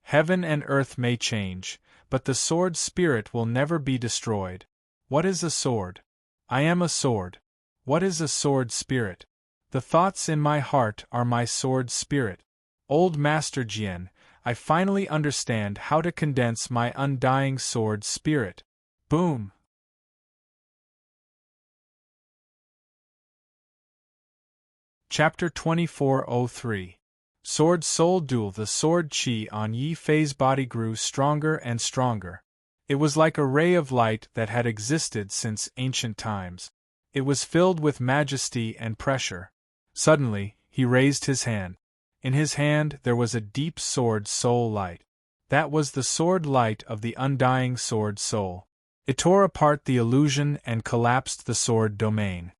Speaker 1: Heaven and earth may change, but the sword spirit will never be destroyed. What is a sword? I am a sword. What is a sword spirit? The thoughts in my heart are my sword spirit. Old Master Jian, I finally understand how to condense my undying sword spirit. Boom! Chapter 2403. Sword Soul Duel. The sword chi on Yi Fei's body grew stronger and stronger. It was like a ray of light that had existed since ancient times. It was filled with majesty and pressure. Suddenly, he raised his hand. In his hand there was a deep sword soul light. That was the sword light of the undying sword soul. It tore apart the illusion and collapsed the sword domain.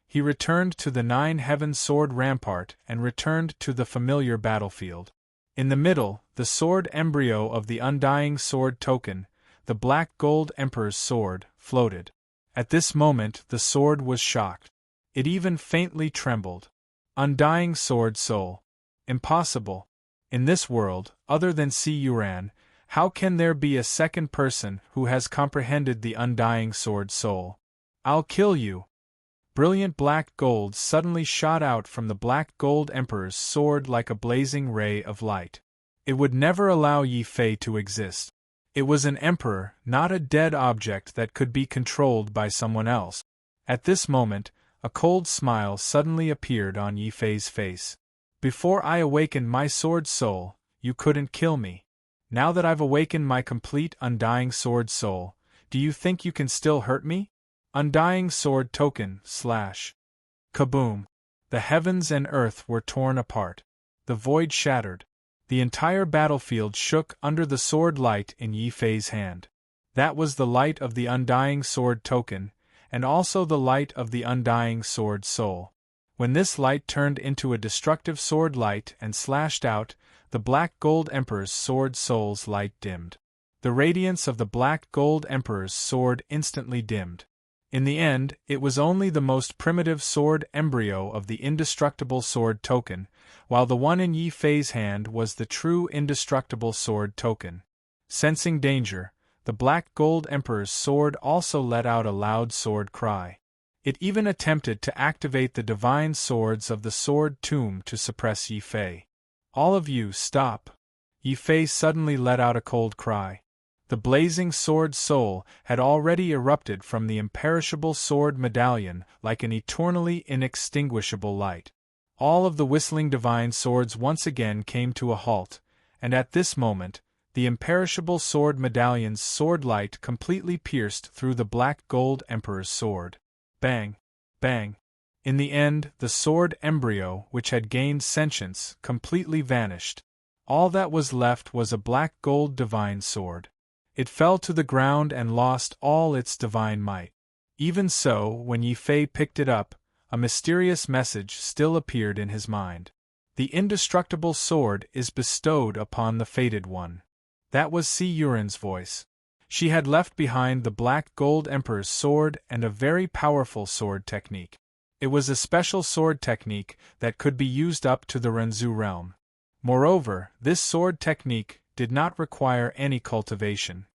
Speaker 1: He returned to the Nine Heaven sword rampart and returned to the familiar battlefield. In the middle, the sword embryo of the undying sword token, the black gold emperor's sword, floated. At this moment the sword was shocked. It even faintly trembled. Undying sword soul. Impossible. In this world, other than Si Yuran, how can there be a second person who has comprehended the undying sword soul? I'll kill you. Brilliant black gold suddenly shot out from the black gold emperor's sword like a blazing ray of light. It would never allow Yi Fei to exist. It was an emperor, not a dead object that could be controlled by someone else. At this moment, a cold smile suddenly appeared on Yi Fei's face. Before I awakened my sword soul, you couldn't kill me. Now that I've awakened my complete undying sword soul, do you think you can still hurt me? Undying sword token, / Kaboom! The heavens and earth were torn apart. The void shattered. The entire battlefield shook under the sword light in Yi Fei's hand. That was the light of the undying sword token, and also the light of the undying sword soul. When this light turned into a destructive sword light and slashed out, the black gold emperor's sword soul's light dimmed. The radiance of the black gold emperor's sword instantly dimmed. In the end, it was only the most primitive sword embryo of the indestructible sword token, while the one in Yi Fei's hand was the true indestructible sword token. Sensing danger, the black gold emperor's sword also let out a loud sword cry. It even attempted to activate the divine swords of the sword tomb to suppress Yi Fei. All of you, stop! Yi Fei suddenly let out a cold cry. The blazing sword soul had already erupted from the imperishable sword medallion like an eternally inextinguishable light. All of the whistling divine swords once again came to a halt, and at this moment, the imperishable sword medallion's sword light completely pierced through the black gold emperor's sword. Bang! Bang! In the end, the sword embryo, which had gained sentience, completely vanished. All that was left was a black gold divine sword. It fell to the ground and lost all its divine might. Even so, when Yi Fei picked it up, a mysterious message still appeared in his mind. The indestructible sword is bestowed upon the fated one. That was Si Yuran's voice. She had left behind the black gold emperor's sword and a very powerful sword technique. It was a special sword technique that could be used up to the Renzu realm. Moreover, this sword technique did not require any cultivation.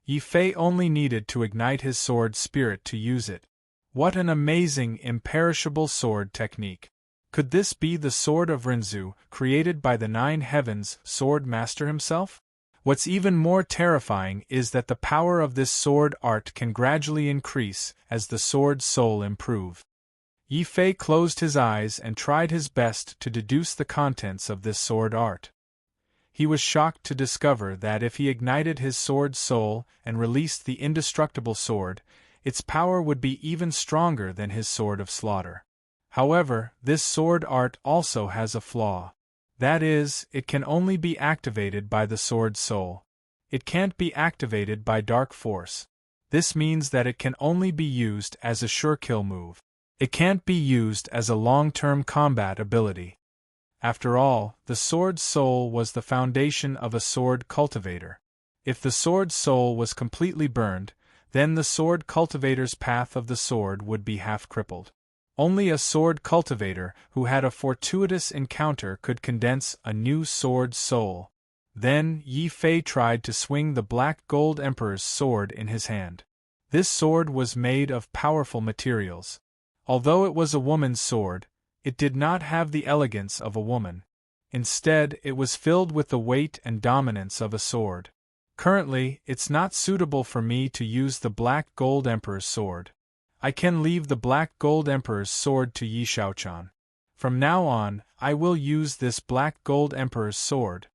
Speaker 1: Yi Fei only needed to ignite his sword spirit to use it. What an amazing, imperishable sword technique! Could this be the sword of Rinzhu, created by the Nine Heavens sword master himself? What's even more terrifying is that the power of this sword art can gradually increase as the sword's soul improves. Yi Fei closed his eyes and tried his best to deduce the contents of this sword art. He was shocked to discover that if he ignited his sword's soul and released the indestructible sword, its power would be even stronger than his sword of slaughter. However, this sword art also has a flaw. That is, it can only be activated by the sword's soul. It can't be activated by dark force. This means that it can only be used as a sure kill move. It can't be used as a long-term combat ability. After all, the sword's soul was the foundation of a sword cultivator. If the sword's soul was completely burned, then the sword cultivator's path of the sword would be half crippled. Only a sword cultivator who had a fortuitous encounter could condense a new sword's soul. Then Yi Fei tried to swing the Black Gold Emperor's sword in his hand. This sword was made of powerful materials. Although it was a woman's sword, it did not have the elegance of a woman. Instead, it was filled with the weight and dominance of a sword. Currently, it's not suitable for me to use the Black Gold Emperor's sword. I can leave the Black Gold Emperor's sword to Yi Shaochan. From now on, I will use this Black Gold Emperor's sword.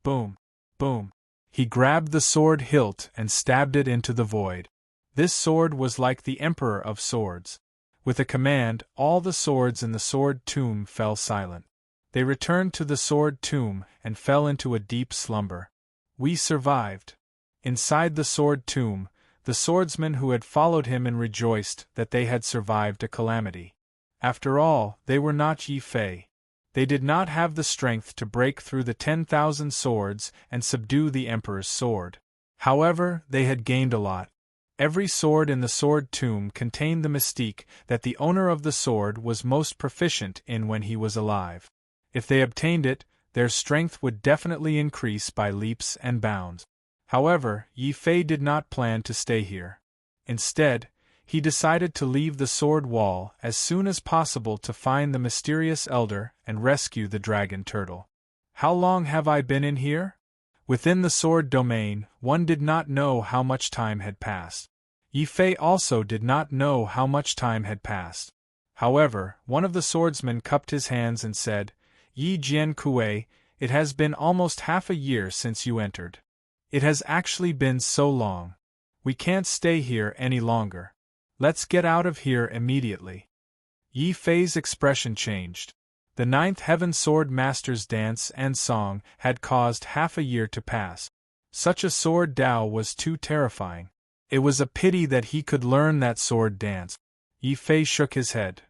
Speaker 1: Boom! Boom! He grabbed the sword hilt and stabbed it into the void. This sword was like the Emperor of Swords. With a command, all the swords in the sword tomb fell silent. They returned to the sword tomb and fell into a deep slumber. We survived. Inside the sword tomb, the swordsmen who had followed him and rejoiced that they had survived a calamity. After all, they were not Yi Fei. They did not have the strength to break through the 10,000 swords and subdue the Emperor's sword. However, they had gained a lot. Every sword in the sword tomb contained the mystique that the owner of the sword was most proficient in when he was alive. If they obtained it, their strength would definitely increase by leaps and bounds. However, Yi Fei did not plan to stay here. Instead, he decided to leave the sword wall as soon as possible to find the mysterious elder and rescue the dragon turtle. How long have I been in here? Within the sword domain, one did not know how much time had passed. Yi Fei also did not know how much time had passed. However, one of the swordsmen cupped his hands and said, "Yi Jian Kuei, it has been almost half a year since you entered. It has actually been so long. We can't stay here any longer. Let's get out of here immediately." Yi Fei's expression changed. The Ninth Heaven Sword Master's dance and song had caused half a year to pass. Such a sword Dao was too terrifying. It was a pity that he could learn that sword dance. Yi Fei shook his head.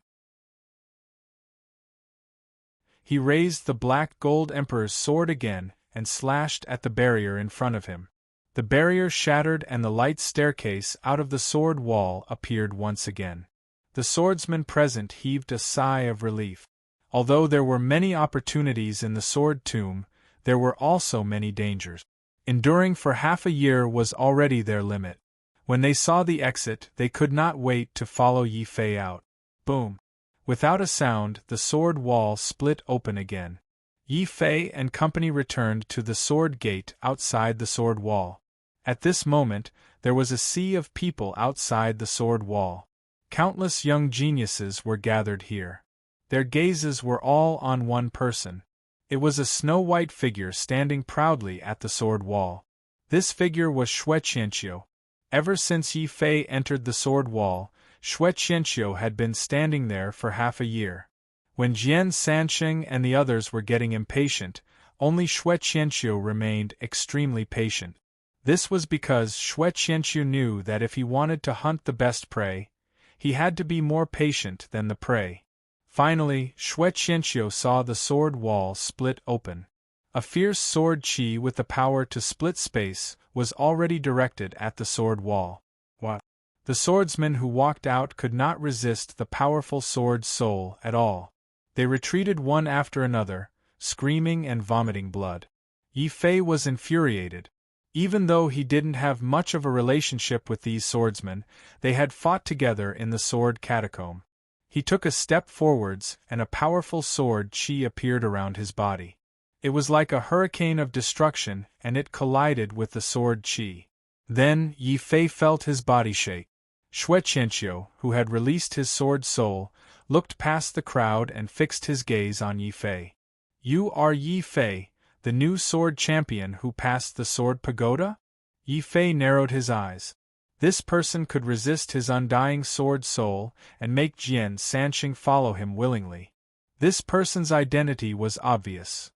Speaker 1: He raised the Black Gold Emperor's sword again and slashed at the barrier in front of him. The barrier shattered and the light staircase out of the sword wall appeared once again. The swordsmen present heaved a sigh of relief. Although there were many opportunities in the sword tomb, there were also many dangers. Enduring for half a year was already their limit. When they saw the exit, they could not wait to follow Yi Fei out. Boom! Without a sound, the sword wall split open again. Yi Fei and company returned to the sword gate outside the sword wall. At this moment, there was a sea of people outside the sword wall. Countless young geniuses were gathered here. Their gazes were all on one person. It was a snow-white figure standing proudly at the sword wall. This figure was Xue Qianqiu. Ever since Yi Fei entered the sword wall, Xue Qianqiu had been standing there for half a year. When Jian Sansheng and the others were getting impatient, only Xue Qianqiu remained extremely patient. This was because Xue Qianqiu knew that if he wanted to hunt the best prey, he had to be more patient than the prey. Finally, Xue Qianqiu saw the sword wall split open. A fierce sword qi with the power to split space was already directed at the sword wall. What? The swordsmen who walked out could not resist the powerful sword soul at all. They retreated one after another, screaming and vomiting blood. Yi Fei was infuriated. Even though he didn't have much of a relationship with these swordsmen, they had fought together in the sword catacomb. He took a step forwards, and a powerful sword chi appeared around his body. It was like a hurricane of destruction, and it collided with the sword chi. Then, Yi Fei felt his body shake. Xue Qianqiu, who had released his sword soul, looked past the crowd and fixed his gaze on Yi Fei. You are Yi Fei, the new sword champion who passed the sword pagoda? Yi Fei narrowed his eyes. This person could resist his undying sword soul and make Jian Sanqing follow him willingly. This person's identity was obvious.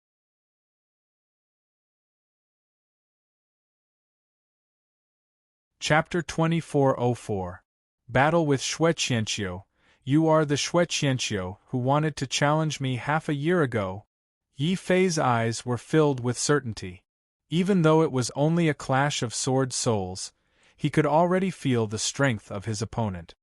Speaker 1: Chapter 2404. Battle with Xue Qianqiu. You are the Xue Qianqiu who wanted to challenge me half a year ago. Yi Fei's eyes were filled with certainty. Even though it was only a clash of sword souls, he could already feel the strength of his opponent.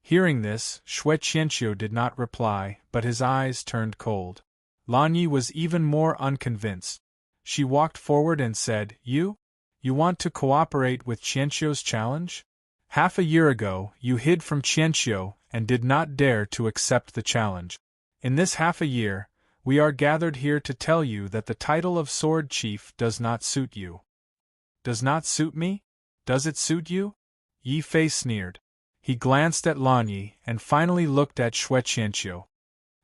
Speaker 1: Hearing this, Xue Qianqiu did not reply, but his eyes turned cold. Lan Yi was even more unconvinced. She walked forward and said, You want to cooperate with Qianqiu's challenge? Half a year ago, you hid from Qianqiu and did not dare to accept the challenge. In this half a year, we are gathered here to tell you that the title of Sword Chief does not suit you. Does not suit me? Does it suit you? Yi Fei sneered. He glanced at Lan Yi and finally looked at Xue Qianqiu.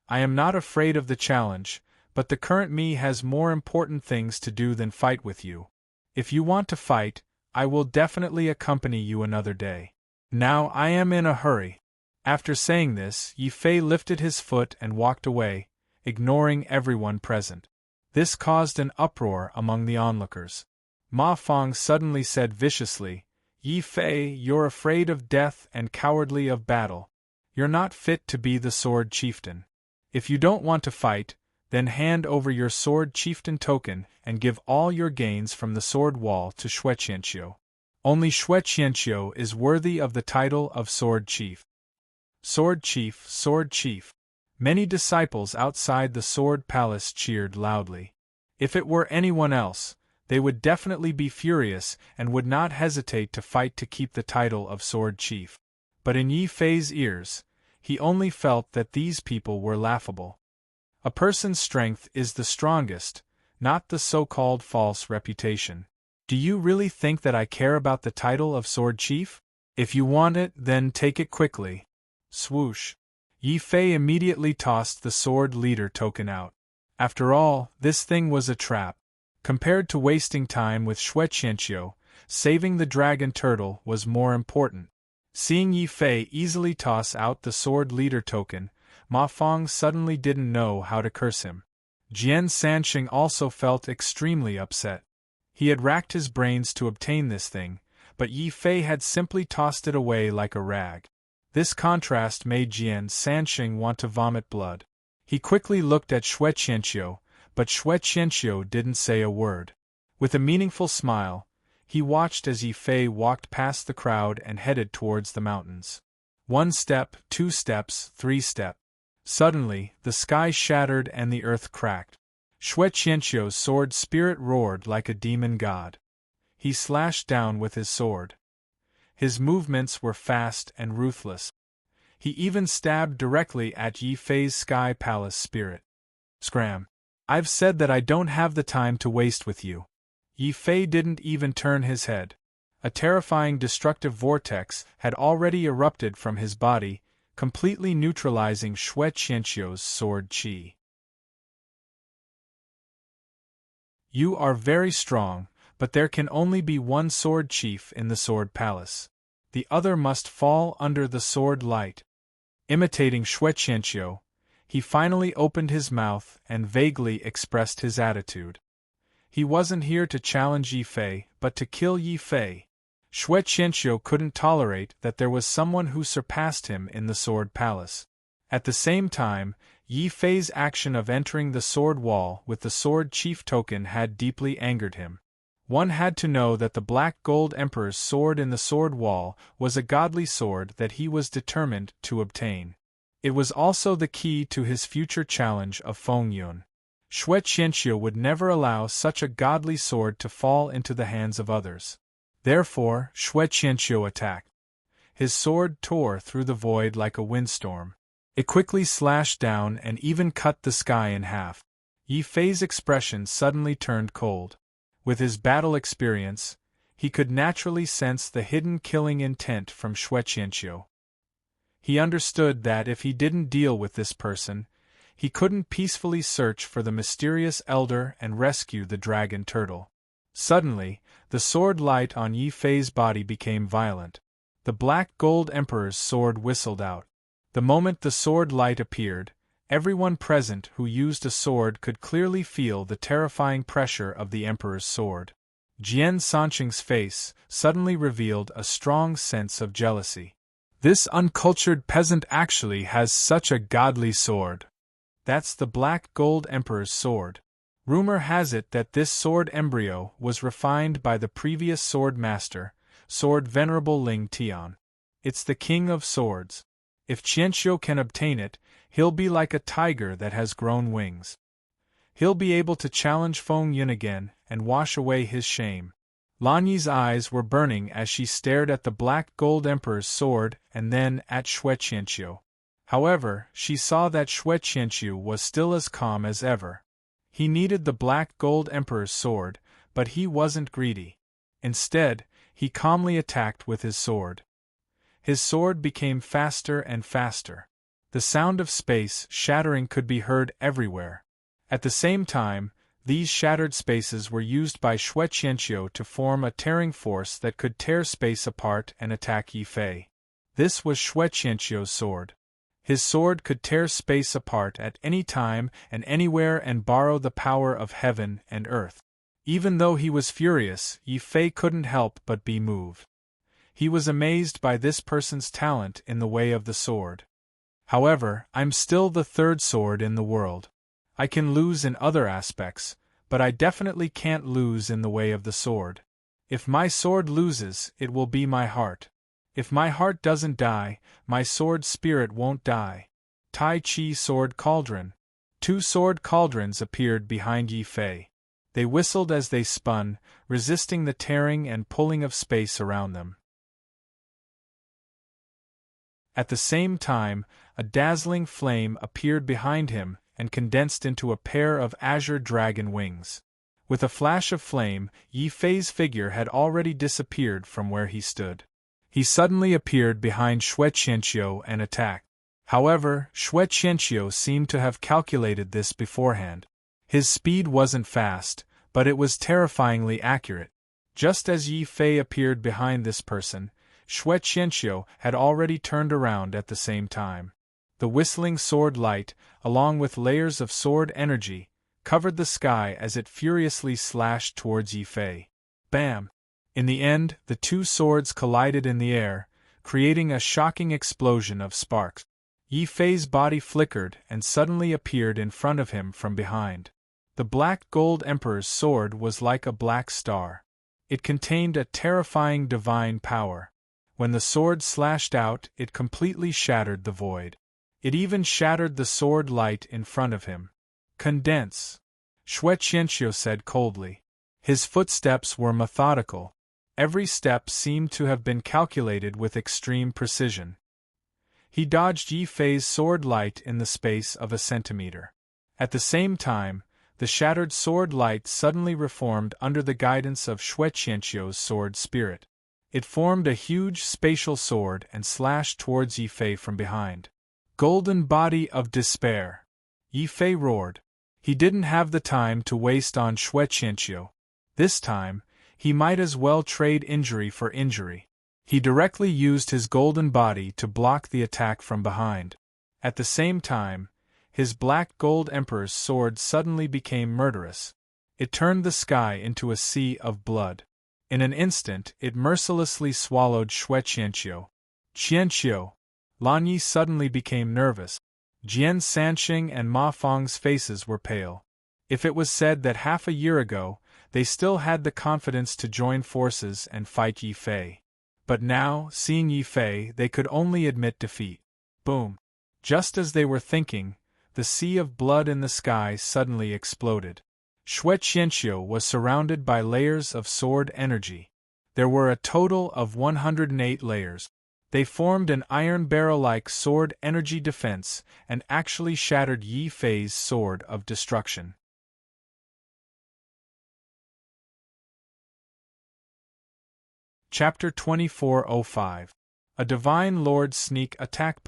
Speaker 1: I am not afraid of the challenge, but the current me has more important things to do than fight with you. If you want to fight, I will definitely accompany you another day. Now I am in a hurry. After saying this, Yi Fei lifted his foot and walked away, ignoring everyone present. This caused an uproar among the onlookers. Ma Fong suddenly said viciously, Yi Fei, you're afraid of death and cowardly of battle. You're not fit to be the sword chieftain. If you don't want to fight, then hand over your sword chieftain token and give all your gains from the sword wall to Xue Qianqiu. Only Xue Qianqiu is worthy of the title of sword chief. Sword chief, sword chief. Many disciples outside the sword palace cheered loudly. If it were anyone else, they would definitely be furious and would not hesitate to fight to keep the title of sword chief. But in Yi Fei's ears, he only felt that these people were laughable. A person's strength is the strongest, not the so-called false reputation. Do you really think that I care about the title of sword chief? If you want it, then take it quickly. Swoosh. Yi Fei immediately tossed the sword leader token out. After all, this thing was a trap. Compared to wasting time with Xue Qianqiu, saving the dragon turtle was more important. Seeing Yi Fei easily toss out the sword leader token, Ma Fong suddenly didn't know how to curse him. Jian Sanqing also felt extremely upset. He had racked his brains to obtain this thing, but Yi Fei had simply tossed it away like a rag. This contrast made Jian Sanqing want to vomit blood. He quickly looked at Xue Qianqiu, but Xue Qianqiu didn't say a word. With a meaningful smile, he watched as Yi Fei walked past the crowd and headed towards the mountains. 1 step, 2 steps, 3 steps. Suddenly, the sky shattered and the earth cracked. Xue Qianqiu's sword spirit roared like a demon god. He slashed down with his sword. His movements were fast and ruthless. He even stabbed directly at Yi Fei's sky palace spirit. Scram! I've said that I don't have the time to waste with you. Yi Fei didn't even turn his head. A terrifying destructive vortex had already erupted from his body, completely neutralizing Xue Qianqiu's sword chi. You are very strong, but there can only be one sword chief in the sword palace. The other must fall under the sword light. Imitating Xue Qianqiu, he finally opened his mouth and vaguely expressed his attitude. He wasn't here to challenge Yi Fei, but to kill Yi Fei. Xue Qianqiu couldn't tolerate that there was someone who surpassed him in the sword palace. At the same time, Yi Fei's action of entering the sword wall with the sword chief token had deeply angered him. One had to know that the Black Gold Emperor's sword in the sword wall was a godly sword that he was determined to obtain. It was also the key to his future challenge of Feng Yun. Xue Qianqiu would never allow such a godly sword to fall into the hands of others. Therefore, Xue Qianqiu attacked. His sword tore through the void like a windstorm. It quickly slashed down and even cut the sky in half. Yi Fei's expression suddenly turned cold. With his battle experience, he could naturally sense the hidden killing intent from Xue Qianqiu. He understood that if he didn't deal with this person, he couldn't peacefully search for the mysterious elder and rescue the dragon turtle. Suddenly, the sword light on Yi Fei's body became violent. The black gold emperor's sword whistled out. The moment the sword light appeared, everyone present who used a sword could clearly feel the terrifying pressure of the emperor's sword. Jian Sanqing's face suddenly revealed a strong sense of jealousy. This uncultured peasant actually has such a godly sword. That's the black gold emperor's sword. Rumor has it that this sword embryo was refined by the previous sword master, Sword Venerable Ling Tian. It's the king of swords. If Qianqiu can obtain it, he'll be like a tiger that has grown wings. He'll be able to challenge Feng Yun again and wash away his shame. Lan Yi's eyes were burning as she stared at the black gold emperor's sword and then at Xue Qianqiu. However, she saw that Xue Qianqiu was still as calm as ever. He needed the black gold emperor's sword, but he wasn't greedy. Instead, he calmly attacked with his sword. His sword became faster and faster. The sound of space shattering could be heard everywhere. At the same time, these shattered spaces were used by Xue Qianqiu to form a tearing force that could tear space apart and attack Yi Fei. This was Xue Qianqiu's sword. His sword could tear space apart at any time and anywhere and borrow the power of heaven and earth. Even though he was furious, Yi Fei couldn't help but be moved. He was amazed by this person's talent in the way of the sword. However, I'm still the third sword in the world. I can lose in other aspects, but I definitely can't lose in the way of the sword. If my sword loses, it will be my heart. If my heart doesn't die, my sword spirit won't die. Tai Chi Sword Cauldron. 2 sword cauldrons appeared behind Yi Fei. They whistled as they spun, resisting the tearing and pulling of space around them. At the same time, a dazzling flame appeared behind him and condensed into a pair of azure dragon wings. With a flash of flame, Yi Fei's figure had already disappeared from where he stood. He suddenly appeared behind Xue Qianqiu and attacked. However, Xue Qianqiu seemed to have calculated this beforehand. His speed wasn't fast, but it was terrifyingly accurate. Just as Yi Fei appeared behind this person, Xue Qianqiu had already turned around at the same time. The whistling sword light, along with layers of sword energy, covered the sky as it furiously slashed towards Yi Fei. Bam! In the end, the 2 swords collided in the air, creating a shocking explosion of sparks. Yi Fei's body flickered and suddenly appeared in front of him from behind. The black gold emperor's sword was like a black star. It contained a terrifying divine power. When the sword slashed out, it completely shattered the void. It even shattered the sword light in front of him. Condense, Xue Qianqiu said coldly. His footsteps were methodical. Every step seemed to have been calculated with extreme precision. He dodged Yi Fei's sword light in the space of a centimeter. At the same time, the shattered sword light suddenly reformed under the guidance of Xue Qianqiu's sword spirit. It formed a huge spatial sword and slashed towards Yi Fei from behind. Golden body of despair! Yi Fei roared. He didn't have the time to waste on Xue Qianqiu. This time, he might as well trade injury for injury. He directly used his golden body to block the attack from behind. At the same time, his black gold emperor's sword suddenly became murderous. It turned the sky into a sea of blood. In an instant, it mercilessly swallowed Xue Qianqiu. Qianqiu! Lan Yi suddenly became nervous. Jian Sanqing and Ma Feng's faces were pale. If it was said that half a year ago, they still had the confidence to join forces and fight Yi Fei. But now, seeing Yi Fei, they could only admit defeat. Boom! Just as they were thinking, the sea of blood in the sky suddenly exploded. Xue Qianqiu was surrounded by layers of sword energy. There were a total of 108 layers. They formed an iron barrel-like sword energy defense and actually shattered Yi Fei's sword of destruction. Chapter 2405. A Divine Lord Sneak Attack.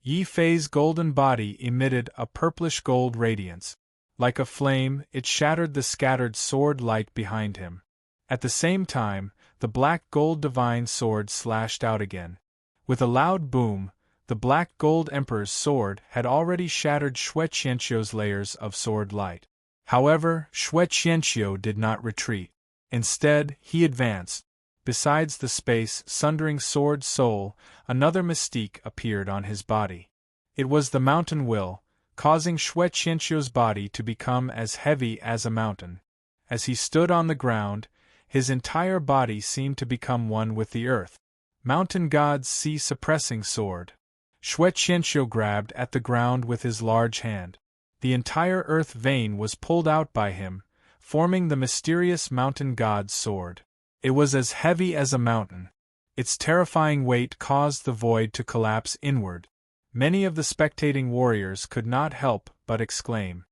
Speaker 1: Yi Fei's golden body emitted a purplish gold radiance. Like a flame, it shattered the scattered sword light behind him. At the same time, the black gold divine sword slashed out again. With a loud boom, the black gold emperor's sword had already shattered Xue Qianqiu's layers of sword light. However, Xue Qianqiu did not retreat. Instead, he advanced. Besides the space-sundering sword soul, another mystique appeared on his body. It was the mountain will, causing Xue Qianqiu's body to become as heavy as a mountain. As he stood on the ground, his entire body seemed to become one with the earth. Mountain God's sea-suppressing sword. Xue Qianqiu grabbed at the ground with his large hand. The entire earth vein was pulled out by him, forming the mysterious Mountain God's sword. It was as heavy as a mountain. Its terrifying weight caused the void to collapse inward. Many of the spectating warriors could not help but exclaim,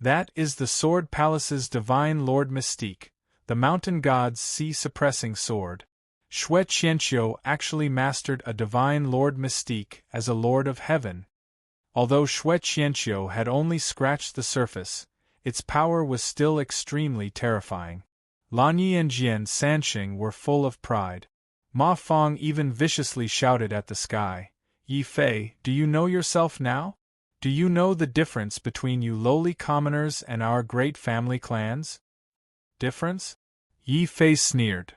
Speaker 1: "That is the Sword Palace's Divine Lord Mystique, the Mountain God's sea-suppressing sword." Xue Qianqiu actually mastered a Divine Lord Mystique as a Lord of Heaven. Although Xue Qianqiu had only scratched the surface, its power was still extremely terrifying. Lan Yi and Jian Sanxing were full of pride. Ma Fong even viciously shouted at the sky, "Yi Fei, do you know yourself now? Do you know the difference between you lowly commoners and our great family clans?" "Difference?" Yi Fei sneered.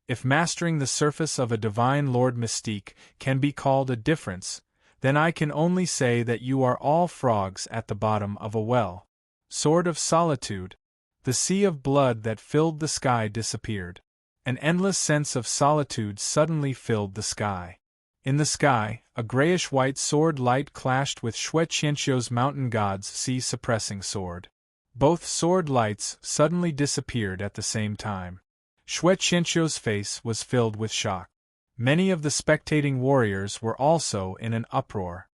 Speaker 1: "If mastering the surface of a Divine Lord Mystique can be called a difference, then I can only say that you are all frogs at the bottom of a well." Sword of Solitude. The sea of blood that filled the sky disappeared. An endless sense of solitude suddenly filled the sky. In the sky, a grayish-white sword light clashed with Xue Qianqiu's Mountain God's sea-suppressing sword. Both sword lights suddenly disappeared at the same time. Xue Qianqiu's face was filled with shock. Many of the spectating warriors were also in an uproar.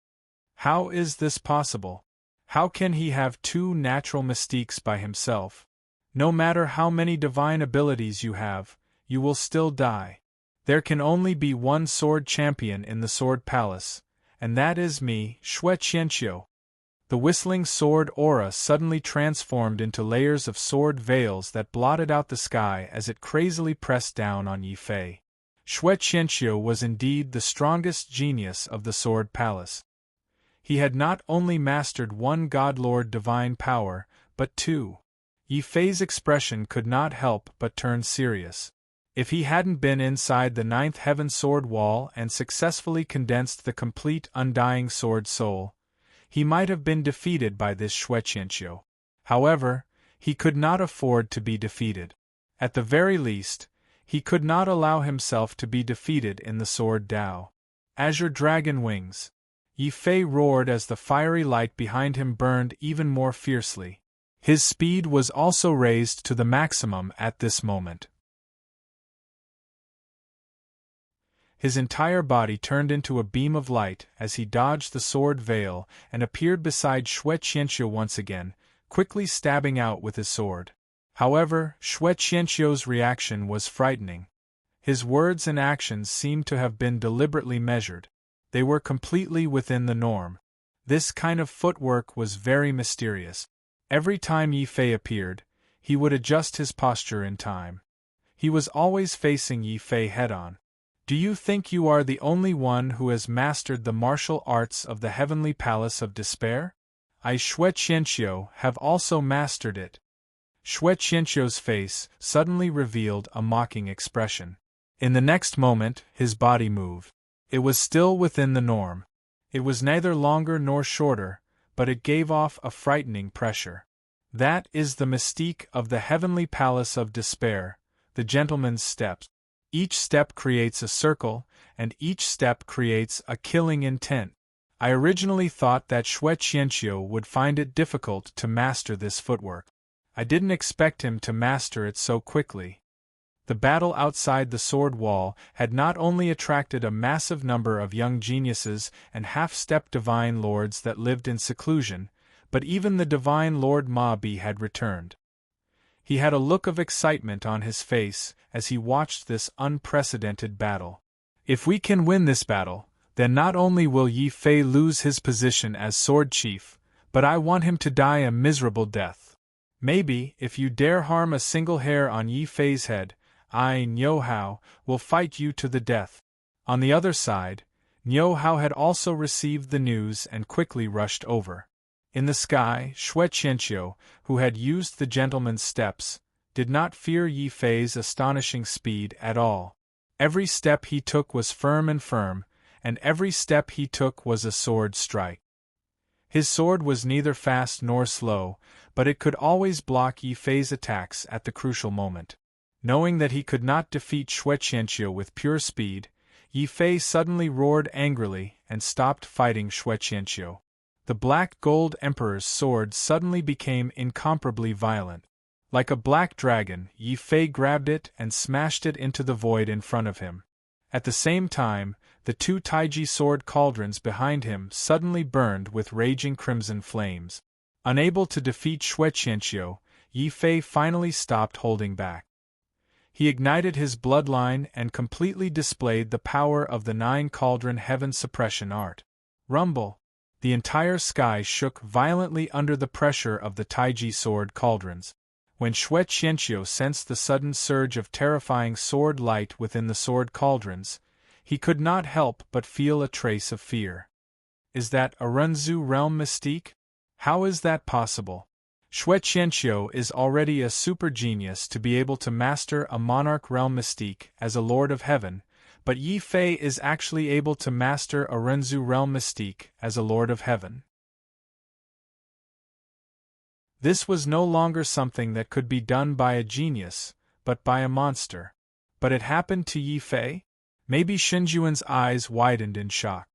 Speaker 1: How is this possible? How can he have two natural mystiques by himself? No matter how many divine abilities you have, you will still die. There can only be one sword champion in the Sword Palace, and that is me, Xue Qianqiu. The whistling sword aura suddenly transformed into layers of sword veils that blotted out the sky as it crazily pressed down on Yi Fei. Xue Qianqiu was indeed the strongest genius of the Sword Palace. He had not only mastered one Godlord divine power, but two. Yi Fei's expression could not help but turn serious. If he hadn't been inside the ninth heaven sword wall and successfully condensed the complete undying sword soul, he might have been defeated by this Xue Qianqiu. However, he could not afford to be defeated. At the very least, he could not allow himself to be defeated in the sword Dao. Azure Dragon Wings. Yi Fei roared as the fiery light behind him burned even more fiercely. His speed was also raised to the maximum at this moment. His entire body turned into a beam of light as he dodged the sword veil and appeared beside Xue Qianqiu once again, quickly stabbing out with his sword. However, Xue Qianqiu's reaction was frightening. His words and actions seemed to have been deliberately measured. They were completely within the norm. This kind of footwork was very mysterious. Every time Yi Fei appeared, he would adjust his posture in time. He was always facing Yi Fei head-on. "Do you think you are the only one who has mastered the martial arts of the Heavenly Palace of Despair? I, Xue Qianqiu, have also mastered it." Xue Qianqiu's face suddenly revealed a mocking expression. In the next moment, his body moved. It was still within the norm. It was neither longer nor shorter, but it gave off a frightening pressure. That is the mystique of the Heavenly Palace of Despair, the Gentleman's Steps. Each step creates a circle, and each step creates a killing intent. I originally thought that Xue Qianqiu would find it difficult to master this footwork. I didn't expect him to master it so quickly. The battle outside the sword wall had not only attracted a massive number of young geniuses and half-step divine lords that lived in seclusion, but even the divine Lord Ma Bi had returned. He had a look of excitement on his face as he watched this unprecedented battle. If we can win this battle, then not only will Yi Fei lose his position as sword chief, but I want him to die a miserable death. Maybe, if you dare harm a single hair on Yi Fei's head, I, Niu Hao, will fight you to the death. On the other side, Niu Hao had also received the news and quickly rushed over. In the sky, Xue Qianqiu, who had used the gentleman's steps, did not fear Yi Fei's astonishing speed at all. Every step he took was firm, and every step he took was a sword strike. His sword was neither fast nor slow, but it could always block Yi Fei's attacks at the crucial moment. Knowing that he could not defeat Xue Qianqiu with pure speed, Yi Fei suddenly roared angrily and stopped fighting Xue Qianqiu. The Black Gold Emperor's sword suddenly became incomparably violent. Like a black dragon, Yi Fei grabbed it and smashed it into the void in front of him. At the same time, the two Taiji sword cauldrons behind him suddenly burned with raging crimson flames. Unable to defeat Xue Qianqiu, Yi Fei finally stopped holding back. He ignited his bloodline and completely displayed the power of the 9-cauldron heaven suppression art. Rumble! The entire sky shook violently under the pressure of the Taiji sword cauldrons. When Xue Qianqiu sensed the sudden surge of terrifying sword light within the sword cauldrons, he could not help but feel a trace of fear. Is that a Runzu realm mystique? How is that possible? Xue Qianqiu is already a super genius to be able to master a monarch realm mystique as a lord of heaven, but Yi Fei is actually able to master a Runzu realm mystique as a lord of heaven. This was no longer something that could be done by a genius, but by a monster. But it happened to Yi Fei? Maybe Shenjuan's eyes widened in shock.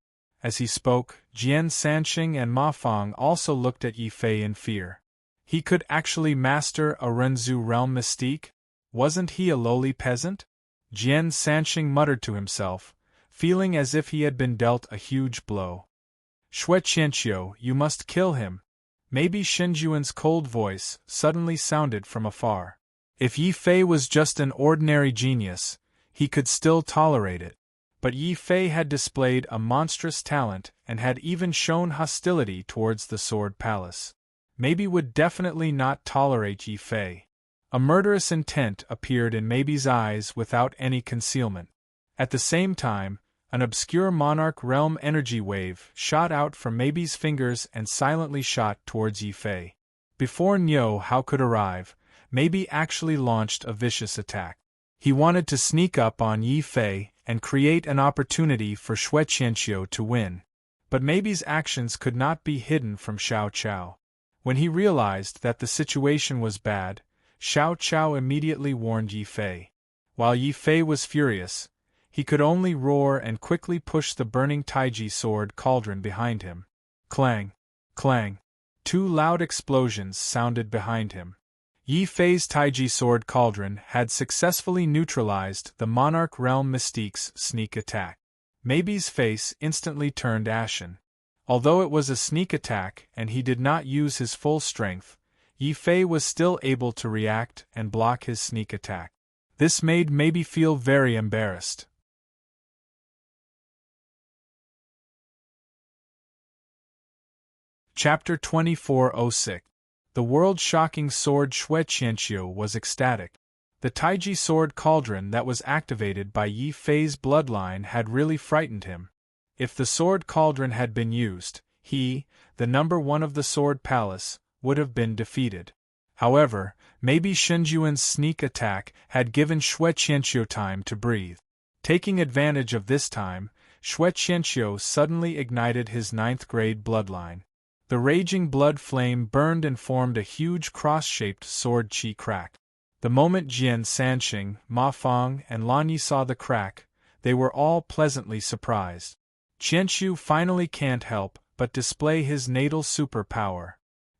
Speaker 1: As he spoke, Jian Sanxing and Ma Fang also looked at Yi Fei in fear. He could actually master a Runzu realm mystique? Wasn't he a lowly peasant? Jian Sanxing muttered to himself, feeling as if he had been dealt a huge blow. Xue Qianqiu, you must kill him. Maybe Shenjuan's cold voice suddenly sounded from afar. If Yi Fei was just an ordinary genius, he could still tolerate it. But Yi Fei had displayed a monstrous talent and had even shown hostility towards the Sword Palace. Maybe would definitely not tolerate Yi Fei. A murderous intent appeared in Maybe's eyes without any concealment. At the same time, an obscure monarch realm energy wave shot out from Maybe's fingers and silently shot towards Yi Fei. Before Niu Hao could arrive, Maybe actually launched a vicious attack. He wanted to sneak up on Yi Fei and create an opportunity for Xue Qianqiu to win. But Maybe's actions could not be hidden from Xiao Chao. When he realized that the situation was bad, Xiao Chao immediately warned Yi Fei. While Yi Fei was furious, he could only roar and quickly push the burning Taiji sword cauldron behind him. Clang! Clang! 2 loud explosions sounded behind him. Yi Fei's Taiji sword cauldron had successfully neutralized the Monarch Realm Mystique's sneak attack. Maybe's face instantly turned ashen. Although it was a sneak attack and he did not use his full strength, Yi Fei was still able to react and block his sneak attack. This made Maybe feel very embarrassed. Chapter 2406. The world-shocking sword Xue Qianqiu was ecstatic. The Taiji sword cauldron that was activated by Yi Fei's bloodline had really frightened him. If the sword cauldron had been used, he, the number 1 of the Sword Palace, would have been defeated. However, maybe Shenjuan's sneak attack had given Xue Qianqiu time to breathe. Taking advantage of this time, Xue Qianqiu suddenly ignited his 9th-grade bloodline. The raging blood flame burned and formed a huge cross-shaped sword chi crack. The moment Jian Sanxing, Ma Fang, and Lan Yi saw the crack, they were all pleasantly surprised. Qianxu finally can't help but display his natal superpower.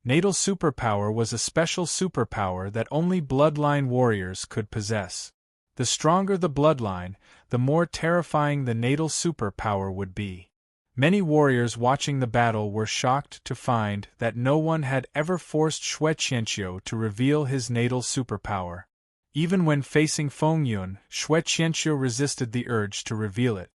Speaker 1: Natal superpower was a special superpower that only bloodline warriors could possess. The stronger the bloodline, the more terrifying the natal superpower would be. Many warriors watching the battle were shocked to find that no one had ever forced Xue Qianxiu to reveal his natal superpower. Even when facing Feng Yun, Xue Qianxiu resisted the urge to reveal it.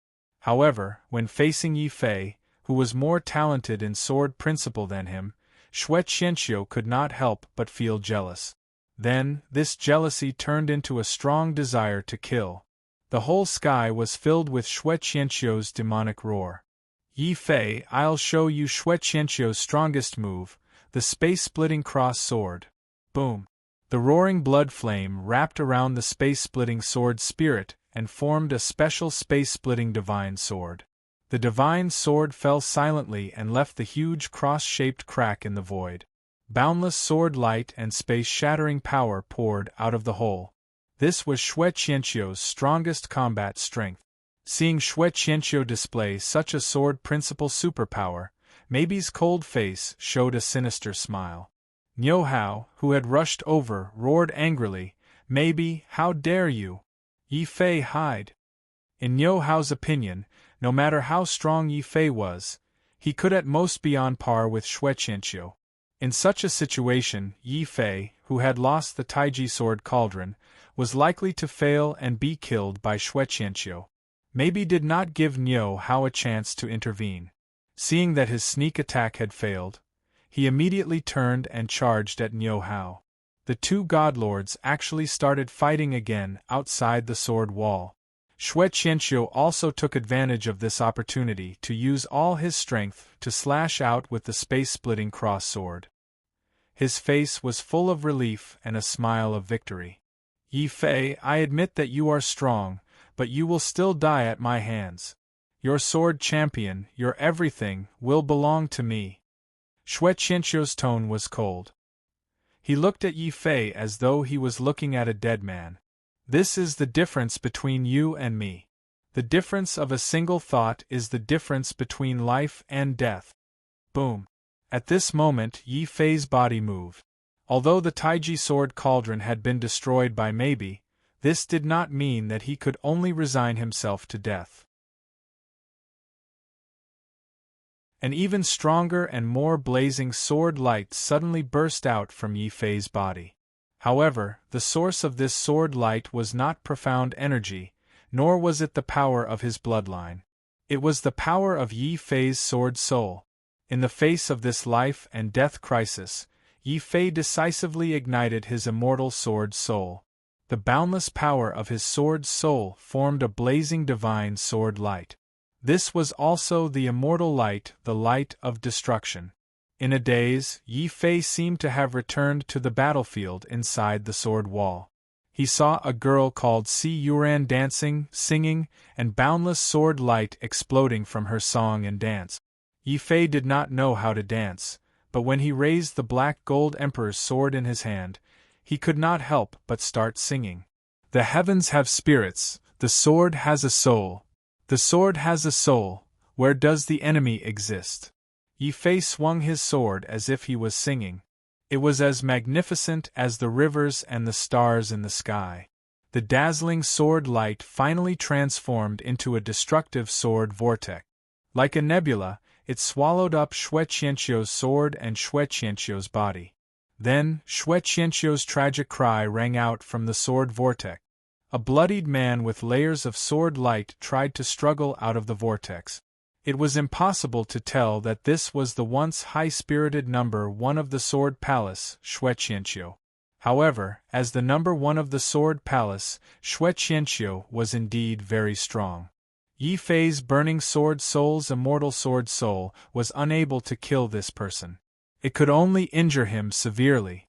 Speaker 1: However, when facing Yi Fei, who was more talented in sword principle than him, Xue Qianxiu could not help but feel jealous. Then, this jealousy turned into a strong desire to kill. The whole sky was filled with Xue Qianxiu's demonic roar. Yi Fei, I'll show you Xue Qianxiu's strongest move, the space-splitting cross sword. Boom! The roaring blood flame wrapped around the space-splitting sword spirit and formed a special space-splitting divine sword. The divine sword fell silently and left the huge cross-shaped crack in the void. Boundless sword light and space-shattering power poured out of the hole. This was Xue Qianxiu's strongest combat strength. Seeing Xue Qianxiu display such a sword principle superpower, Maybe's cold face showed a sinister smile. Niu Hao, who had rushed over, roared angrily, "Maybe, how dare you? Yi Fei, hide!" In Niu Hao's opinion, no matter how strong Yi Fei was, he could at most be on par with Xue Qianxiu. In such a situation, Yi Fei, who had lost the Taiji sword cauldron, was likely to fail and be killed by Xue Qianxiu. Maybe did not give Niu Hao a chance to intervene. Seeing that his sneak attack had failed, he immediately turned and charged at Niu Hao. The two godlords actually started fighting again outside the sword wall. Xue Qianxiu also took advantage of this opportunity to use all his strength to slash out with the space-splitting cross sword. His face was full of relief and a smile of victory. "Yi Fei, I admit that you are strong, but you will still die at my hands. Your sword champion, your everything, will belong to me." Xue Qianxiu's tone was cold. He looked at Yi Fei as though he was looking at a dead man. "This is the difference between you and me. The difference of a single thought is the difference between life and death." Boom! At this moment Yi Fei's body moved. Although the Taiji sword cauldron had been destroyed by Maybe, this did not mean that he could only resign himself to death. An even stronger and more blazing sword light suddenly burst out from Yi Fei's body. However, the source of this sword light was not profound energy, nor was it the power of his bloodline. It was the power of Yi Fei's sword soul. In the face of this life and death crisis, Yi Fei decisively ignited his immortal sword soul. The boundless power of his sword soul formed a blazing divine sword light. This was also the immortal light, the light of destruction. In a daze, Yi Fei seemed to have returned to the battlefield inside the sword wall. He saw a girl called Si Yuran dancing, singing, and boundless sword light exploding from her song and dance. Yi Fei did not know how to dance, but when he raised the black gold emperor's sword in his hand, he could not help but start singing. "The heavens have spirits, the sword has a soul. The sword has a soul, where does the enemy exist?" Yi Fei swung his sword as if he was singing. It was as magnificent as the rivers and the stars in the sky. The dazzling sword light finally transformed into a destructive sword vortex. Like a nebula, it swallowed up Xue Qianxiu's sword and Xue Qianxiu's body. Then, Xue Qianxiu's tragic cry rang out from the sword vortex. A bloodied man with layers of sword light tried to struggle out of the vortex. It was impossible to tell that this was the once high-spirited number one of the Sword Palace, Xue Qianxiu. However, as the number one of the Sword Palace, Xue Qianxiu was indeed very strong. Yi Fei's burning sword soul's immortal sword soul was unable to kill this person. It could only injure him severely.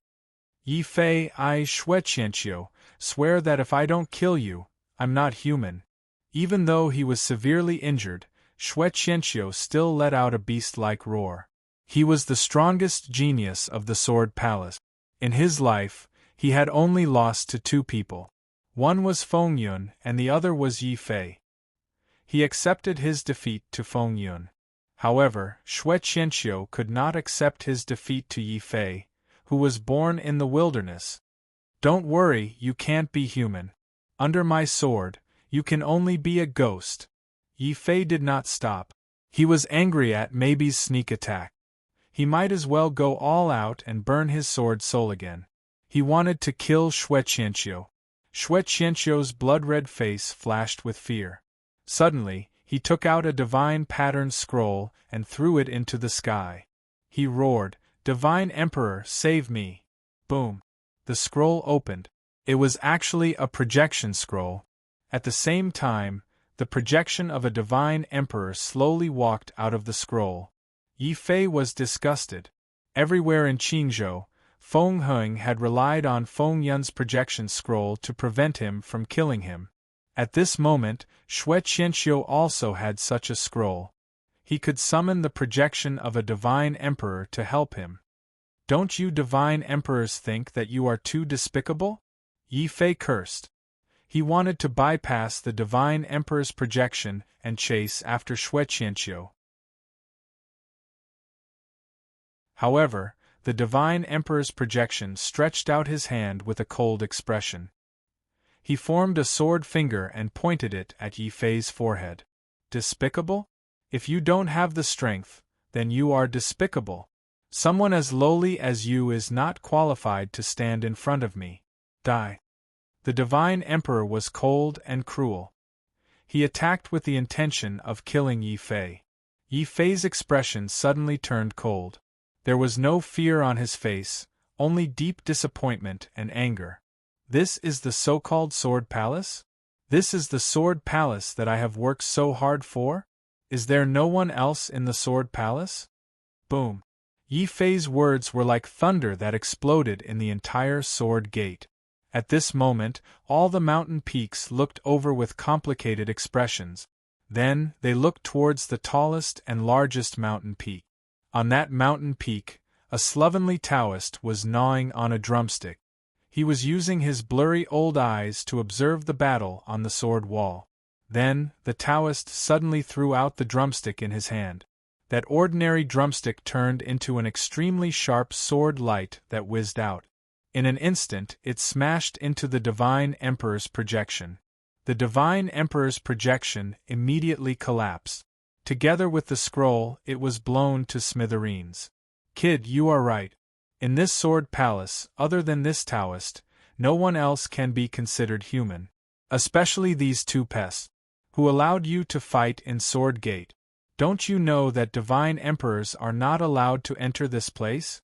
Speaker 1: "Yi Fei, I, Xue Qianxiu, swear that if I don't kill you, I'm not human." Even though he was severely injured, Xue Qianxiu still let out a beast-like roar. He was the strongest genius of the Sword Palace. In his life, he had only lost to two people. One was Feng Yun and the other was Yi Fei. He accepted his defeat to Feng Yun. However, Xue Qianqiu could not accept his defeat to Yi Fei, who was born in the wilderness. Don't worry, you can't be human. Under my sword, you can only be a ghost. Yi Fei did not stop. He was angry at Maybe's sneak attack. He might as well go all out and burn his sword soul again. He wanted to kill Xue Qianqiu. Xue Qianqiu's blood-red face flashed with fear. Suddenly, he took out a divine pattern scroll and threw it into the sky. He roared, "Divine Emperor, save me!" Boom! The scroll opened. It was actually a projection scroll. At the same time, the projection of a divine emperor slowly walked out of the scroll. Yi Fei was disgusted. Everywhere in Qingzhou, Feng Heng had relied on Feng Yun's projection scroll to prevent him from killing him. At this moment, Xue Qianqiu also had such a scroll. He could summon the projection of a divine emperor to help him. Don't you divine emperors think that you are too despicable? Yi Fei cursed. He wanted to bypass the divine emperor's projection and chase after Xue Qianqiu. However, the divine emperor's projection stretched out his hand with a cold expression. He formed a sword finger and pointed it at Yi Fei's forehead. Despicable? If you don't have the strength, then you are despicable. Someone as lowly as you is not qualified to stand in front of me. Die. The divine emperor was cold and cruel. He attacked with the intention of killing Yi Fei. Yi Fei's expression suddenly turned cold. There was no fear on his face, only deep disappointment and anger. This is the so-called Sword Palace? This is the Sword Palace that I have worked so hard for? Is there no one else in the Sword Palace? Boom! Yi Fei's words were like thunder that exploded in the entire Sword Gate. At this moment, all the mountain peaks looked over with complicated expressions. Then, they looked towards the tallest and largest mountain peak. On that mountain peak, a slovenly Taoist was gnawing on a drumstick. He was using his blurry old eyes to observe the battle on the sword wall. Then, the Taoist suddenly threw out the drumstick in his hand. That ordinary drumstick turned into an extremely sharp sword light that whizzed out. In an instant, it smashed into the Divine Emperor's projection. The Divine Emperor's projection immediately collapsed. Together with the scroll, it was blown to smithereens. Kid, you are right. In this Sword Palace, other than this Taoist, no one else can be considered human. Especially these two pests, who allowed you to fight in Sword Gate. Don't you know that Divine Emperors are not allowed to enter this place?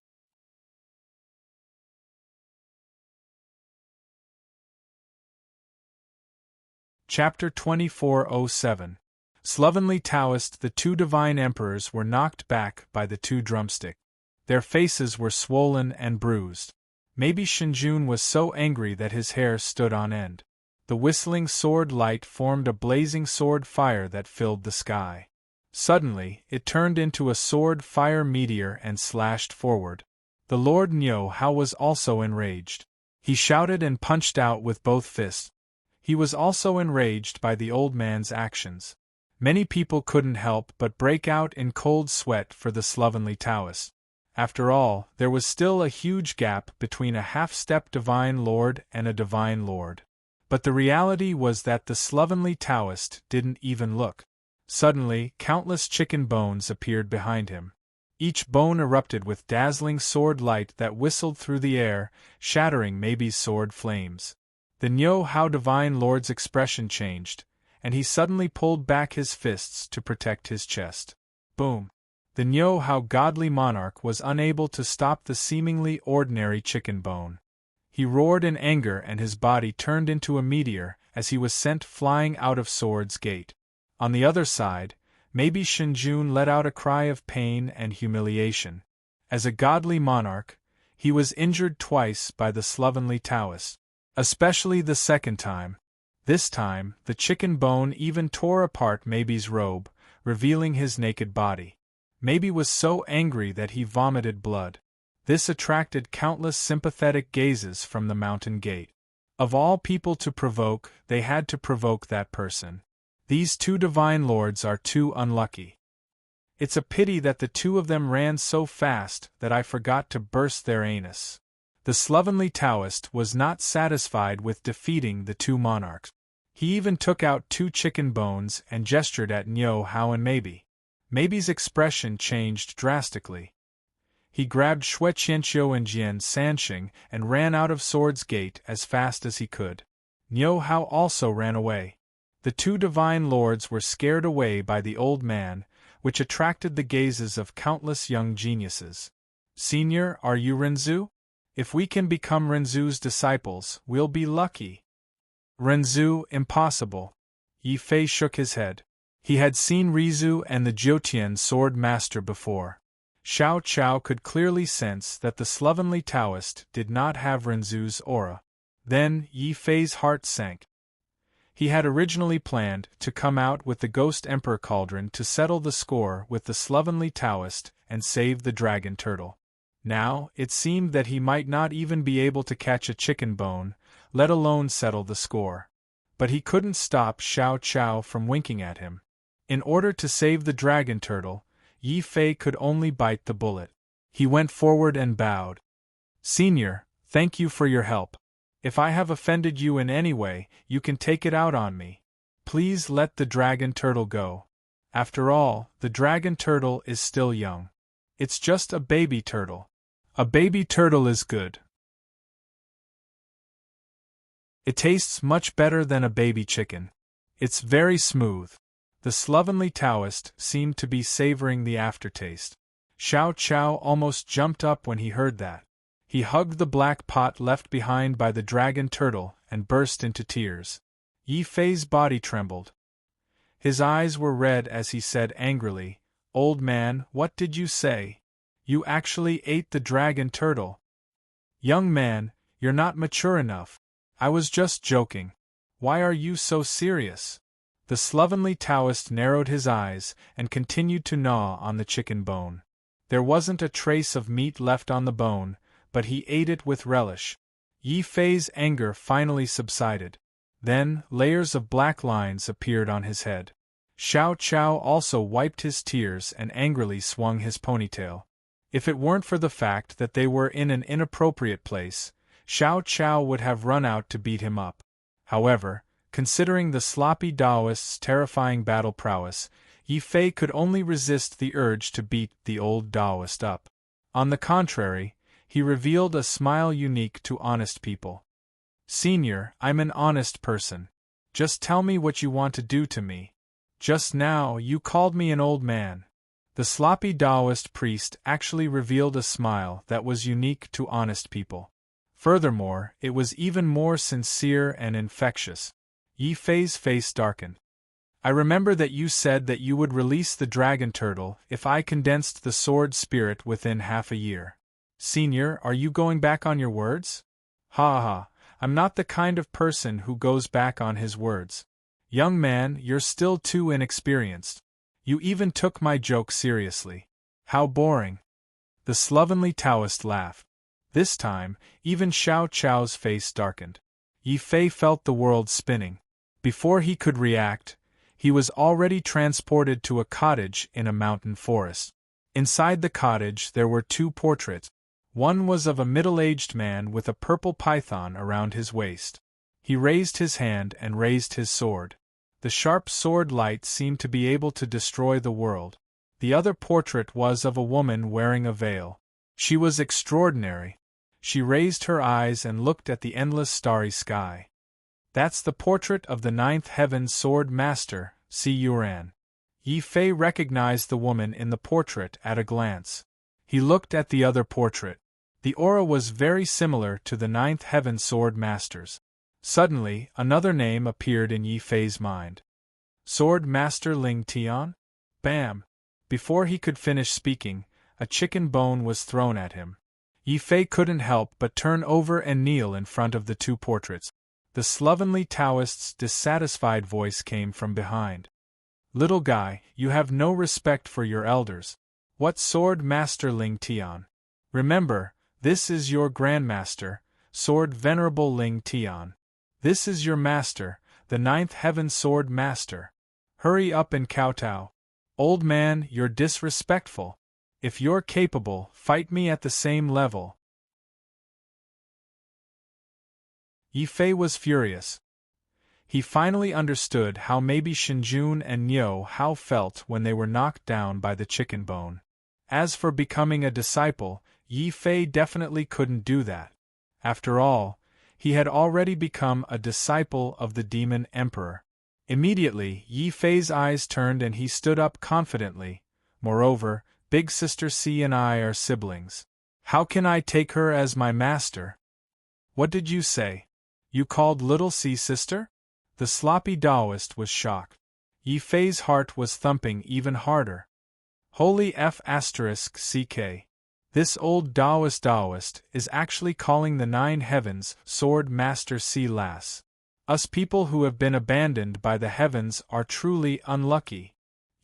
Speaker 1: Chapter 2407. Slovenly Taoist. The two Divine Emperors were knocked back by the two drumsticks. Their faces were swollen and bruised. Maybe Shenjun was so angry that his hair stood on end. The whistling sword light formed a blazing sword fire that filled the sky. Suddenly, it turned into a sword fire meteor and slashed forward. The Lord Niu Hao was also enraged. He shouted and punched out with both fists. He was also enraged by the old man's actions. Many people couldn't help but break out in cold sweat for the slovenly Taoist. After all, there was still a huge gap between a half-step Divine Lord and a Divine Lord. But the reality was that the slovenly Taoist didn't even look. Suddenly, countless chicken bones appeared behind him. Each bone erupted with dazzling sword light that whistled through the air, shattering Maybe's sword flames. The Niu Hao Divine Lord's expression changed, and he suddenly pulled back his fists to protect his chest. Boom! The Niu Hao godly monarch was unable to stop the seemingly ordinary chicken bone. He roared in anger and his body turned into a meteor as he was sent flying out of Sword's Gate. On the other side, Maybe Shenjun let out a cry of pain and humiliation. As a godly monarch, he was injured twice by the slovenly Taoist. Especially the second time. This time, the chicken bone even tore apart Maybe's robe, revealing his naked body. Maybe was so angry that he vomited blood. This attracted countless sympathetic gazes from the mountain gate. Of all people to provoke, they had to provoke that person. These two divine lords are too unlucky. It's a pity that the two of them ran so fast that I forgot to burst their anus. The slovenly Taoist was not satisfied with defeating the two monarchs. He even took out 2 chicken bones and gestured at Niu Hao and Maybe. Maybe's expression changed drastically. He grabbed Shui Qianqiu and Jian Sanxing and ran out of Sword's Gate as fast as he could. Niu Hao also ran away. The two divine lords were scared away by the old man, which attracted the gazes of countless young geniuses. Senior, are you Renzu? If we can become Renzu's disciples, we'll be lucky. Renzu, impossible. Yi Fei shook his head. He had seen Rizu and the Jiutian sword master before. Xiao Chao could clearly sense that the slovenly Taoist did not have Renzu's aura. Then Yi Fei's heart sank. He had originally planned to come out with the Ghost Emperor Cauldron to settle the score with the slovenly Taoist and save the dragon turtle. Now, it seemed that he might not even be able to catch a chicken bone, let alone settle the score. But he couldn't stop Xiao Chao from winking at him. In order to save the dragon turtle, Yi Fei could only bite the bullet. He went forward and bowed. Senior, thank you for your help. If I have offended you in any way, you can take it out on me. Please let the dragon turtle go. After all, the dragon turtle is still young. It's just a baby turtle. A baby turtle is good. It tastes much better than a baby chicken. It's very smooth. The slovenly Taoist seemed to be savoring the aftertaste. Xiao Chao almost jumped up when he heard that. He hugged the black pot left behind by the dragon turtle and burst into tears. Yi Fei's body trembled. His eyes were red as he said angrily, "Old man, what did you say? You actually ate the dragon turtle." "Young man, you're not mature enough. I was just joking. Why are you so serious?" The slovenly Taoist narrowed his eyes and continued to gnaw on the chicken bone. There wasn't a trace of meat left on the bone, but he ate it with relish. Yi Fei's anger finally subsided. Then, layers of black lines appeared on his head. Xiao Chao also wiped his tears and angrily swung his ponytail. If it weren't for the fact that they were in an inappropriate place, Xiao Chao would have run out to beat him up. However, considering the sloppy Taoist's terrifying battle prowess, Yi Fei could only resist the urge to beat the old Taoist up. On the contrary, he revealed a smile unique to honest people. "Senior, I'm an honest person. Just tell me what you want to do to me. Just now, you called me an old man." The sloppy Taoist priest actually revealed a smile that was unique to honest people. Furthermore, it was even more sincere and infectious. Yi Fei's face darkened. "I remember that you said that you would release the dragon turtle if I condensed the sword spirit within half a year. Senior, are you going back on your words?" "Ha ha, I'm not the kind of person who goes back on his words. Young man, you're still too inexperienced. You even took my joke seriously. How boring." The slovenly Taoist laughed. This time, even Xiao Chao's face darkened. Yi Fei felt the world spinning. Before he could react, he was already transported to a cottage in a mountain forest. Inside the cottage there were 2 portraits. One was of a middle-aged man with a purple python around his waist. He raised his hand and raised his sword. The sharp sword light seemed to be able to destroy the world. The other portrait was of a woman wearing a veil. She was extraordinary. She raised her eyes and looked at the endless starry sky. "That's the portrait of the 9th Heaven Sword Master, Si Yuran." Yi Fei recognized the woman in the portrait at a glance. He looked at the other portrait. The aura was very similar to the 9th Heaven Sword Master's. Suddenly, another name appeared in Yi Fei's mind. Sword Master Ling Tian? Bam! Before he could finish speaking, a chicken bone was thrown at him. Yi Fei couldn't help but turn over and kneel in front of the 2 portraits. The slovenly Taoist's dissatisfied voice came from behind. "Little guy, you have no respect for your elders. What Sword Master Ling Tian? Remember, this is your Grandmaster, Sword Venerable Ling Tian. This is your master, the 9th Heaven Sword Master." Hurry up and kowtow. Old man, you're disrespectful. If you're capable, fight me at the same level. Yi Fei was furious. He finally understood how maybe Shinjun and Niu Hao felt when they were knocked down by the chicken bone. As for becoming a disciple, Yi Fei definitely couldn't do that. After all, he had already become a disciple of the demon emperor. Immediately, Yi Fei's eyes turned and he stood up confidently. Moreover, Big Sister C and I are siblings. How can I take her as my master? What did you say? You called Little C sister? The sloppy Taoist was shocked. Yi Fei's heart was thumping even harder. Holy F***CK. This old Taoist is actually calling the 9 heavens Sword Master C Lass. Us people who have been abandoned by the heavens are truly unlucky.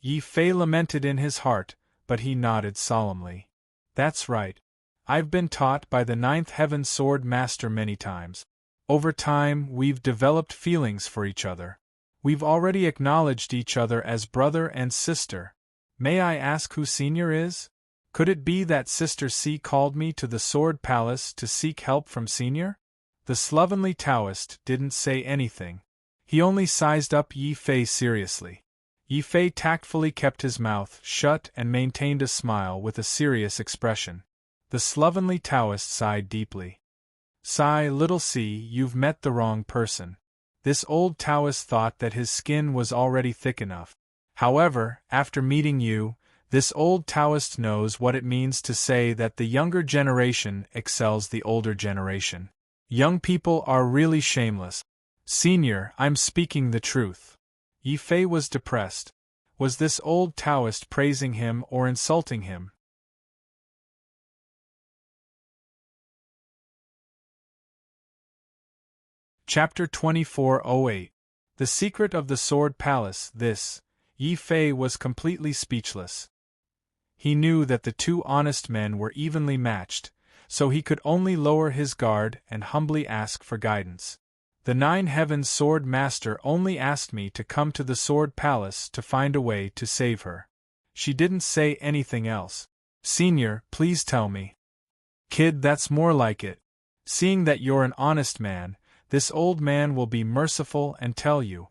Speaker 1: Yi Fei lamented in his heart, but he nodded solemnly. That's right. I've been taught by the 9th heaven Sword Master many times. Over time, we've developed feelings for each other. We've already acknowledged each other as brother and sister. May I ask who Senior is? Could it be that Sister C called me to the Sword Palace to seek help from Senior? The slovenly Taoist didn't say anything. He only sized up Yi Fei seriously. Yi Fei tactfully kept his mouth shut and maintained a smile with a serious expression. The slovenly Taoist sighed deeply. Sigh, Little C, you've met the wrong person. This old Taoist thought that his skin was already thick enough. However, after meeting you, this old Taoist knows what it means to say that the younger generation excels the older generation. Young people are really shameless. Senior, I'm speaking the truth. Yi Fei was depressed. Was this old Taoist praising him or insulting him? Chapter 2408. The Secret of the Sword Palace. Yi Fei was completely speechless. He knew that the 2 honest men were evenly matched, so he could only lower his guard and humbly ask for guidance. The 9 heavens Sword Master only asked me to come to the Sword Palace to find a way to save her. She didn't say anything else. Senior, please tell me. Kid, that's more like it. Seeing that you're an honest man, this old man will be merciful and tell you.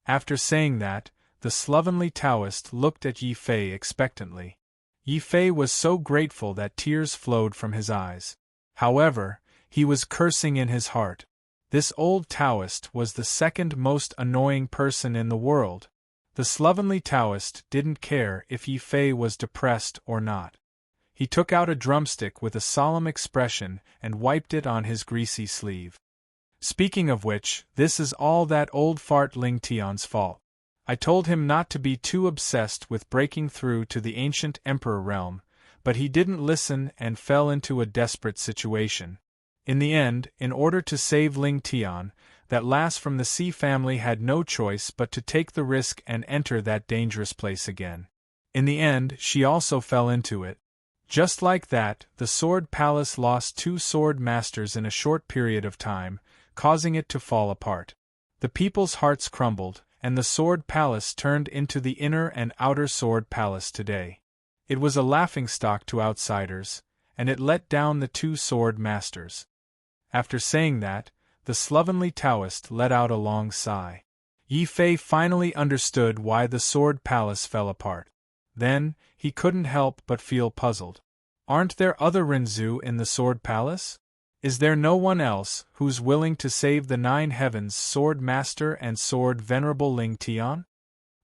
Speaker 1: After saying that, the slovenly Taoist looked at Yi Fei expectantly. Yi Fei was so grateful that tears flowed from his eyes. However, he was cursing in his heart. This old Taoist was the 2nd most annoying person in the world. The slovenly Taoist didn't care if Yi Fei was depressed or not. He took out a drumstick with a solemn expression and wiped it on his greasy sleeve. Speaking of which, this is all that old fart Ling Tian's fault. I told him not to be too obsessed with breaking through to the ancient emperor realm, but he didn't listen and fell into a desperate situation. In the end, in order to save Ling Tian, that lass from the C family had no choice but to take the risk and enter that dangerous place again. In the end, she also fell into it. Just like that, the Sword Palace lost 2 sword masters in a short period of time, causing it to fall apart. The people's hearts crumbled, and the Sword Palace turned into the inner and outer Sword Palace today. It was a laughingstock to outsiders, and it let down the 2 sword masters. After saying that, the slovenly Taoist let out a long sigh. Yi Fei finally understood why the Sword Palace fell apart. Then, he couldn't help but feel puzzled. Aren't there other Rinzhu in the Sword Palace? Is there no one else who's willing to save the 9 heavens Sword Master and Sword Venerable Ling Tian?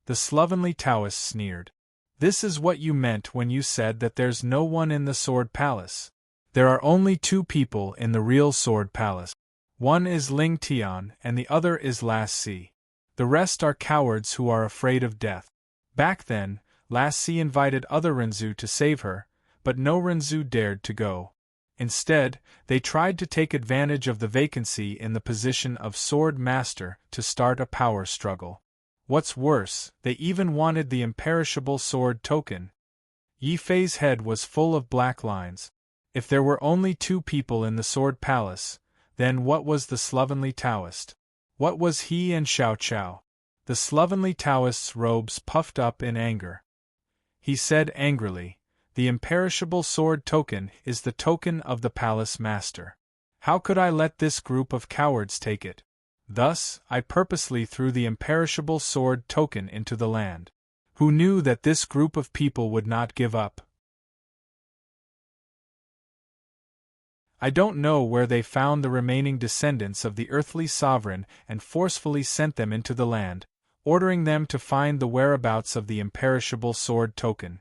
Speaker 1: The slovenly Taoist sneered. This is what you meant when you said that there's no one in the Sword Palace. There are only 2 people in the real Sword Palace. One is Ling Tian and the other is Lass Si. The rest are cowards who are afraid of death. Back then, Lass Si invited other Rinzhu to save her, but no Rinzhu dared to go. Instead, they tried to take advantage of the vacancy in the position of Sword Master to start a power struggle. What's worse, they even wanted the imperishable sword token. Yi Fei's head was full of black lines. If there were only 2 people in the Sword Palace, then what was the slovenly Taoist? What was he and Xiao Qiao? The slovenly Taoist's robes puffed up in anger. He said angrily, "The imperishable sword token is the token of the palace master. How could I let this group of cowards take it?" Thus, I purposely threw the imperishable sword token into the land. Who knew that this group of people would not give up? I don't know where they found the remaining descendants of the earthly sovereign and forcefully sent them into the land, ordering them to find the whereabouts of the imperishable sword token.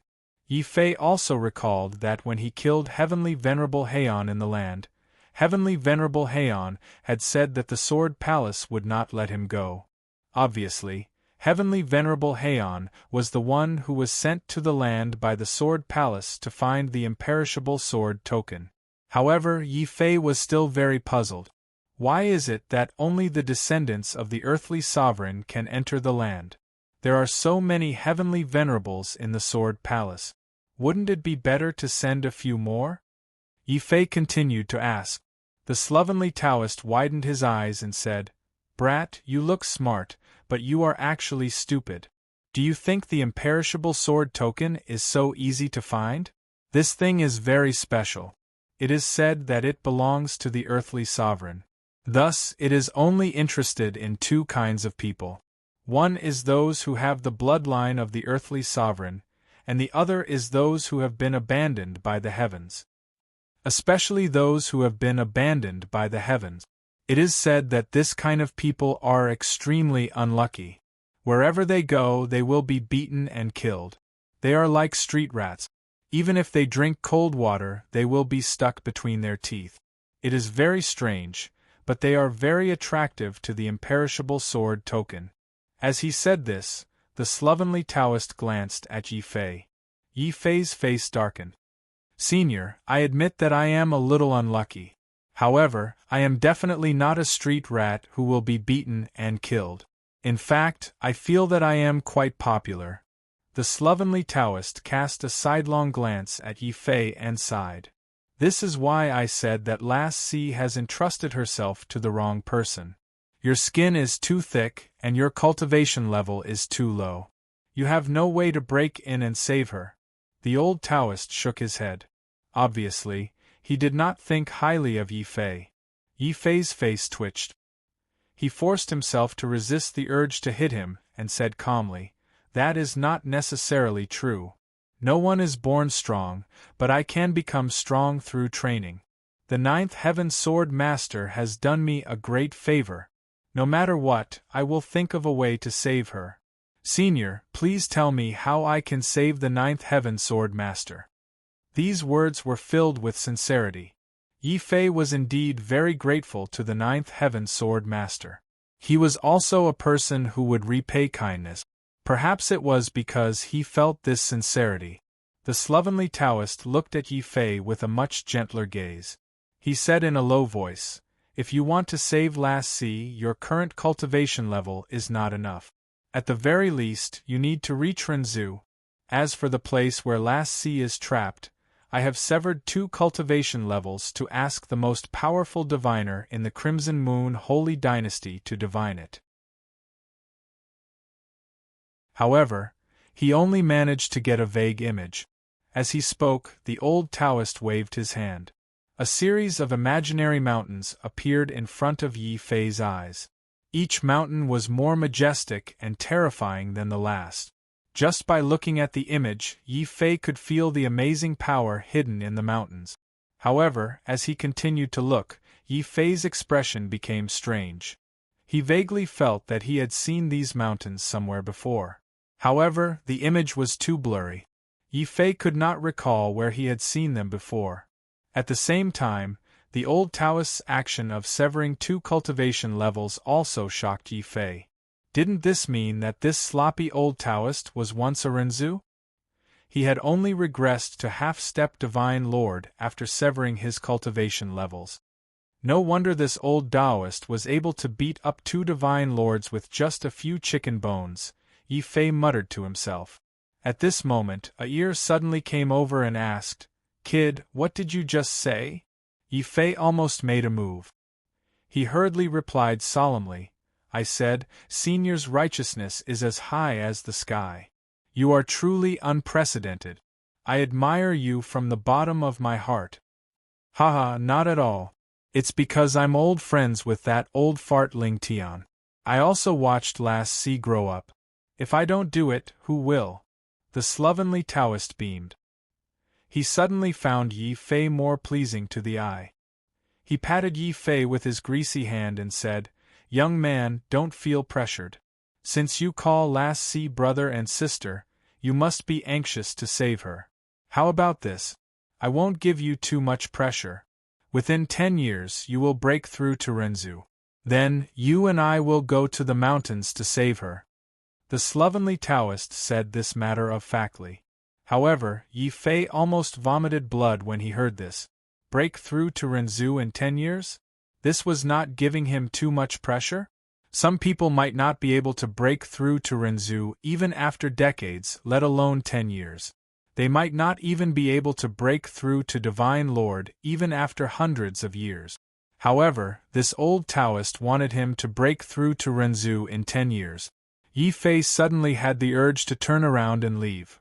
Speaker 1: Yi Fei also recalled that when he killed Heavenly Venerable Heian in the land, Heavenly Venerable Heian had said that the Sword Palace would not let him go. Obviously, Heavenly Venerable Heian was the one who was sent to the land by the Sword Palace to find the imperishable sword token. However, Yi Fei was still very puzzled. Why is it that only the descendants of the earthly sovereign can enter the land? There are so many heavenly venerables in the Sword Palace. Wouldn't it be better to send a few more? Yi Fei continued to ask. The slovenly Taoist widened his eyes and said, "Brat, you look smart, but you are actually stupid. Do you think the imperishable sword token is so easy to find? This thing is very special. It is said that it belongs to the earthly sovereign. Thus, it is only interested in two kinds of people. One is those who have the bloodline of the earthly sovereign, and the other is those who have been abandoned by the heavens. Especially those who have been abandoned by the heavens. It is said that this kind of people are extremely unlucky. Wherever they go, they will be beaten and killed. They are like street rats. Even if they drink cold water, they will be stuck between their teeth. It is very strange, but they are very attractive to the imperishable sword token." As he said this, the slovenly Taoist glanced at Yi Fei. Yi Fei's face darkened. "Senior, I admit that I am a little unlucky. However, I am definitely not a street rat who will be beaten and killed. In fact, I feel that I am quite popular." The slovenly Taoist cast a sidelong glance at Yi Fei and sighed. "This is why I said that Last Sea has entrusted herself to the wrong person. Your skin is too thick, and your cultivation level is too low. You have no way to break in and save her." The old Taoist shook his head. Obviously, he did not think highly of Yi Fei. Yi Fei's face twitched. He forced himself to resist the urge to hit him, and said calmly, "That is not necessarily true. No one is born strong, but I can become strong through training. The Ninth Heaven Sword Master has done me a great favor. No matter what, I will think of a way to save her. Senior, please tell me how I can save the Ninth Heaven Sword Master." These words were filled with sincerity. Yi Fei was indeed very grateful to the Ninth Heaven Sword Master. He was also a person who would repay kindness. Perhaps it was because he felt this sincerity. The slovenly Taoist looked at Yi Fei with a much gentler gaze. He said in a low voice, "If you want to save Last Sea, your current cultivation level is not enough. At the very least, you need to reach Renzu. As for the place where Last Sea is trapped, I have severed 2 cultivation levels to ask the most powerful diviner in the Crimson Moon Holy Dynasty to divine it." However, he only managed to get a vague image. As he spoke, the old Taoist waved his hand. A series of imaginary mountains appeared in front of Yi Fei's eyes. Each mountain was more majestic and terrifying than the last. Just by looking at the image, Yi Fei could feel the amazing power hidden in the mountains. However, as he continued to look, Yi Fei's expression became strange. He vaguely felt that he had seen these mountains somewhere before. However, the image was too blurry. Yi Fei could not recall where he had seen them before. At the same time, the old Taoist's action of severing 2 cultivation levels also shocked Yi Fei. Didn't this mean that this sloppy old Taoist was once a Renzu? He had only regressed to half-step Divine Lord after severing his cultivation levels. No wonder this old Taoist was able to beat up 2 Divine Lords with just a few chicken bones, Yi Fei muttered to himself. At this moment, a ear suddenly came over and asked, "Kid, what did you just say?" Yi Fei almost made a move. He hurriedly replied solemnly, I said, Senior's righteousness is as high as the sky. You are truly unprecedented. I admire you from the bottom of my heart. Haha, not at all. It's because I'm old friends with that old fart Ling Tian. I also watched Last C grow up. If I don't do it, who will? The slovenly Taoist beamed. He suddenly found Yi Fei more pleasing to the eye. He patted Yi Fei with his greasy hand and said, Young man, don't feel pressured. Since you call Last C brother and sister, you must be anxious to save her. How about this? I won't give you too much pressure. Within 10 years you will break through to Renzu. Then, you and I will go to the mountains to save her. The slovenly Taoist said this matter-of-factly. However, Yi Fei almost vomited blood when he heard this. Break through to Renzu in 10 years? This was not giving him too much pressure? Some people might not be able to break through to Renzu even after decades, let alone 10 years. They might not even be able to break through to Divine Lord even after hundreds of years. However, this old Taoist wanted him to break through to Renzu in 10 years. Yi Fei suddenly had the urge to turn around and leave.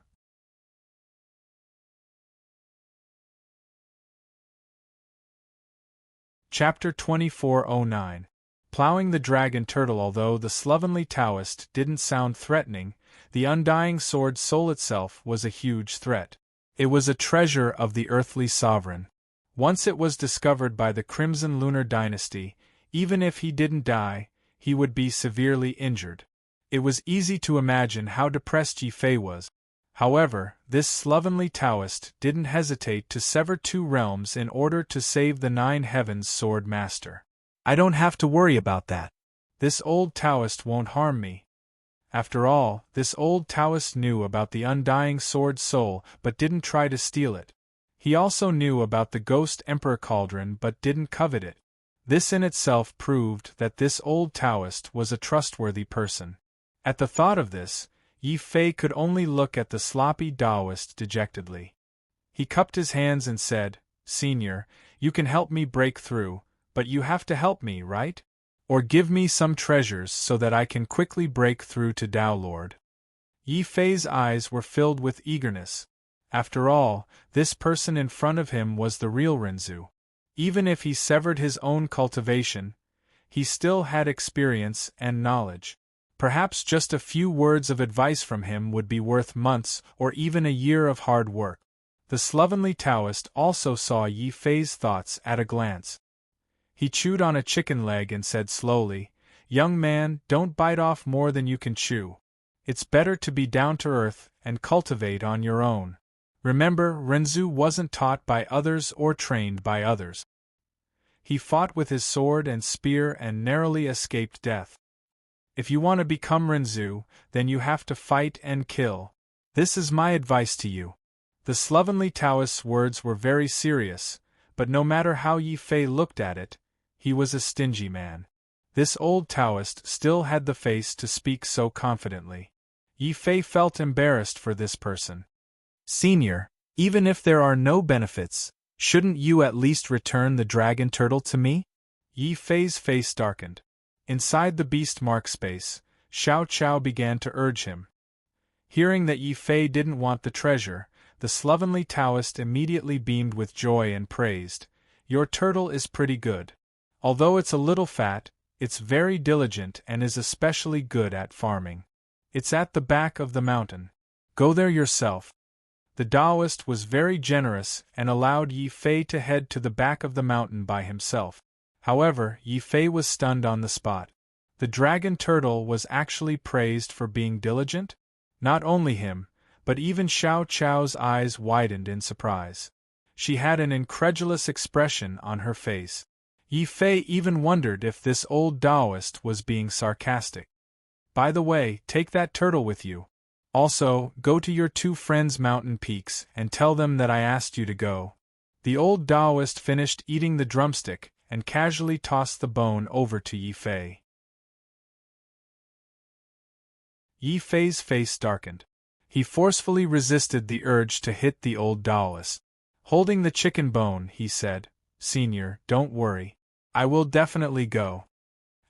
Speaker 1: Chapter 2409. Plowing the Dragon Turtle. Although the slovenly Taoist didn't sound threatening, the undying sword soul itself was a huge threat. It was a treasure of the earthly sovereign. Once it was discovered by the Crimson Lunar Dynasty, even if he didn't die, he would be severely injured. It was easy to imagine how depressed Yi Fei was. However, this slovenly Taoist didn't hesitate to sever 2 realms in order to save the 9 Heavens Sword Master. I don't have to worry about that. This old Taoist won't harm me. After all, this old Taoist knew about the undying sword soul but didn't try to steal it. He also knew about the Ghost Emperor Cauldron but didn't covet it. This in itself proved that this old Taoist was a trustworthy person. At the thought of this, Yi Fei could only look at the sloppy Taoist dejectedly. He cupped his hands and said, Senior, you can help me break through, but you have to help me, right? Or give me some treasures so that I can quickly break through to Tao Lord. Yi Fei's eyes were filled with eagerness. After all, this person in front of him was the real Renzu. Even if he severed his own cultivation, he still had experience and knowledge. Perhaps just a few words of advice from him would be worth months or even a year of hard work. The slovenly Taoist also saw Yi Fei's thoughts at a glance. He chewed on a chicken leg and said slowly, Young man, don't bite off more than you can chew. It's better to be down to earth and cultivate on your own. Remember, Renzu wasn't taught by others or trained by others. He fought with his sword and spear and narrowly escaped death. If you want to become Renzu, then you have to fight and kill. This is my advice to you. The slovenly Taoist's words were very serious, but no matter how Yi Fei looked at it, he was a stingy man. This old Taoist still had the face to speak so confidently. Yi Fei felt embarrassed for this person. Senior, even if there are no benefits, shouldn't you at least return the dragon turtle to me? Yi Fei's face darkened. Inside the beast mark space, Xiao Chao began to urge him. Hearing that Yi Fei didn't want the treasure, the slovenly Taoist immediately beamed with joy and praised, Your turtle is pretty good. Although it's a little fat, it's very diligent and is especially good at farming. It's at the back of the mountain. Go there yourself. The Taoist was very generous and allowed Yi Fei to head to the back of the mountain by himself. However, Yi Fei was stunned on the spot. The dragon turtle was actually praised for being diligent? Not only him, but even Xiao Chao's eyes widened in surprise. She had an incredulous expression on her face. Yi Fei even wondered if this old Taoist was being sarcastic. By the way, take that turtle with you. Also, go to your 2 friends' mountain peaks and tell them that I asked you to go. The old Taoist finished eating the drumstick and casually tossed the bone over to Yi Fei. Yi Fei's face darkened. He forcefully resisted the urge to hit the old Taoist. Holding the chicken bone, he said, Senior, don't worry. I will definitely go.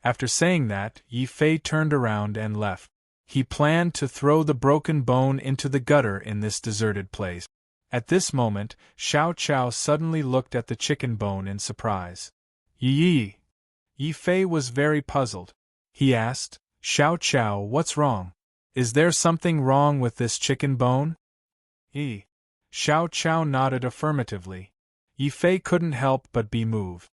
Speaker 1: After saying that, Yi Fei turned around and left. He planned to throw the broken bone into the gutter in this deserted place. At this moment, Xiao Chao suddenly looked at the chicken bone in surprise. Yi! Yi Fei was very puzzled. He asked, Xiao Chao, what's wrong? Is there something wrong with this chicken bone? Xiao Chao nodded affirmatively. Yi Fei couldn't help but be moved.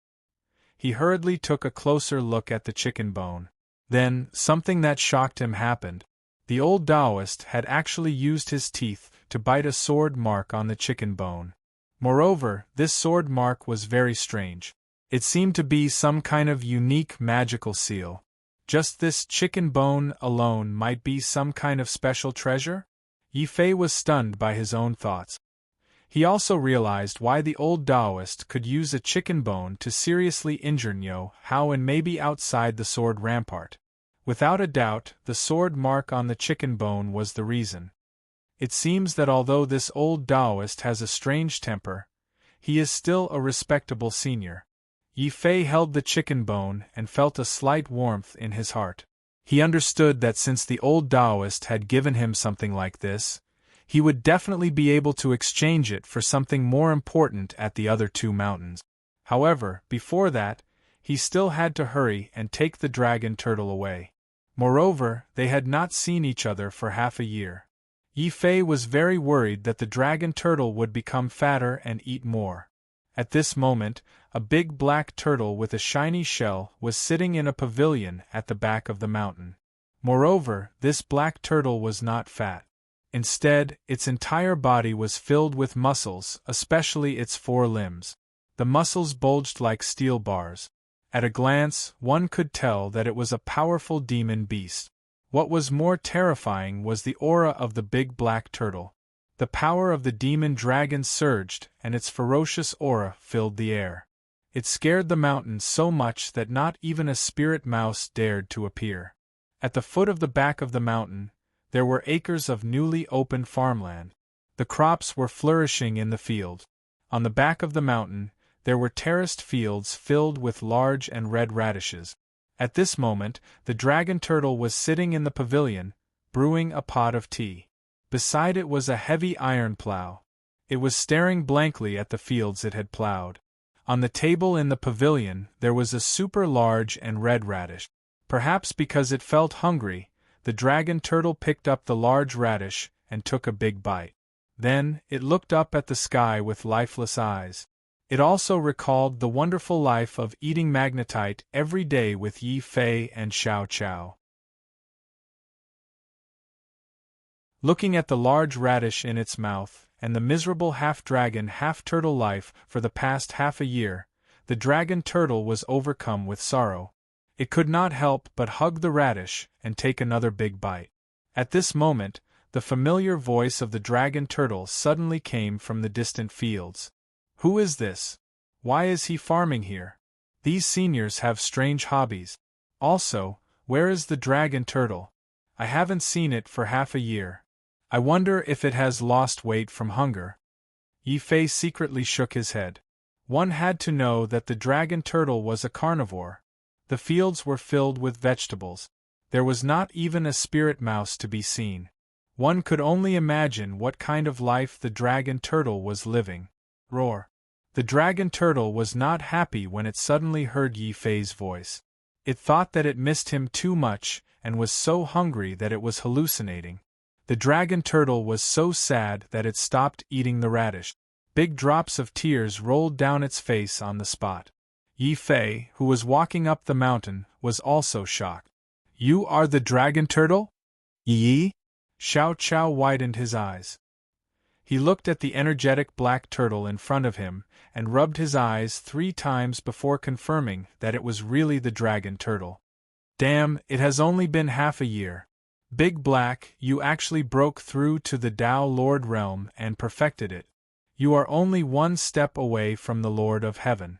Speaker 1: He hurriedly took a closer look at the chicken bone. Then, something that shocked him happened. The old Taoist had actually used his teeth to bite a sword mark on the chicken bone. Moreover, this sword mark was very strange. It seemed to be some kind of unique magical seal. Just this chicken bone alone might be some kind of special treasure? Yi Fei was stunned by his own thoughts. He also realized why the old Taoist could use a chicken bone to seriously injure Niu Hao and maybe outside the sword rampart. Without a doubt, the sword mark on the chicken bone was the reason. It seems that although this old Taoist has a strange temper, he is still a respectable senior. Yi Fei held the chicken bone and felt a slight warmth in his heart. He understood that since the old Taoist had given him something like this, he would definitely be able to exchange it for something more important at the other two mountains. However, before that, he still had to hurry and take the dragon turtle away. Moreover, they had not seen each other for half a year. Yi Fei was very worried that the dragon turtle would become fatter and eat more. At this moment, a big black turtle with a shiny shell was sitting in a pavilion at the back of the mountain. Moreover, this black turtle was not fat. Instead, its entire body was filled with muscles, especially its four limbs. The muscles bulged like steel bars. At a glance, one could tell that it was a powerful demon beast. What was more terrifying was the aura of the big black turtle. The power of the demon dragon surged, and its ferocious aura filled the air. It scared the mountain so much that not even a spirit mouse dared to appear. At the foot of the back of the mountain, there were acres of newly opened farmland. The crops were flourishing in the field. On the back of the mountain, there were terraced fields filled with large and red radishes. At this moment, the dragon turtle was sitting in the pavilion, brewing a pot of tea. Beside it was a heavy iron plow. It was staring blankly at the fields it had plowed. On the table in the pavilion, there was a super large and red radish. Perhaps because it felt hungry, the dragon turtle picked up the large radish and took a big bite. Then, it looked up at the sky with lifeless eyes. It also recalled the wonderful life of eating magnetite every day with Yi Fei and Xiao Chao. Looking at the large radish in its mouth, and the miserable half-dragon half-turtle life for the past half a year, the dragon turtle was overcome with sorrow. It could not help but hug the radish and take another big bite. At this moment, the familiar voice of the dragon turtle suddenly came from the distant fields. Who is this? Why is he farming here? These seniors have strange hobbies. Also, where is the dragon turtle? I haven't seen it for half a year. I wonder if it has lost weight from hunger. Yi Fei secretly shook his head. One had to know that the dragon turtle was a carnivore. The fields were filled with vegetables. There was not even a spirit mouse to be seen. One could only imagine what kind of life the dragon turtle was living. Roar. The dragon turtle was not happy when it suddenly heard Yi Fei's voice. It thought that it missed him too much and was so hungry that it was hallucinating. The dragon turtle was so sad that it stopped eating the radish. Big drops of tears rolled down its face on the spot. Yi Fei, who was walking up the mountain, was also shocked. You are the dragon turtle? Yi? Xiao Chao widened his eyes. He looked at the energetic black turtle in front of him, and rubbed his eyes 3 times before confirming that it was really the dragon turtle. Damn, it has only been half a year. Big Black, you actually broke through to the Tao Lord realm and perfected it. You are only 1 step away from the Lord of Heaven.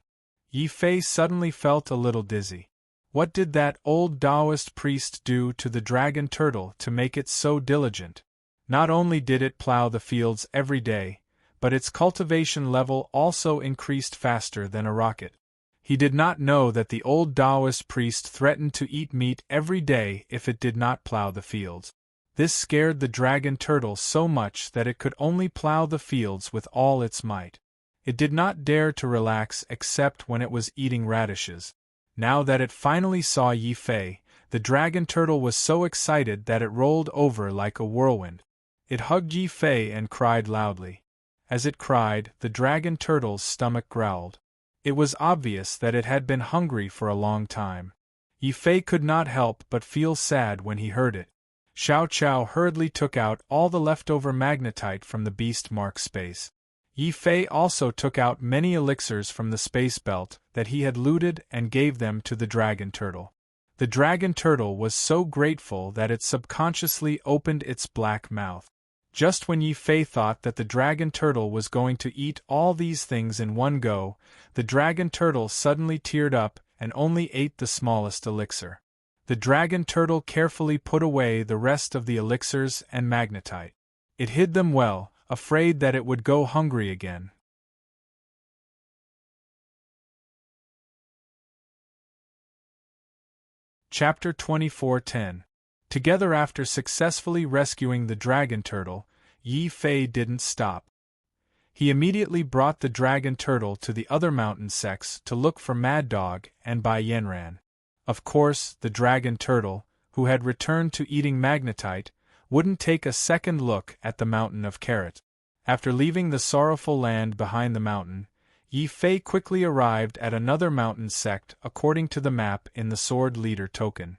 Speaker 1: Yi Fei suddenly felt a little dizzy. What did that old Taoist priest do to the dragon turtle to make it so diligent? Not only did it plow the fields every day, but its cultivation level also increased faster than a rocket. He did not know that the old Taoist priest threatened to eat meat every day if it did not plow the fields. This scared the dragon turtle so much that it could only plow the fields with all its might. It did not dare to relax except when it was eating radishes. Now that it finally saw Yi Fei, the dragon turtle was so excited that it rolled over like a whirlwind. It hugged Yi Fei and cried loudly. As it cried, the dragon turtle's stomach growled. It was obvious that it had been hungry for a long time. Yi Fei could not help but feel sad when he heard it. Xiao Chao hurriedly took out all the leftover magnetite from the beast mark space. Yi Fei also took out many elixirs from the space belt that he had looted and gave them to the dragon turtle. The dragon turtle was so grateful that it subconsciously opened its black mouth. Just when Yi Fei thought that the dragon turtle was going to eat all these things in one go, the dragon turtle suddenly teared up and only ate the smallest elixir. The dragon turtle carefully put away the rest of the elixirs and magnetite. It hid them well, afraid that it would go hungry again. Chapter 24:10. Together after successfully rescuing the dragon turtle, Yi Fei didn't stop. He immediately brought the dragon turtle to the other mountain sects to look for Mad Dog and Bai Yanran. Of course, the dragon turtle, who had returned to eating magnetite, wouldn't take a second look at the mountain of carrot. After leaving the sorrowful land behind the mountain, Yi Fei quickly arrived at another mountain sect according to the map in the Sword Leader token.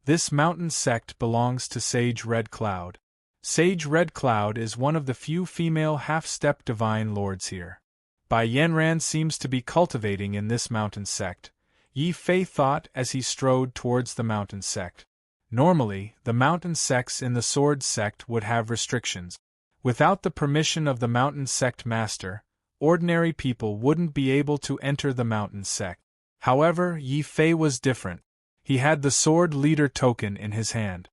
Speaker 1: This mountain sect belongs to Sage Red Cloud. Sage Red Cloud is one of the few female half-step divine lords here. Bai Yanran seems to be cultivating in this mountain sect, Yi Fei thought as he strode towards the mountain sect. Normally, the mountain sects in the sword sect would have restrictions. Without the permission of the mountain sect master, ordinary people wouldn't be able to enter the mountain sect. However, Yi Fei was different. He had the Sword Leader token in his hand.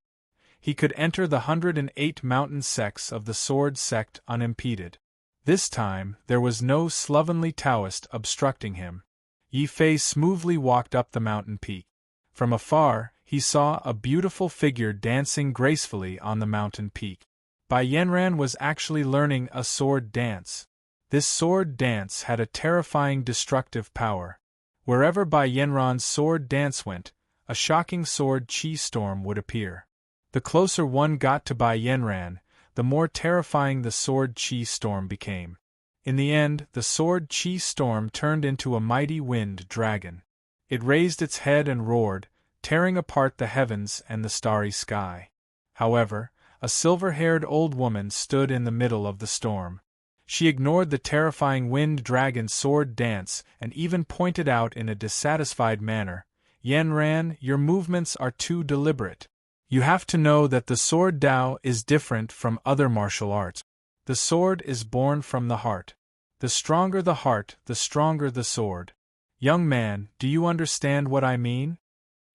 Speaker 1: He could enter the 108 mountain sects of the sword sect unimpeded. This time, there was no slovenly Taoist obstructing him. Yi Fei smoothly walked up the mountain peak. From afar, he saw a beautiful figure dancing gracefully on the mountain peak. Bai Yanran was actually learning a sword dance. This sword dance had a terrifying destructive power. Wherever Bai Yanran's sword dance went, a shocking sword chi storm would appear. The closer one got to Bai Yanran, the more terrifying the sword chi storm became. In the end, the sword chi storm turned into a mighty wind dragon. It raised its head and roared, tearing apart the heavens and the starry sky. However, a silver-haired old woman stood in the middle of the storm. She ignored the terrifying wind dragon sword dance and even pointed out in a dissatisfied manner, "Yanran, your movements are too deliberate. You have to know that the sword Dao is different from other martial arts. The sword is born from the heart. The stronger the heart, the stronger the sword. Young man, do you understand what I mean?"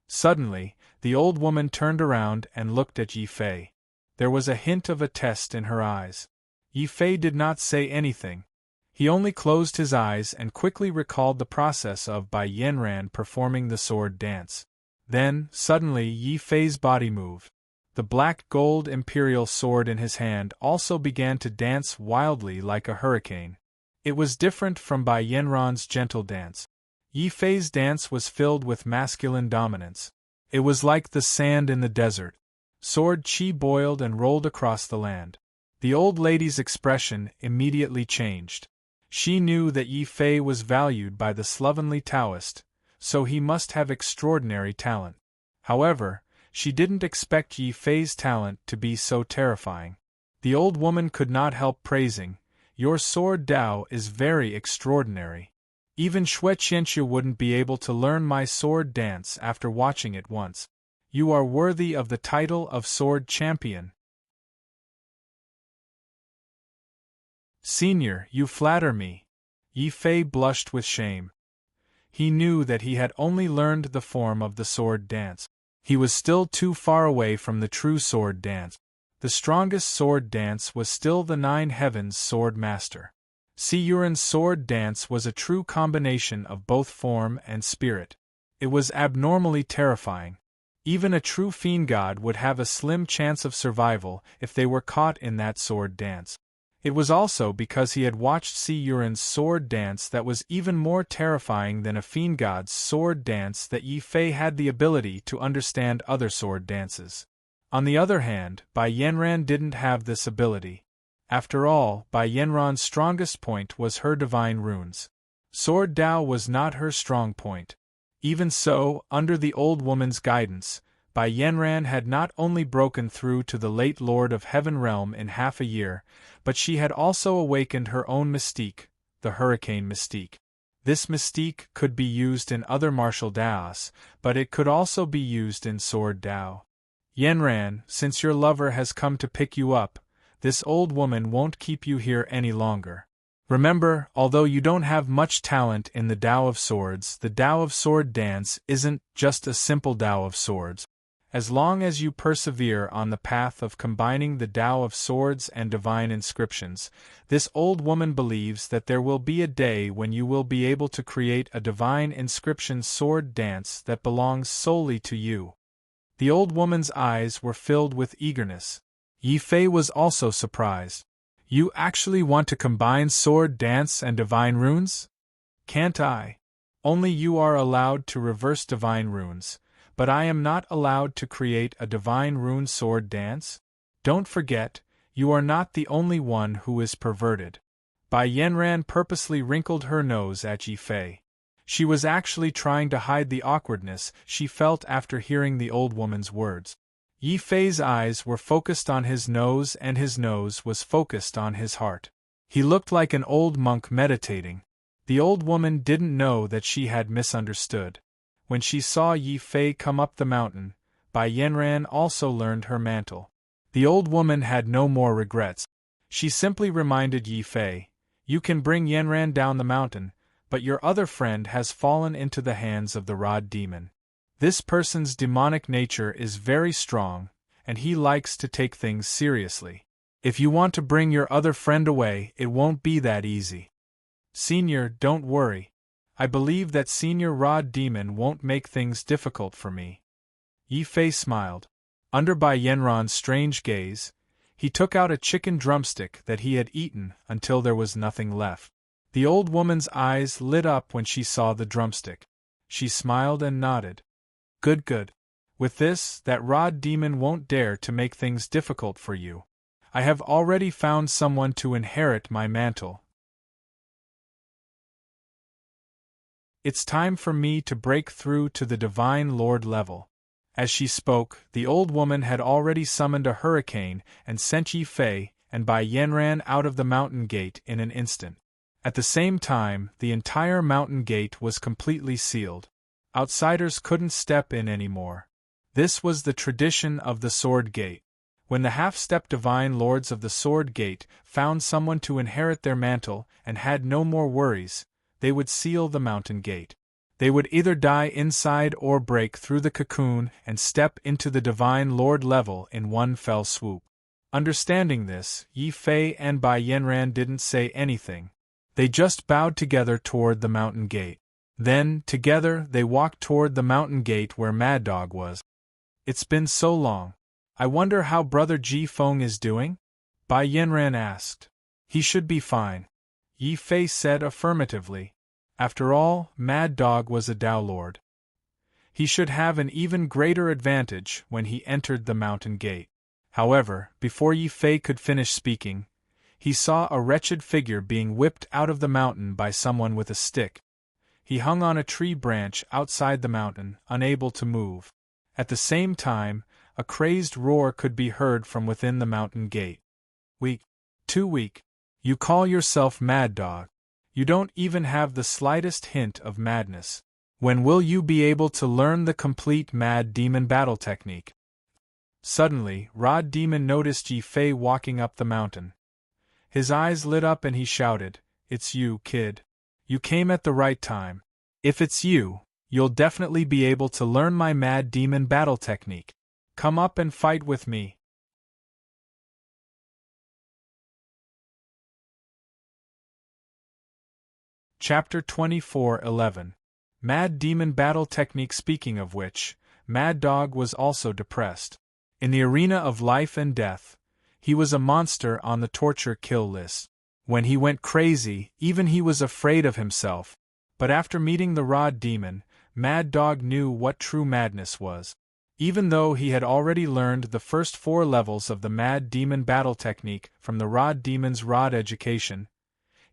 Speaker 1: Suddenly, the old woman turned around and looked at Yi Fei. There was a hint of a test in her eyes. Yi Fei did not say anything. He only closed his eyes and quickly recalled the process of Bai Yanran performing the sword dance. Then, suddenly Yi Fei's body moved. The black gold imperial sword in his hand also began to dance wildly like a hurricane. It was different from Bai Yanran's gentle dance. Yi Fei's dance was filled with masculine dominance. It was like the sand in the desert. Sword chi boiled and rolled across the land. The old lady's expression immediately changed. She knew that Yi Fei was valued by the slovenly Taoist, so he must have extraordinary talent. However, she didn't expect Yi Fei's talent to be so terrifying. The old woman could not help praising, "Your sword Dao is very extraordinary. Even Xue Qianxue wouldn't be able to learn my sword dance after watching it once. You are worthy of the title of sword champion." "Senior, you flatter me." Yi Fei blushed with shame. He knew that he had only learned the form of the sword dance. He was still too far away from the true sword dance. The strongest sword dance was still the Nine Heavens sword master. Siyuran's sword dance was a true combination of both form and spirit. It was abnormally terrifying. Even a true fiend god would have a slim chance of survival if they were caught in that sword dance. It was also because he had watched Siyuran's sword dance that was even more terrifying than a fiend god's sword dance that Yi Fei had the ability to understand other sword dances. On the other hand, Bai Yanran didn't have this ability. After all, Bai Yanran's strongest point was her divine runes. Sword Dao was not her strong point. Even so, under the old woman's guidance, Bai Yanran had not only broken through to the late Lord of Heaven Realm in half a year, but she had also awakened her own mystique, the hurricane mystique. This mystique could be used in other martial Daos, but it could also be used in Sword Dao. Yanran, since your lover has come to pick you up, this old woman won't keep you here any longer. Remember, although you don't have much talent in the Tao of Swords, the Tao of Sword dance isn't just a simple Tao of Swords. As long as you persevere on the path of combining the Tao of Swords and divine inscriptions, this old woman believes that there will be a day when you will be able to create a divine inscription sword dance that belongs solely to you. The old woman's eyes were filled with eagerness. Yi Fei was also surprised. You actually want to combine sword dance and divine runes? Can't I? Only you are allowed to reverse divine runes, but I am not allowed to create a divine rune sword dance? Don't forget, you are not the only one who is perverted. Bai Yanran purposely wrinkled her nose at Yi Fei. She was actually trying to hide the awkwardness she felt after hearing the old woman's words. Yi Fei's eyes were focused on his nose and his nose was focused on his heart. He looked like an old monk meditating. The old woman didn't know that she had misunderstood. When she saw Yi Fei come up the mountain, Bai Yanran also learned her mantle. The old woman had no more regrets. She simply reminded Yi Fei, "You can bring Yanran down the mountain, but your other friend has fallen into the hands of the Rod Demon. This person's demonic nature is very strong, and he likes to take things seriously. If you want to bring your other friend away, it won't be that easy. Senior, don't worry. I believe that Senior Rod Demon won't make things difficult for me." Yi Fei smiled. Under Bai Yanran's strange gaze, he took out a chicken drumstick that he had eaten until there was nothing left. The old woman's eyes lit up when she saw the drumstick. She smiled and nodded. Good, good. With this, that Rod Demon won't dare to make things difficult for you. I have already found someone to inherit my mantle. It's time for me to break through to the Divine Lord level. As she spoke, the old woman had already summoned a hurricane and sent Yi Fei and Bai Yanran out of the mountain gate in an instant. At the same time, the entire mountain gate was completely sealed. Outsiders couldn't step in anymore. This was the tradition of the Sword Gate. When the half-step divine lords of the Sword Gate found someone to inherit their mantle and had no more worries, they would seal the mountain gate. They would either die inside or break through the cocoon and step into the divine lord level in one fell swoop. Understanding this, Yi Fei and Bai Yanran didn't say anything. They just bowed together toward the mountain gate. Then, together, they walked toward the mountain gate where Mad Dog was. It's been so long. I wonder how Brother Ji Feng is doing? Bai Yanran asked. He should be fine. Yi Fei said affirmatively. After all, Mad Dog was a Dao Lord. He should have an even greater advantage when he entered the mountain gate. However, before Yi Fei could finish speaking, he saw a wretched figure being whipped out of the mountain by someone with a stick. He hung on a tree branch outside the mountain, unable to move. At the same time, a crazed roar could be heard from within the mountain gate. Weak. Too weak. You call yourself Mad Dog. You don't even have the slightest hint of madness. When will you be able to learn the complete Mad Demon battle technique? Suddenly, Rod Demon noticed Yi Fei walking up the mountain. His eyes lit up and he shouted, "It's you, kid. You came at the right time. If it's you, you'll definitely be able to learn my Mad Demon battle technique. Come up and fight with me." Chapter 24:11. Mad Demon Battle Technique. Speaking of which, Mad Dog was also depressed. In the arena of life and death, he was a monster on the torture-kill list. When he went crazy, even he was afraid of himself. But after meeting the Rod Demon, Mad Dog knew what true madness was. Even though he had already learned the first 4 levels of the Mad Demon Battle Technique from the Rod Demon's Rod education,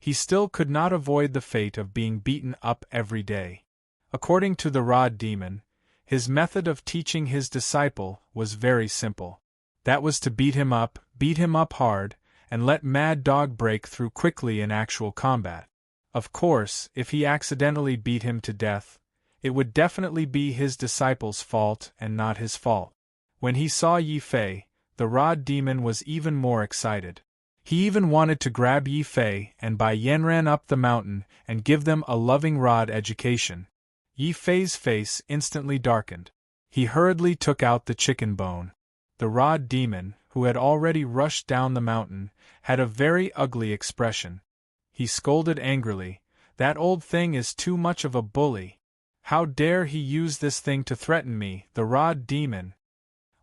Speaker 1: he still could not avoid the fate of being beaten up every day. According to the Rod Demon, his method of teaching his disciple was very simple. That was to beat him up hard, and let Mad Dog break through quickly in actual combat. Of course, if he accidentally beat him to death, it would definitely be his disciple's fault and not his fault. When he saw Yi Fei, the Rod Demon was even more excited. He even wanted to grab Yi Fei and by Yanran up the mountain and give them a loving rod education. Yi Fei's face instantly darkened. He hurriedly took out the chicken bone. The Rod Demon, who had already rushed down the mountain, had a very ugly expression. He scolded angrily, "That old thing is too much of a bully. How dare he use this thing to threaten me, the Rod Demon?"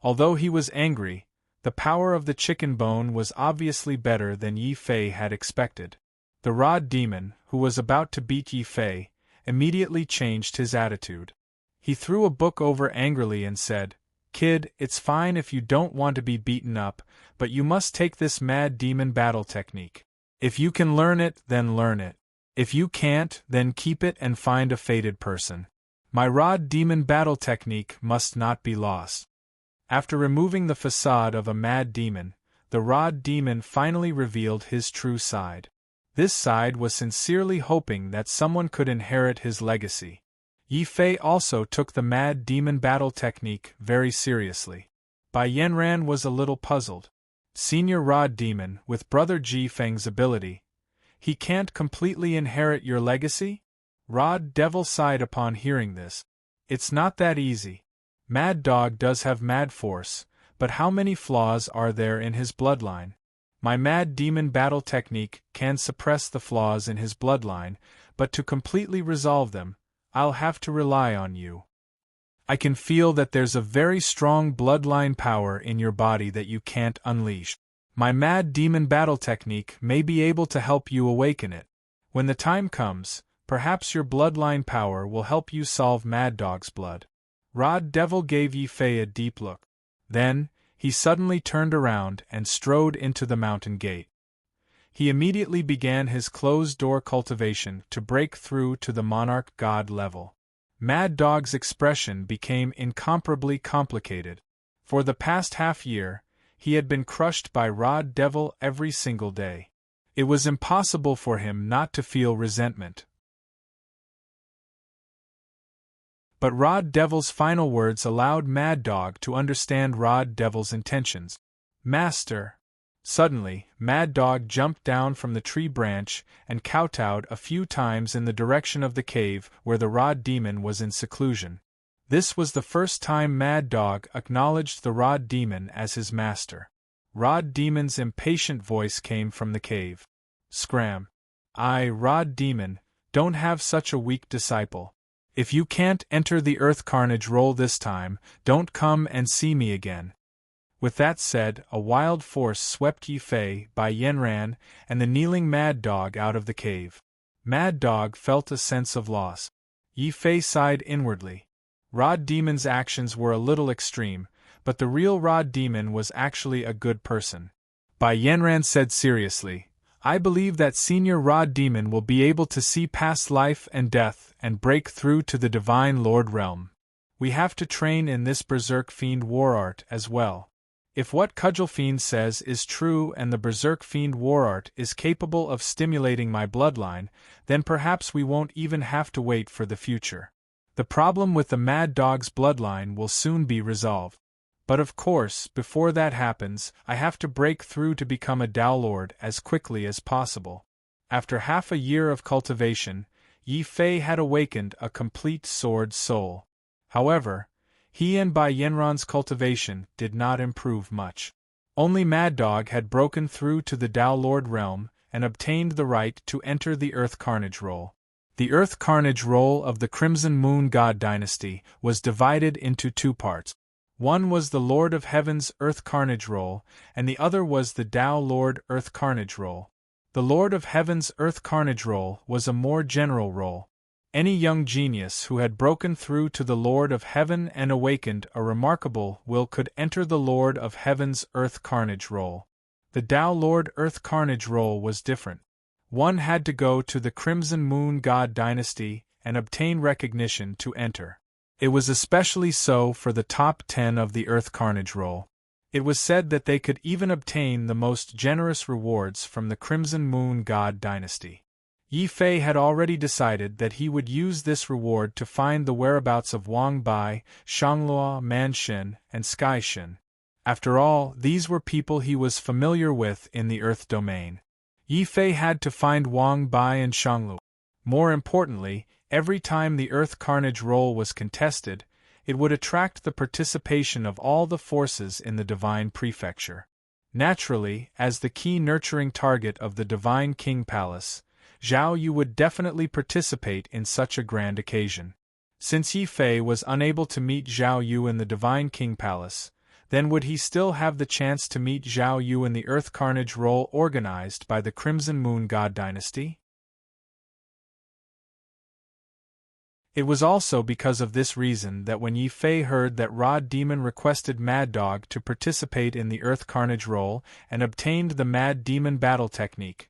Speaker 1: Although he was angry, the power of the chicken bone was obviously better than Yi Fei had expected. The Rod Demon, who was about to beat Yi Fei, immediately changed his attitude. He threw a book over angrily and said, "Kid, it's fine if you don't want to be beaten up, but you must take this Mad Demon Battle Technique. If you can learn it, then learn it. If you can't, then keep it and find a fated person. My Rod Demon Battle Technique must not be lost." After removing the facade of a Mad Demon, the Rod Demon finally revealed his true side. This side was sincerely hoping that someone could inherit his legacy. Yi Fei also took the Mad Demon Battle Technique very seriously. Bai Yanran was a little puzzled. Senior Rod Demon, with Brother Ji Feng's ability, he can't completely inherit your legacy? Rod Devil sighed upon hearing this. It's not that easy. Mad Dog does have mad force, but how many flaws are there in his bloodline? My Mad Demon Battle Technique can suppress the flaws in his bloodline, but to completely resolve them, I'll have to rely on you. I can feel that there's a very strong bloodline power in your body that you can't unleash. My Mad Demon Battle Technique may be able to help you awaken it. When the time comes, perhaps your bloodline power will help you solve Mad Dog's blood. Rod Devil gave Yi Fei a deep look. Then, he suddenly turned around and strode into the mountain gate. He immediately began his closed-door cultivation to break through to the Monarch God level. Mad Dog's expression became incomparably complicated. For the past half-year, he had been crushed by Rod Devil every single day. It was impossible for him not to feel resentment. But Rod Devil's final words allowed Mad Dog to understand Rod Devil's intentions. "Master." Suddenly, Mad Dog jumped down from the tree branch and kowtowed a few times in the direction of the cave where the Rod Demon was in seclusion. This was the first time Mad Dog acknowledged the Rod Demon as his master. Rod Demon's impatient voice came from the cave. "Scram. Rod Demon, don't have such a weak disciple. If you can't enter the Earth Carnage role this time, don't come and see me again." With that said, a wild force swept Yi Fei, Bai Yanran, and the kneeling Mad Dog out of the cave. Mad Dog felt a sense of loss. Yi Fei sighed inwardly. Rod Demon's actions were a little extreme, but the real Rod Demon was actually a good person. Bai Yanran said seriously, "I believe that Senior Rod Demon will be able to see past life and death and break through to the Divine Lord realm. We have to train in this Berserk Fiend war art as well. If what Cudgel Fiend says is true and the Berserk Fiend war art is capable of stimulating my bloodline, then perhaps we won't even have to wait for the future. The problem with the Mad Dog's bloodline will soon be resolved. But of course, before that happens, I have to break through to become a Dao Lord as quickly as possible." After half a year of cultivation, Yi Fei had awakened a complete sword soul. However, he and Bai Yanran's cultivation did not improve much. Only Mad Dog had broken through to the Dao Lord realm and obtained the right to enter the Earth Carnage role. The Earth Carnage Roll of the Crimson Moon God Dynasty was divided into two parts. One was the Lord of Heaven's Earth Carnage Roll, and the other was the Tao Lord Earth Carnage Roll. The Lord of Heaven's Earth Carnage Roll was a more general roll. Any young genius who had broken through to the Lord of Heaven and awakened a remarkable will could enter the Lord of Heaven's Earth Carnage Roll. The Tao Lord Earth Carnage Roll was different. One had to go to the Crimson Moon God Dynasty and obtain recognition to enter. It was especially so for the top 10 of the Earth Carnage Roll. It was said that they could even obtain the most generous rewards from the Crimson Moon God Dynasty. Yi Fei had already decided that he would use this reward to find the whereabouts of Wang Bai, Shangluo, Manshin, and Sky Shin. After all, these were people he was familiar with in the Earth domain. Yi Fei had to find Wang Bai and Shangluo. More importantly, every time the Earth Carnage Roll was contested, it would attract the participation of all the forces in the Divine Prefecture. Naturally, as the key nurturing target of the Divine King Palace, Zhao Yu would definitely participate in such a grand occasion. Since Yi Fei was unable to meet Zhao Yu in the Divine King Palace, then would he still have the chance to meet Zhao Yu in the Earth Carnage Roll organized by the Crimson Moon God Dynasty? It was also because of this reason that when Yi Fei heard that Rod Demon requested Mad Dog to participate in the Earth Carnage Roll and obtained the Mad Demon battle technique,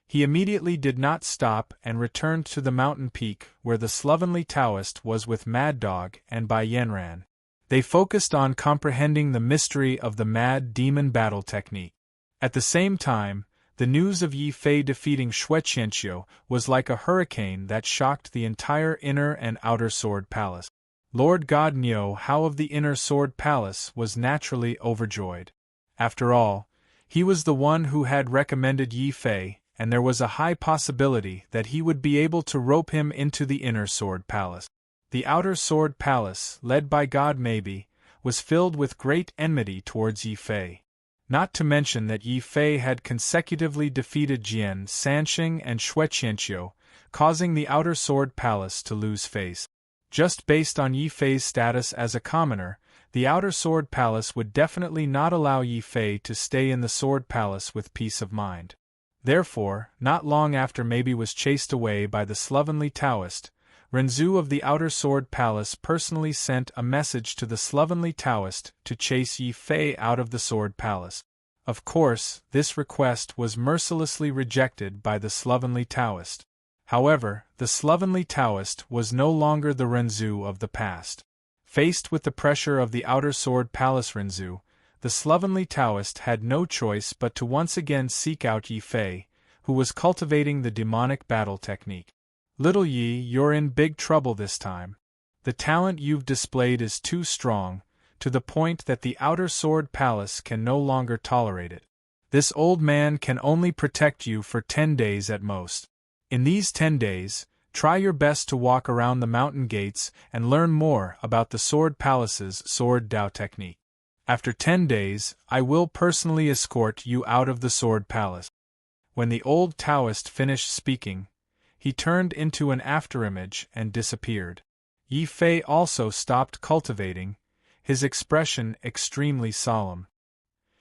Speaker 1: he immediately did not stop and returned to the mountain peak where the slovenly Taoist was with Mad Dog and Bai Yanran. They focused on comprehending the mystery of the Mad Demon battle technique. At the same time, the news of Yi Fei defeating Xue Qianqiu was like a hurricane that shocked the entire Inner and Outer Sword Palace. Lord God Niu Hao of the Inner Sword Palace was naturally overjoyed. After all, he was the one who had recommended Yi Fei, and there was a high possibility that he would be able to rope him into the Inner Sword Palace. The Outer Sword Palace, led by God Maybe, was filled with great enmity towards Yi Fei. Not to mention that Yi Fei had consecutively defeated Jian Sanxing and Xue Qianqiu, causing the Outer Sword Palace to lose face. Just based on Yi Fei's status as a commoner, the Outer Sword Palace would definitely not allow Yi Fei to stay in the Sword Palace with peace of mind. Therefore, not long after Maybe was chased away by the slovenly Taoist, Renzu of the Outer Sword Palace personally sent a message to the slovenly Taoist to chase Yi Fei out of the Sword Palace. Of course, this request was mercilessly rejected by the slovenly Taoist. However, the slovenly Taoist was no longer the Renzu of the past. Faced with the pressure of the Outer Sword Palace Renzu, the slovenly Taoist had no choice but to once again seek out Yi Fei, who was cultivating the demonic battle technique. Little Yi, you're in big trouble this time. The talent you've displayed is too strong, to the point that the Outer Sword Palace can no longer tolerate it. This old man can only protect you for 10 days at most. In these 10 days, try your best to walk around the mountain gates and learn more about the Sword Palace's Sword Dao technique. After 10 days, I will personally escort you out of the Sword Palace. When the old Taoist finished speaking, he turned into an afterimage and disappeared. Yi Fei also stopped cultivating, his expression extremely solemn.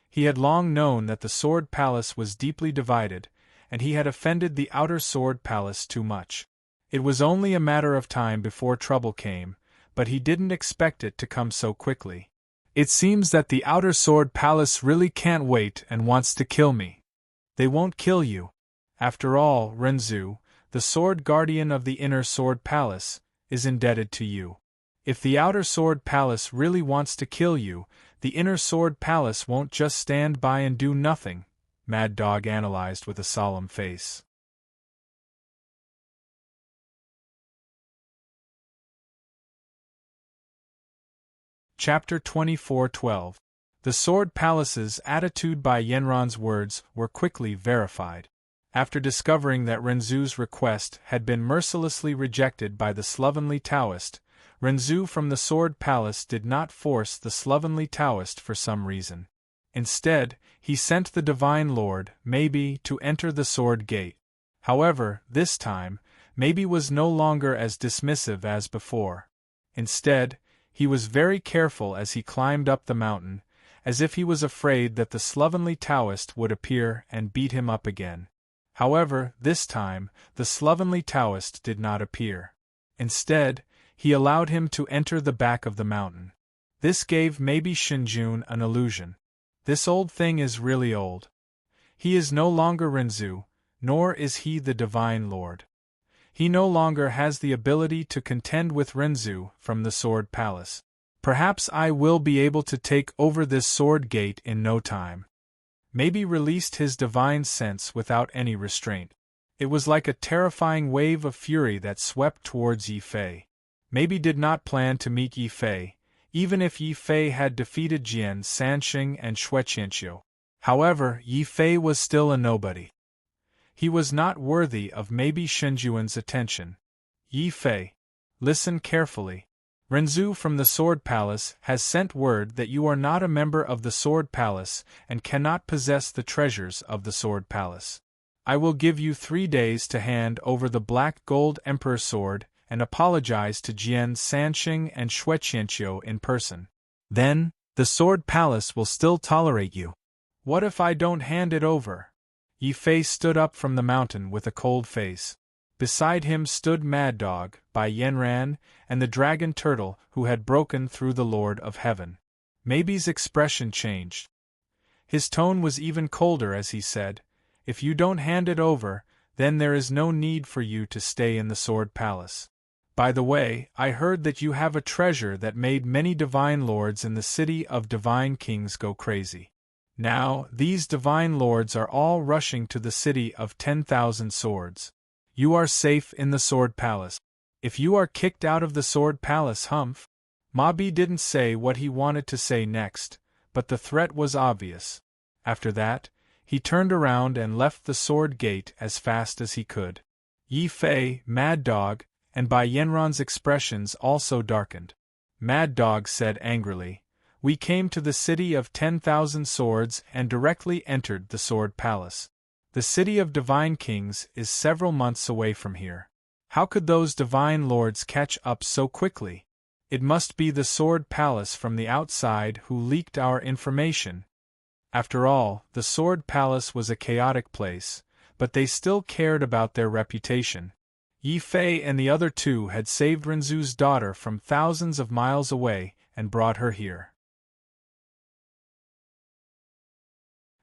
Speaker 1: He had long known that the Sword Palace was deeply divided, and he had offended the Outer Sword Palace too much. It was only a matter of time before trouble came, but he didn't expect it to come so quickly. It seems that the Outer Sword Palace really can't wait and wants to kill me. They won't kill you. After all, Renzu, the Sword Guardian of the Inner Sword Palace, is indebted to you. If the Outer Sword Palace really wants to kill you, the Inner Sword Palace won't just stand by and do nothing, Mad Dog analyzed with a solemn face. Chapter 24:12. The Sword Palace's attitude by Yanran's words were quickly verified. After discovering that Renzu's request had been mercilessly rejected by the slovenly Taoist, Renzu from the Sword Palace did not force the slovenly Taoist for some reason. Instead, he sent the Divine Lord, Maybe, to enter the Sword Gate. However, this time, Maybe was no longer as dismissive as before. Instead, he was very careful as he climbed up the mountain, as if he was afraid that the slovenly Taoist would appear and beat him up again. However, this time, the slovenly Taoist did not appear. Instead, he allowed him to enter the back of the mountain. This gave maybe Shinjun an illusion. This old thing is really old. He is no longer Renzu, nor is he the Divine Lord. He no longer has the ability to contend with Renzu from the Sword Palace. Perhaps I will be able to take over this sword gate in no time. Maybe released his divine sense without any restraint. It was like a terrifying wave of fury that swept towards Yi Fei. Maybe did not plan to meet Yi Fei, even if Yi Fei had defeated Jian Sanxing and Shueqianqiu. However, Yi Fei was still a nobody. He was not worthy of maybe Shinjuan's attention. Yi Fei, listen carefully. Renzu from the Sword Palace has sent word that you are not a member of the Sword Palace and cannot possess the treasures of the Sword Palace. I will give you 3 days to hand over the Black Gold Emperor Sword and apologize to Jian Sanxing and Shueqianqiu in person. Then, the Sword Palace will still tolerate you. What if I don't hand it over? Yi Fei stood up from the mountain with a cold face. Beside him stood Mad Dog, Bai Yanran, and the Dragon Turtle who had broken through the Lord of Heaven. Maybe's expression changed. His tone was even colder as he said, "If you don't hand it over, then there is no need for you to stay in the Sword Palace. By the way, I heard that you have a treasure that made many divine lords in the city of divine kings go crazy. Now, these divine lords are all rushing to the city of 10,000 swords. You are safe in the Sword Palace. If you are kicked out of the Sword Palace, humph." Mabi didn't say what he wanted to say next, but the threat was obvious. After that, he turned around and left the sword gate as fast as he could. Yi Fei, Mad Dog, and Bai Yanran's expressions also darkened. Mad Dog said angrily, "We came to the city of 10,000 swords and directly entered the Sword Palace. The city of divine kings is several months away from here. How could those divine lords catch up so quickly? It must be the Sword Palace from the outside who leaked our information." After all, the Sword Palace was a chaotic place, but they still cared about their reputation. Yi Fei and the other two had saved Renzu's daughter from thousands of miles away and brought her here.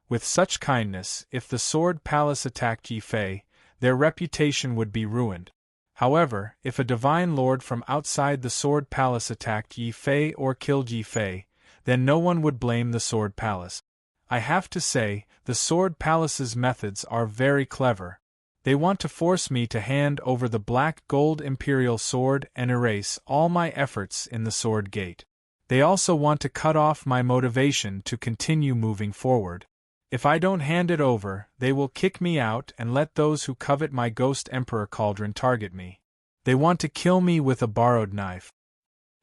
Speaker 1: With such kindness, if the Sword Palace attacked Yi Fei, their reputation would be ruined. However, if a divine lord from outside the Sword Palace attacked Yi Fei or killed Yi Fei, then no one would blame the Sword Palace. I have to say, the Sword Palace's methods are very clever. They want to force me to hand over the Black Gold Imperial Sword and erase all my efforts in the Sword Gate. They also want to cut off my motivation to continue moving forward. If I don't hand it over, they will kick me out and let those who covet my Ghost Emperor Cauldron target me. They want to kill me with a borrowed knife.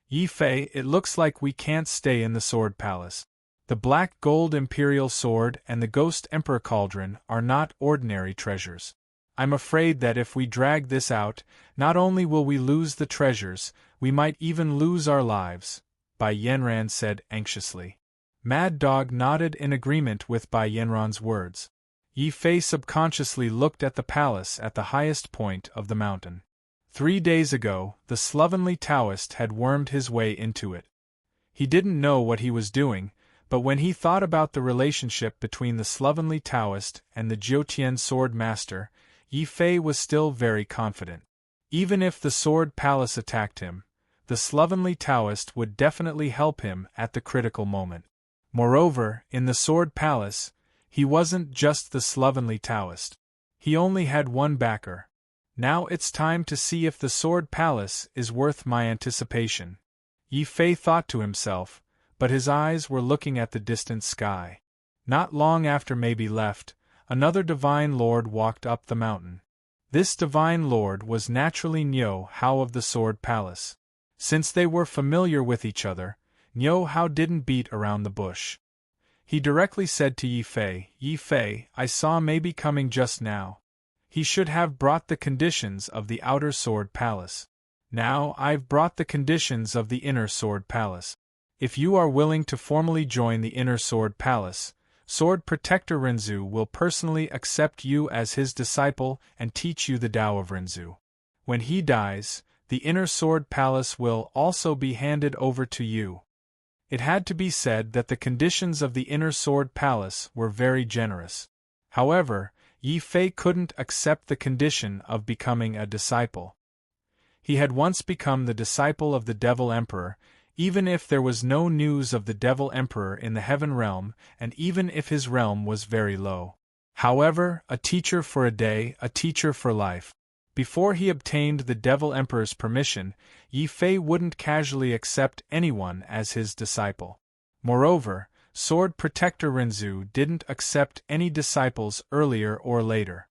Speaker 1: Yi Fei, it looks like we can't stay in the Sword Palace. The Black Gold Imperial Sword and the Ghost Emperor Cauldron are not ordinary treasures. I'm afraid that if we drag this out, not only will we lose the treasures, we might even lose our lives, Bai Yanran said anxiously. Mad Dog nodded in agreement with Bai Yanran's words. Yi Fei subconsciously looked at the palace at the highest point of the mountain. 3 days ago, the slovenly Taoist had wormed his way into it. He didn't know what he was doing, but when he thought about the relationship between the slovenly Taoist and the Jiutian sword master, Yi Fei was still very confident. Even if the Sword Palace attacked him, the slovenly Taoist would definitely help him at the critical moment. Moreover, in the Sword Palace, he wasn't just the slovenly Taoist. He only had one backer. Now it's time to see if the Sword Palace is worth my anticipation. Yi Fei thought to himself, but his eyes were looking at the distant sky. Not long after Maybe left, another divine lord walked up the mountain. This divine lord was naturally Niu Hao of the Sword Palace. Since they were familiar with each other, Niu Hao didn't beat around the bush. He directly said to Yi Fei, "Yi Fei, I saw Maybe coming just now. He should have brought the conditions of the outer sword palace. Now I've brought the conditions of the inner sword palace. If you are willing to formally join the inner sword palace, Sword Protector Rinzhu will personally accept you as his disciple and teach you the Tao of Rinzhu. When he dies, the inner sword palace will also be handed over to you. It had to be said that the conditions of the inner sword palace were very generous. However, Yi Fei couldn't accept the condition of becoming a disciple. He had once become the disciple of the Devil Emperor, even if there was no news of the Devil Emperor in the Heaven Realm, and even if his realm was very low. However, a teacher for a day, a teacher for life. Before he obtained the Devil Emperor's permission, Yi Fei wouldn't casually accept anyone as his disciple. Moreover, Sword Protector Rinzhu didn't accept any disciples earlier or later.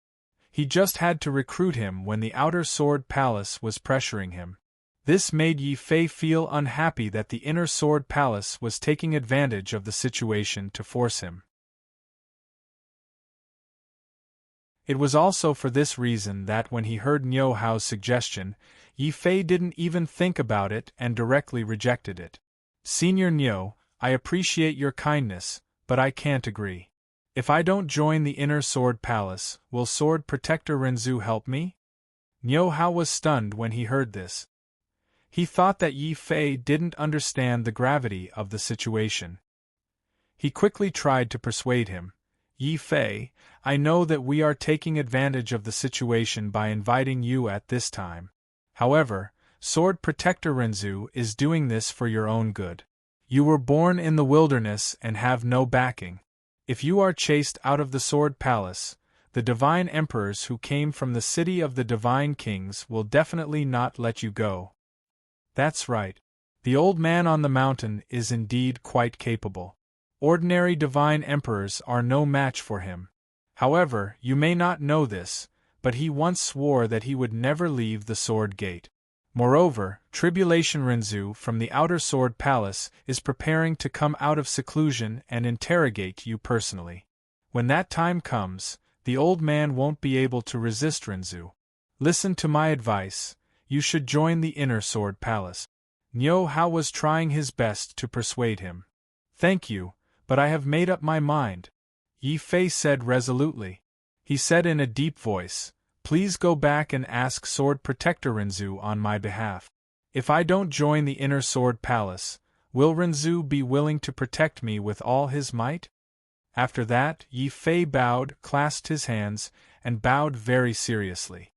Speaker 1: He just had to recruit him when the Outer Sword Palace was pressuring him. This made Yi Fei feel unhappy that the Inner Sword Palace was taking advantage of the situation to force him. It was also for this reason that when he heard Niu Hao's suggestion, Yi Fei didn't even think about it and directly rejected it. Senior Niu, I appreciate your kindness, but I can't agree. If I don't join the Inner Sword Palace, will Sword Protector Rinzhu help me? Niu Hao was stunned when he heard this. He thought that Yi Fei didn't understand the gravity of the situation. He quickly tried to persuade him. Yi Fei, I know that we are taking advantage of the situation by inviting you at this time. However, Sword Protector Rinzhu is doing this for your own good. You were born in the wilderness and have no backing. If you are chased out of the Sword Palace, the Divine Emperors who came from the city of the Divine Kings will definitely not let you go. That's right. The old man on the mountain is indeed quite capable. Ordinary Divine Emperors are no match for him. However, you may not know this, but he once swore that he would never leave the Sword Gate. Moreover, Tribulation Rinzhu from the Outer Sword Palace is preparing to come out of seclusion and interrogate you personally. When that time comes, the old man won't be able to resist Rinzhu. Listen to my advice. You should join the Inner Sword Palace. Niu Hao was trying his best to persuade him. Thank you, but I have made up my mind, Yi Fei said resolutely. He said in a deep voice, please go back and ask Sword Protector Rinzhu on my behalf. If I don't join the Inner Sword Palace, will Rinzhu be willing to protect me with all his might? After that, Yi Fei bowed, clasped his hands, and bowed very seriously.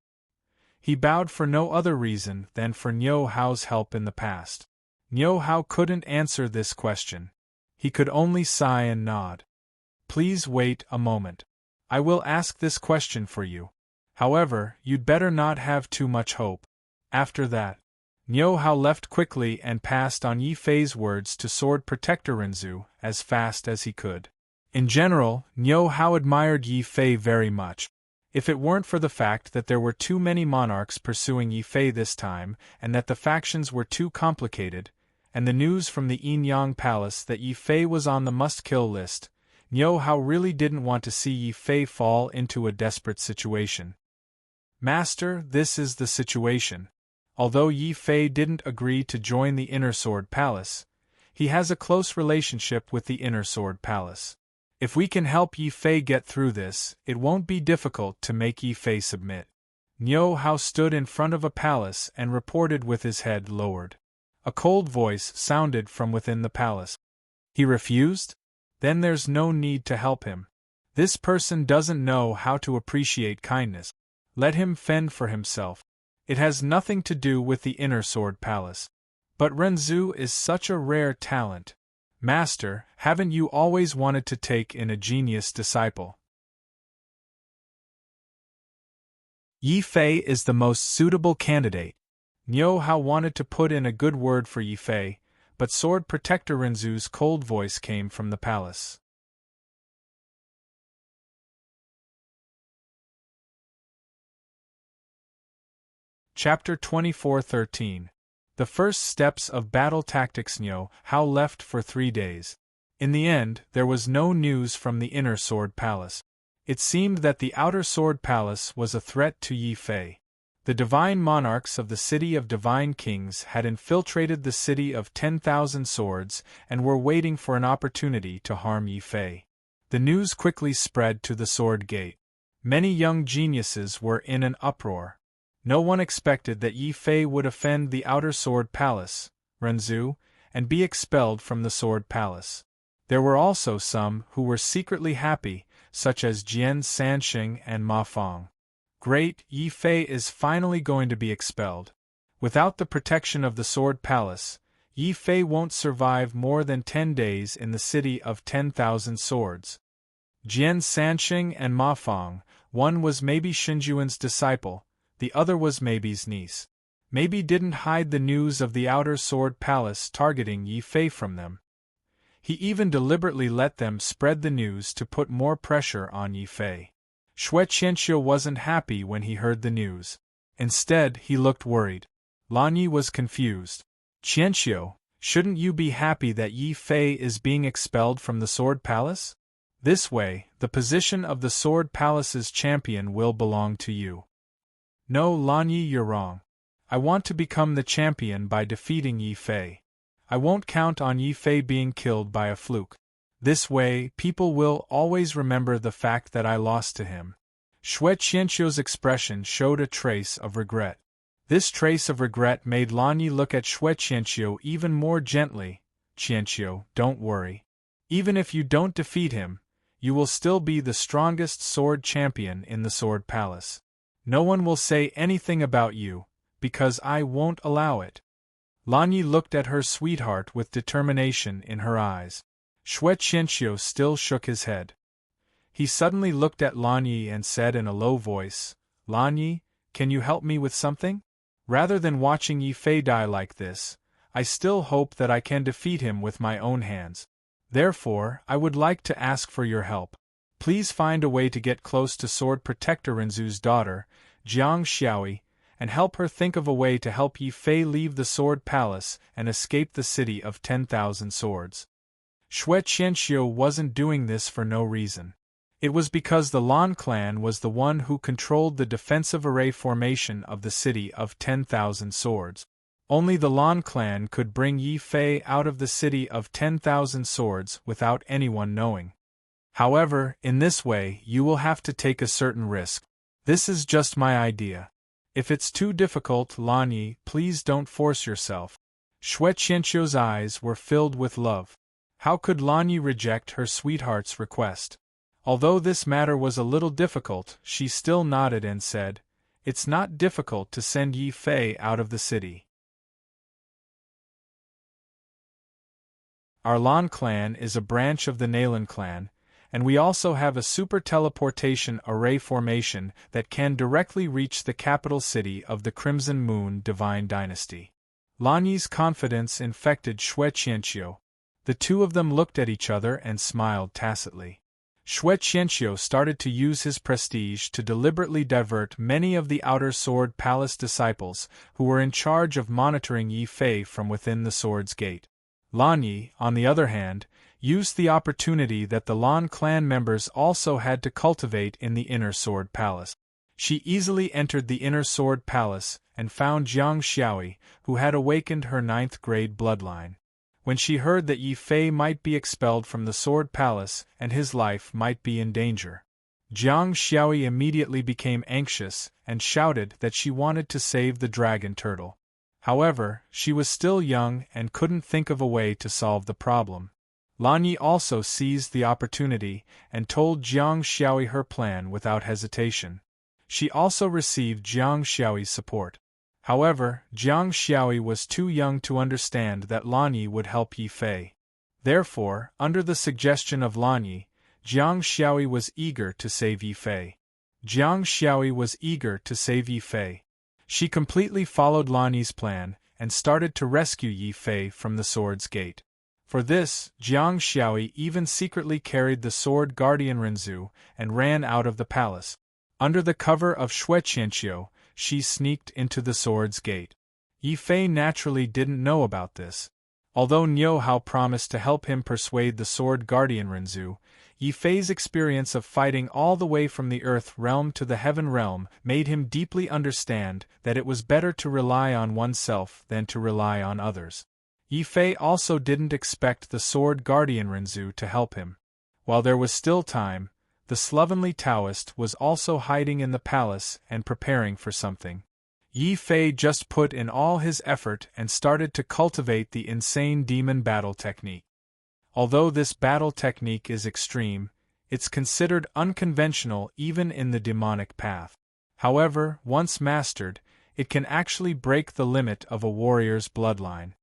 Speaker 1: He bowed for no other reason than for Niu Hao's help in the past. Niu Hao couldn't answer this question. He could only sigh and nod. Please wait a moment. I will ask this question for you. However, you'd better not have too much hope. After that, Niu Hao left quickly and passed on Yi Fei's words to Sword Protector Rinzhu as fast as he could. In general, Niu Hao admired Yi Fei very much. If it weren't for the fact that there were too many monarchs pursuing Yi Fei this time, and that the factions were too complicated, and the news from the Yin-Yang Palace that Yi Fei was on the must-kill list, Niu Hao really didn't want to see Yi Fei fall into a desperate situation. Master, this is the situation. Although Yi Fei didn't agree to join the Inner Sword Palace, he has a close relationship with the Inner Sword Palace. If we can help Yi Fei get through this, it won't be difficult to make Yi Fei submit. Niu Hao stood in front of a palace and reported with his head lowered. A cold voice sounded from within the palace. He refused? Then there's no need to help him. This person doesn't know how to appreciate kindness. Let him fend for himself. It has nothing to do with the Inner Sword Palace. But Rinzhu is such a rare talent. Master, haven't you always wanted to take in a genius disciple? Yi Fei is the most suitable candidate. Niu Hao wanted to put in a good word for Yi Fei, but Sword Protector Rinzhu's cold voice came from the palace. Chapter 24:13. The first steps of battle tactics. Niu Hao left for 3 days. In the end, there was no news from the Inner Sword Palace. It seemed that the outer sword palace was a threat to Yi Fei. The divine monarchs of the city of divine kings had infiltrated the city of 10,000 swords and were waiting for an opportunity to harm Yi Fei. The news quickly spread to the sword gate. Many young geniuses were in an uproar. No one expected that Yi Fei would offend the outer sword palace, Renzu, and be expelled from the sword palace. There were also some who were secretly happy, such as Jian Sanxing and Ma Fong. Great, Yi Fei is finally going to be expelled. Without the protection of the sword palace, Yi Fei won't survive more than 10 days in the city of 10,000 swords. Jian Sanxing and Ma Fong, one was maybe Shinjuan's disciple, the other was Maybe's niece. Maybe didn't hide the news of the outer sword palace targeting Yi Fei from them. He even deliberately let them spread the news to put more pressure on Yi Fei. Xue Qianxiu wasn't happy when he heard the news. Instead, he looked worried. Lan Yi was confused. Qianxiu, shouldn't you be happy that Yi Fei is being expelled from the Sword Palace? This way, the position of the Sword Palace's champion will belong to you. No, Lan Yi, you're wrong. I want to become the champion by defeating Yi Fei. I won't count on Yi Fei being killed by a fluke. This way, people will always remember the fact that I lost to him. Xue Qianxiu's expression showed a trace of regret. This trace of regret made Lan Yi look at Xue Qianxiu even more gently. Qianxiu, don't worry. Even if you don't defeat him, you will still be the strongest sword champion in the Sword Palace. No one will say anything about you, because I won't allow it. Lan Yi looked at her sweetheart with determination in her eyes. Xue Qianxiu still shook his head. He suddenly looked at Lan Yi and said in a low voice, Lan Yi, can you help me with something? Rather than watching Yi Fei die like this, I still hope that I can defeat him with my own hands. Therefore, I would like to ask for your help. Please find a way to get close to Sword Protector Renzu's daughter, Jiang Xiaoyi, and help her think of a way to help Yi Fei leave the Sword Palace and escape the city of 10,000 swords. Xue Qianxiu wasn't doing this for no reason. It was because the Lan clan was the one who controlled the defensive array formation of the city of 10,000 swords. Only the Lan clan could bring Yi Fei out of the city of 10,000 swords without anyone knowing. However, in this way you will have to take a certain risk. This is just my idea. If it's too difficult, Lan Yi, please don't force yourself. Xue Qianxiu's eyes were filled with love. How could Lan Yi reject her sweetheart's request? Although this matter was a little difficult, she still nodded and said, It's not difficult to send Yi Fei out of the city. Our Lan clan is a branch of the Nalan clan, and we also have a super teleportation array formation that can directly reach the capital city of the Crimson Moon Divine Dynasty. Lan Yi's confidence infected Xue Qianxiu. The two of them looked at each other and smiled tacitly. Xue Qianxiu started to use his prestige to deliberately divert many of the Outer Sword Palace disciples who were in charge of monitoring Yi Fei from within the Sword's Gate. Lan Yi, on the other hand, used the opportunity that the Lan clan members also had to cultivate in the Inner Sword Palace. She easily entered the Inner Sword Palace and found Jiang Xiaoyi, who had awakened her 9th grade bloodline. When she heard that Yi Fei might be expelled from the Sword Palace and his life might be in danger, Jiang Xiaoyi immediately became anxious and shouted that she wanted to save the dragon turtle. However, she was still young and couldn't think of a way to solve the problem. Lan Yi also seized the opportunity and told Jiang Xiaoyi her plan without hesitation. She also received Jiang Xiaoyi's support. However, Jiang Xiaoyi was too young to understand that Lan Yi would help Yi Fei. Therefore, under the suggestion of Lan Yi, Jiang Xiaoyi was eager to save Yi Fei. Jiang Xiaoyi was eager to save Yi Fei. She completely followed Lan Yi's plan and started to rescue Yi Fei from the Sword's Gate. For this, Jiang Xiaoyi even secretly carried the Sword Guardian Renzu and ran out of the palace. Under the cover of Xue Qianxiu, she sneaked into the Sword's Gate. Yi Fei naturally didn't know about this. Although Niu Hao promised to help him persuade the Sword Guardian Renzu, Yi Fei's experience of fighting all the way from the earth realm to the heaven realm made him deeply understand that it was better to rely on oneself than to rely on others. Yi Fei also didn't expect the sword guardian Renzu to help him. While there was still time, the slovenly Taoist was also hiding in the palace and preparing for something. Yi Fei just put in all his effort and started to cultivate the insane demon battle technique. Although this battle technique is extreme, it's considered unconventional even in the demonic path. However, once mastered, it can actually break the limit of a warrior's bloodline.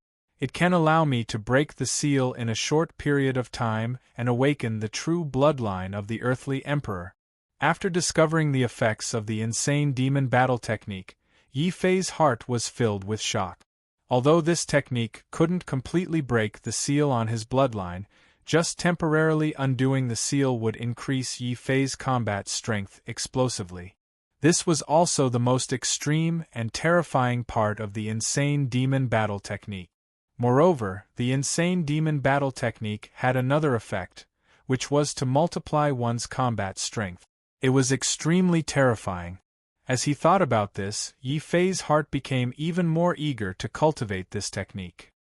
Speaker 1: It can allow me to break the seal in a short period of time and awaken the true bloodline of the earthly emperor. After discovering the effects of the insane demon battle technique, Yi Fei's heart was filled with shock. Although this technique couldn't completely break the seal on his bloodline, just temporarily undoing the seal would increase Yi Fei's combat strength explosively. This was also the most extreme and terrifying part of the insane demon battle technique. Moreover, the insane demon battle technique had another effect, which was to multiply one's combat strength. It was extremely terrifying. As he thought about this, Yi Fei's heart became even more eager to cultivate this technique.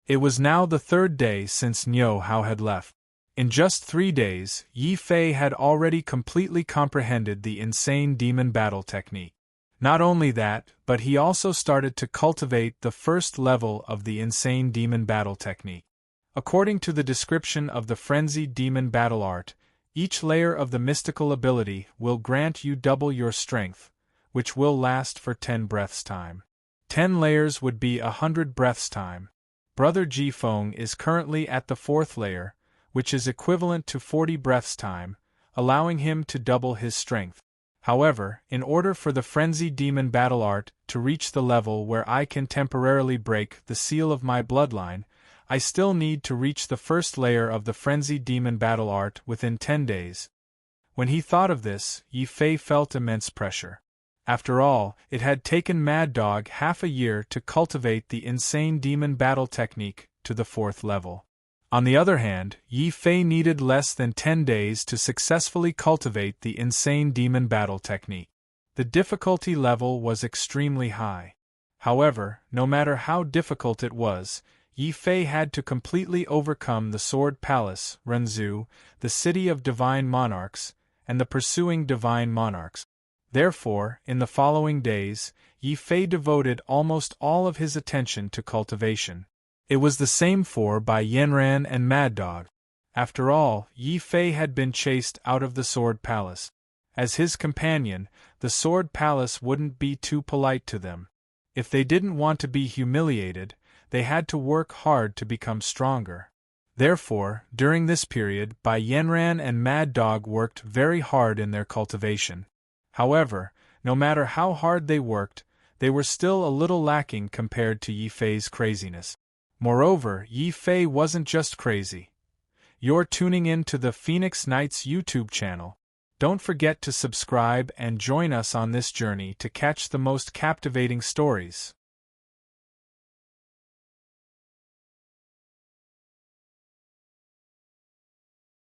Speaker 1: It was now the third day since Niu Hao had left. In just 3 days, Yi Fei had already completely comprehended the insane demon battle technique. Not only that, but he also started to cultivate the first level of the insane demon battle technique. According to the description of the frenzied demon battle art, each layer of the mystical ability will grant you double your strength, which will last for 10 breaths time. 10 layers would be 100 breaths time. Brother Jifeng is currently at the 4th layer, which is equivalent to 40 breaths time, allowing him to double his strength. However, in order for the frenzied demon battle art to reach the level where I can temporarily break the seal of my bloodline, I still need to reach the first layer of the frenzied demon battle art within 10 days. When he thought of this, Yi Fei felt immense pressure. After all, it had taken Mad Dog half a year to cultivate the insane demon battle technique to the 4th level. On the other hand, Yi Fei needed less than 10 days to successfully cultivate the insane demon battle technique. The difficulty level was extremely high. However, no matter how difficult it was, Yi Fei had to completely overcome the Sword Palace, Renzu, the city of divine monarchs, and the pursuing divine monarchs. Therefore, in the following days, Yi Fei devoted almost all of his attention to cultivation. It was the same for Bai Yanran and Mad Dog. After all, Yi Fei had been chased out of the Sword Palace. As his companion, the Sword Palace wouldn't be too polite to them. If they didn't want to be humiliated, they had to work hard to become stronger. Therefore, during this period, Bai Yanran and Mad Dog worked very hard in their cultivation. However, no matter how hard they worked, they were still a little lacking compared to Yi Fei's craziness. Moreover, Yi Fei wasn't just crazy. You're tuning in to the Phoenix Knights YouTube channel. Don't forget to subscribe and join us on this journey to catch the most captivating stories.